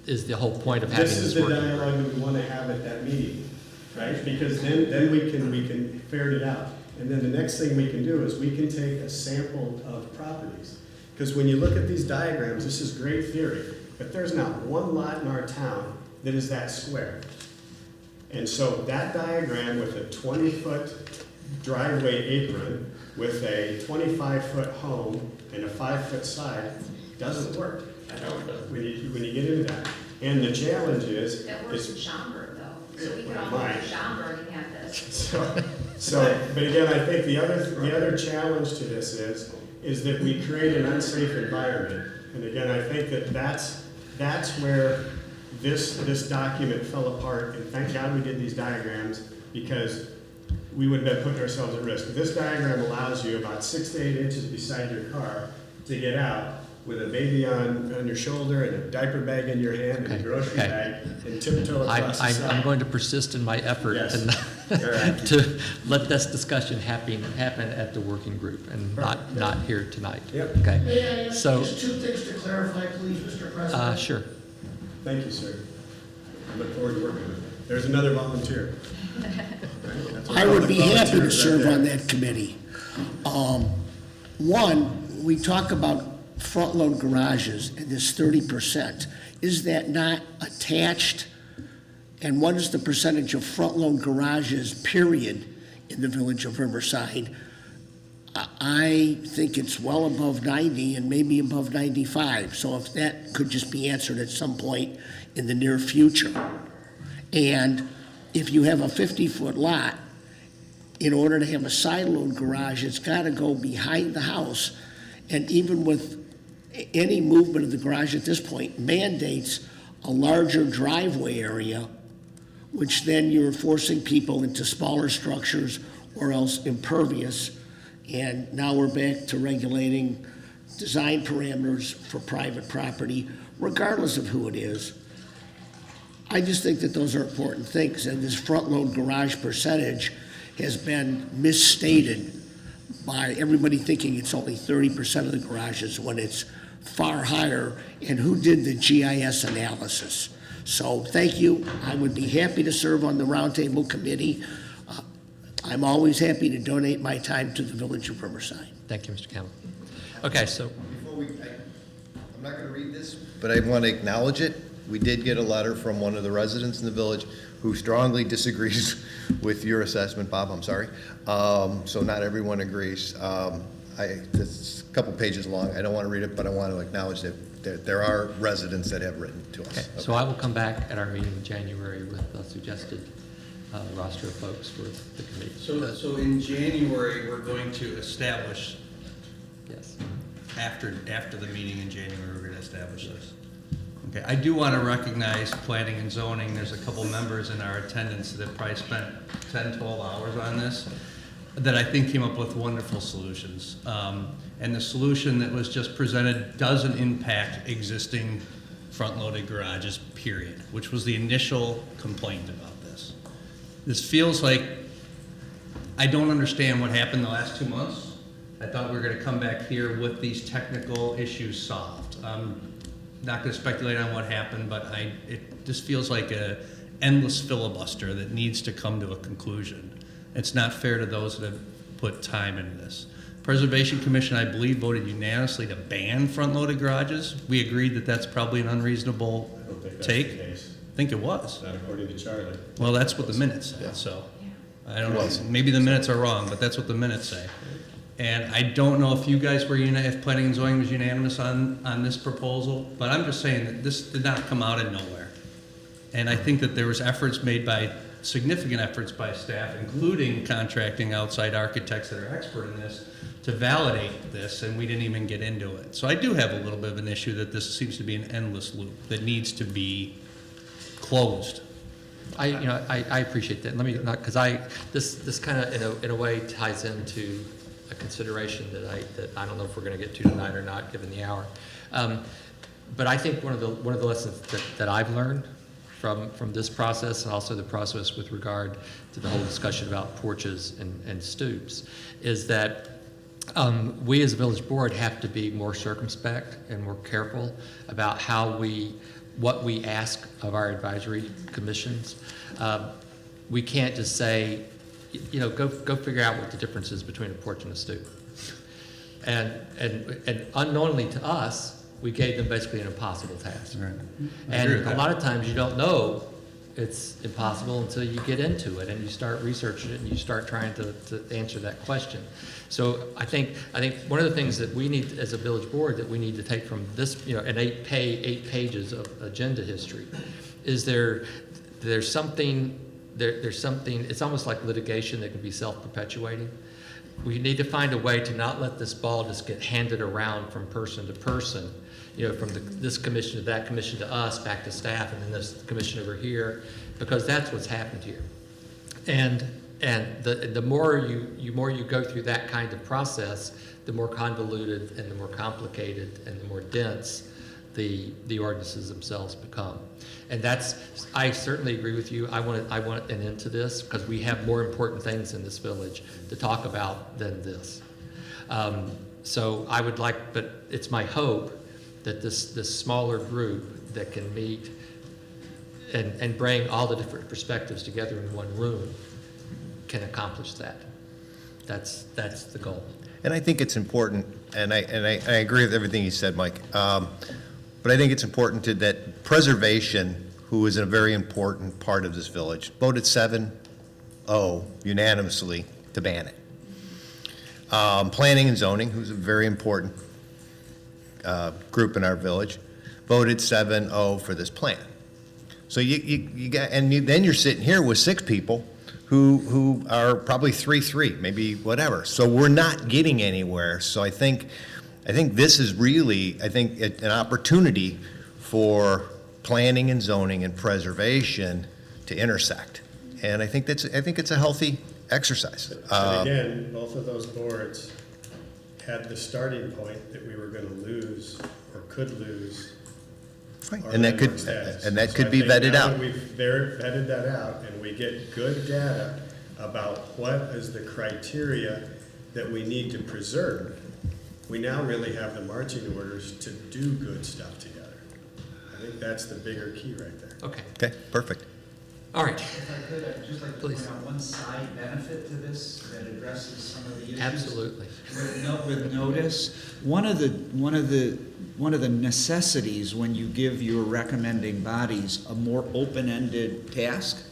is the whole point of having this This is the working group. dialogue that we want to have at that meeting, right? Because then we can ferret it out. And then the next thing we can do is we can take a sample of properties. Because when you look at these diagrams, this is great theory, but there's not one lot in our town that is that square. And so that diagram with a 20-foot driveway apron with a 25-foot home and a 5-foot side doesn't work. I know it doesn't. When you get into that. And the challenge is. That works in Schaumburg though, so we could Well, all go right. to Schaumburg and have this. But again, I think the other challenge to this is that we create an unsafe environment. And again, I think that's where this document fell apart, and thank God we did these diagrams, because we would have been putting ourselves at risk. This diagram allows you about 6 to 8 inches beside your car to get out with a baby on your shoulder and a diaper bag in your hand and a grocery bag and tiptoe across the side. I'm going to persist in my effort Yes. to let this discussion happen at the working group and not here tonight. Yep. Okay. May I ask So, just 2 things to clarify, please, Mr. President? sure. Thank you, sir. I look forward to working with you. There's another volunteer. I would be happy to Volunteers serve right there. on that committee. One, we talk about front-load garages and this 30%. Is that not attached? And what is the percentage of front-load garages, period, in the village of Riverside? I think it's well above 90 and maybe above 95. So if that could just be answered at some point in the near future. And if you have a 50-foot lot, in order to have a side-load garage, it's got to go behind the house. And even with any movement of the garage at this point, mandates a larger driveway area, which then you're forcing people into smaller structures or else impervious. And now we're back to regulating design parameters for private property, regardless of who it is. I just think that those are important things, and this front-load garage percentage has been misstated by everybody thinking it's only 30% of the garages when it's far higher and who did the GIS analysis. So thank you. I would be happy to serve on the roundtable committee. I'm always happy to donate my time to the Village of Riverside. Thank you, Mr. Campbell. Okay, so Before I'm not going to read this, but I want to acknowledge it. We did get a letter from one of the residents in the village who strongly disagrees with your assessment, Bob, I'm sorry. So not everyone agrees. It's a couple pages long. I don't want to read it, but I want to acknowledge that there are residents that have written to us. okay, so I will come back at our meeting in January with a suggested roster of folks for the committee. So in January, we're going to establish, Yes. after the meeting in January, we're going to establish this. Okay, I do want to recognize planning and zoning. There's a couple members in our attendance that probably spent 10, 12 hours on this that I think came up with wonderful solutions. And the solution that was just presented doesn't impact existing front-loaded garages, period, which was the initial complaint about this. This feels like, I don't understand what happened the last 2 months. I thought we were going to come back here with these technical issues solved. Not going to speculate on what happened, but it just feels like an endless filibuster that needs to come to a conclusion. It's not fair to those that have put time into this. Preservation Commission, I believe, voted unanimously to ban front-loaded garages. We agreed that that's probably an unreasonable I don't think that's take. the case. I think it was. Not according to Charlie. Well, that's what the minutes said, so. I don't know, maybe the minutes are wrong, but that's what the minutes say. And I don't know if you guys were if planning and zoning was unanimous on this proposal, but I'm just saying that this did not come out of nowhere. And I think that there was significant efforts by staff, including contracting outside architects that are expert in this, to validate this, and we didn't even get into it. So I do have a little bit of an issue that this seems to be an endless loop that needs to be closed. I appreciate that. Let me, because this kind of in a way ties into a consideration that I don't know if we're going to get to tonight or not, given the hour. But I think one of the lessons that I've learned from this process, and also the process with regard to the whole discussion about porches and stoops, is that we as a village board have to be more circumspect and more careful about what we ask of our advisory commissions. We can't just say, go figure out what the difference is between a porch and a stoop. And unknowingly to us, we gave them basically an impossible task. Right. And a lot of times you don't know it's impossible until you get into it and you start researching it and you start trying to answer that question. So I think one of the things that we need as a village board that we need to take from this, an 8 pages of agenda history, is there's something, it's almost like litigation that can be self-perpetuating. We need to find a way to not let this ball just get handed around from person to person, from this commission to that commission to us, back to staff, and then this commission over here, because that's what's happened here. And the more you go through that kind of process, the more convoluted and the more complicated and the more dense the ordinances themselves become. And I certainly agree with you. I want an end to this because we have more important things in this village to talk about than this. So I would but it's my hope that this smaller group that can meet and bring all the different perspectives together in one room can accomplish that. That's the goal. And I think it's important, and I agree with everything you said, Mike. But I think it's important that preservation, who is a very important part of this village, voted 7-0 unanimously to ban it. Planning and zoning, who's a very important group in our village, voted 7-0 for this plan. So then you're sitting here with 6 people who are probably 3-3, maybe whatever. So we're not getting anywhere. So I think this is really, an opportunity for planning and zoning and preservation to intersect. And I think it's a healthy exercise. But again, both of those boards had the starting point that we were going to lose or could lose. And that could be vetted out. We've vetted that out, and we get good data about what is the criteria that we need to preserve. we now really have the marching orders to do good stuff together. I think that's the bigger key right there. Okay. Okay, perfect. All right. If I could, I'd just like to Please. point out one side benefit to this that addresses some of the issues. Absolutely. With notice, one of the necessities when you give your recommending bodies a more open-ended task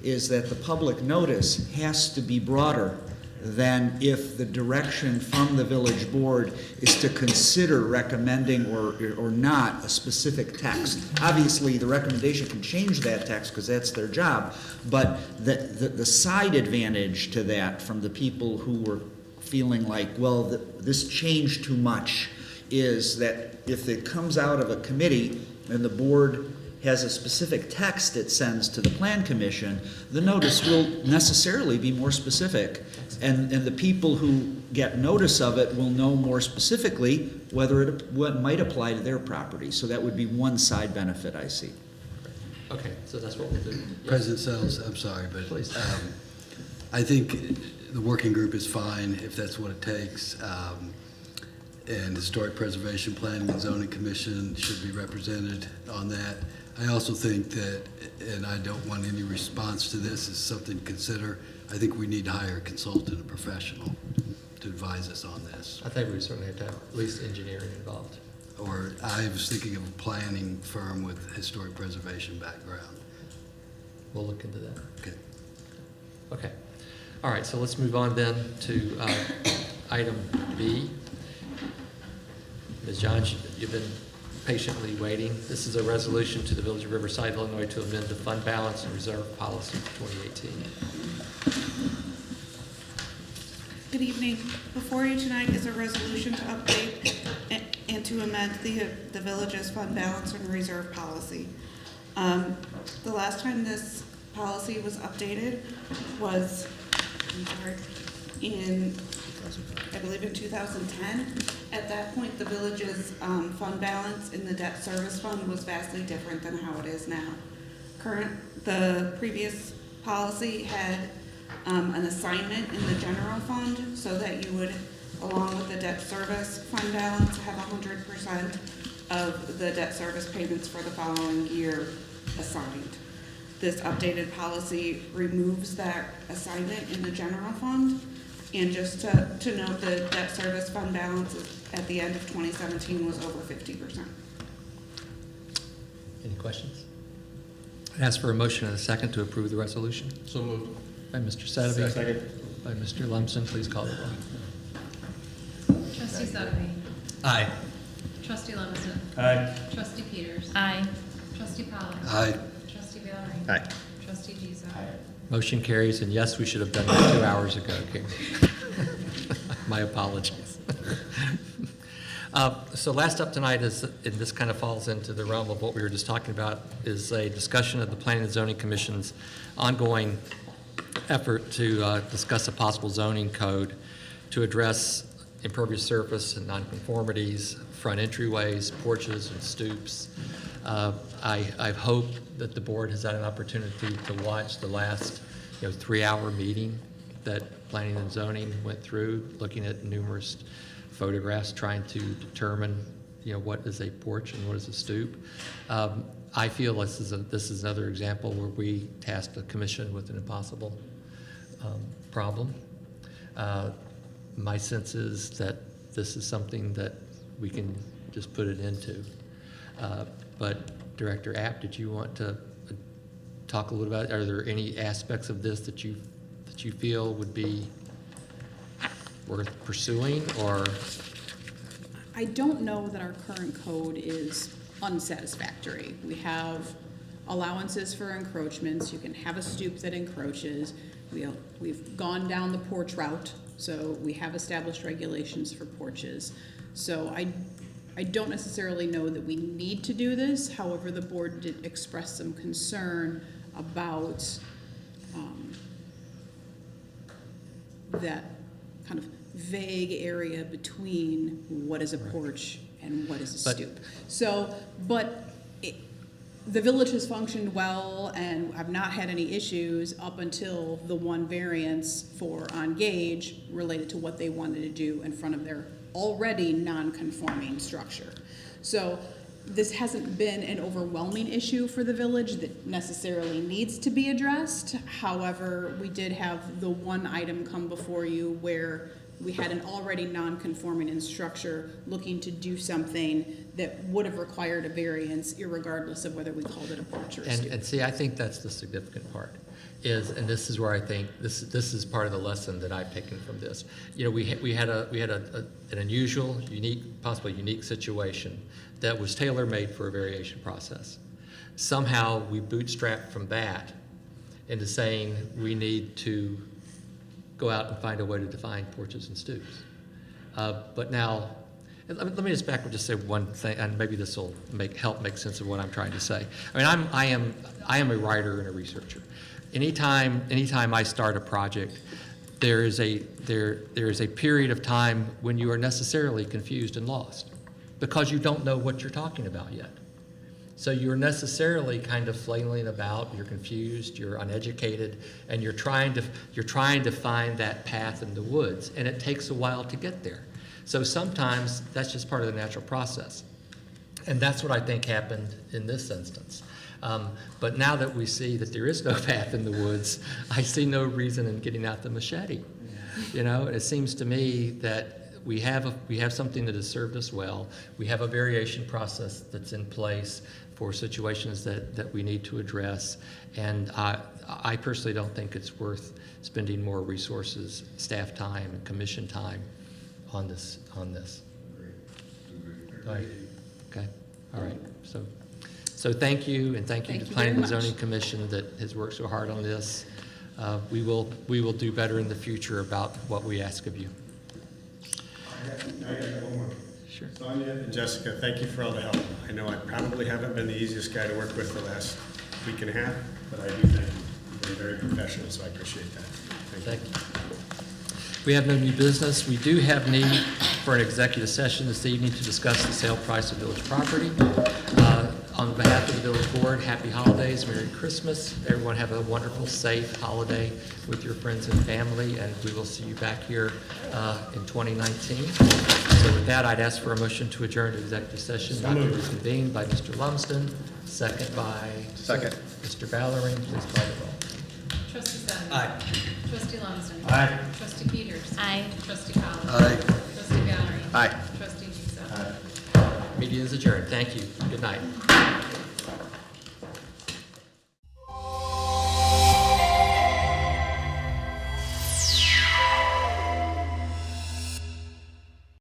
is that the public notice has to be broader than if the direction from the village board is to consider recommending or not a specific text. Obviously, the recommendation can change that text because that's their job, but the side advantage to that from the people who were feeling like, well, this changed too much, is that if it comes out of a committee and the board has a specific text it sends to the plan commission, the notice will necessarily be more specific. And the people who get notice of it will know more specifically what might apply to their property. So that would be one side benefit I see. Okay, so that's what we'll do. Yes. President Sells, I'm sorry, but Please. I think the working group is fine if that's what it takes. And Historic Preservation Planning and Zoning Commission should be represented on that. I also think that, and I don't want any response to this, is something to consider. I think we need to hire a consultant, a professional, to advise us on this. I think we certainly have to have at least engineering involved. Or I was thinking of a planning firm with historic preservation background. We'll look into that. Okay. Okay. All right, so let's move on then to item B. Ms. Johns, you've been patiently waiting. This is a resolution to the Village of Riverside, Illinois, to amend the fund balance and reserve policy for 2018. Good evening. Before you tonight is a resolution to update and to amend the village's fund balance and reserve policy. The last time this policy was updated was, I believe in 2010. At that point, the village's fund balance in the debt service fund was vastly different than how it is now. The previous policy had an assignment in the general fund so that you would, along with the debt service fund balance, have 100% of the debt service payments for the following year assigned. This updated policy removes that assignment in the general fund. And just to note, the debt service fund balance at the end of 2017 was over 50%. Any questions? I'd ask for a motion and a second to approve the resolution. So moved. By Mr. Sadovy. Second. By Mr. Lumsden. Please call the roll. Trustee Sadovy. Aye. Trustee Lumsden. Aye. Trustee Peters. Aye. Trustee Pollak. Aye. Trustee Valerie. Aye. Trustee Giza. Motion carries, and yes, we should have done that 2 hours ago, Karen. My apologies. So last up tonight is, and this kind of falls into the realm of what we were just talking about, is a discussion of the Planning and Zoning Commission's ongoing effort to discuss a possible zoning code to address impervious surface and nonconformities, front entryways, porches, and stoops. I hope that the board has had an opportunity to watch the last 3-hour meeting that Planning and Zoning went through, looking at numerous photographs, trying to determine what is a porch and what is a stoop. I feel this is another example where we tasked the commission with an impossible problem. My sense is that this is something that we can just put it into. But Director App, did you want to talk a little about it? Are there any aspects of this that you feel would be worth pursuing, or? I don't know that our current code is unsatisfactory. We have allowances for encroachments. You can have a stoop that encroaches. We've gone down the porch route, so we have established regulations for porches. So I don't necessarily know that we need to do this. However, the board did express some concern about that kind of vague area between what is a porch and what is a stoop. So, the village has functioned well, and I've not had any issues up until the one variance on Gage related to what they wanted to do in front of their already non-conforming structure. So this hasn't been an overwhelming issue for the village that necessarily needs to be addressed. However, we did have the one item come before you where we had an already non-conforming in structure looking to do something that would have required a variance irregardless of whether we called it a porch or a stoop. And see, I think that's the significant part, and this is where I think this is part of the lesson that I've taken from this. You know, we had an unusual, unique, possibly unique situation that was tailor-made for a variation process. Somehow we bootstrapped from that into saying we need to go out and find a way to define porches and stoops. But now, let me just back and just say one thing, and maybe this will help make sense of what I'm trying to say. I mean, I am a writer and a researcher. Anytime I start a project, there is a period of time when you are necessarily confused and lost because you don't know what you're talking about yet. So you're necessarily kind of flailing about, you're confused, you're uneducated, and you're trying to find that path in the woods, and it takes a while to get there. So sometimes that's just part of the natural process. And that's what I think happened in this instance. But now that we see that there is no path in the woods, I see no reason in getting out the machete. You know, it seems to me that we have something that has served us well. We have a variation process that's in place for situations that we need to address. And I personally don't think it's worth spending more resources, staff time, and commission time on this. Right. Okay. All right. So thank you, and thank you to the Planning and Zoning Commission that has worked so hard on this. We will do better in the future about what we ask of you. I got one more. Sure. Sonia and Jessica, thank you for all the help. I know I probably haven't been the easiest guy to work with the last week and a half, but I do thank you. You've been very professional, so I appreciate that. Thank you. We have no new business. We do have need for an executive session this evening to discuss the sale price of village property. On behalf of the village board, happy holidays, Merry Christmas. Everyone have a wonderful, safe holiday with your friends and family, and we will see you back here in 2019. So with that, I'd ask for a motion to adjourn to executive session, not to reconvene, by Mr. Lumsden, second by Mr. Ballering. Please call the roll. Trustee Sutton. Aye. Trustee Lumsden. Aye. Trustee Peters. Aye. Trustee Collins. Aye. Trustee Valerie. Aye. Trustee Giza. Meeting is adjourned. Thank you. Good night.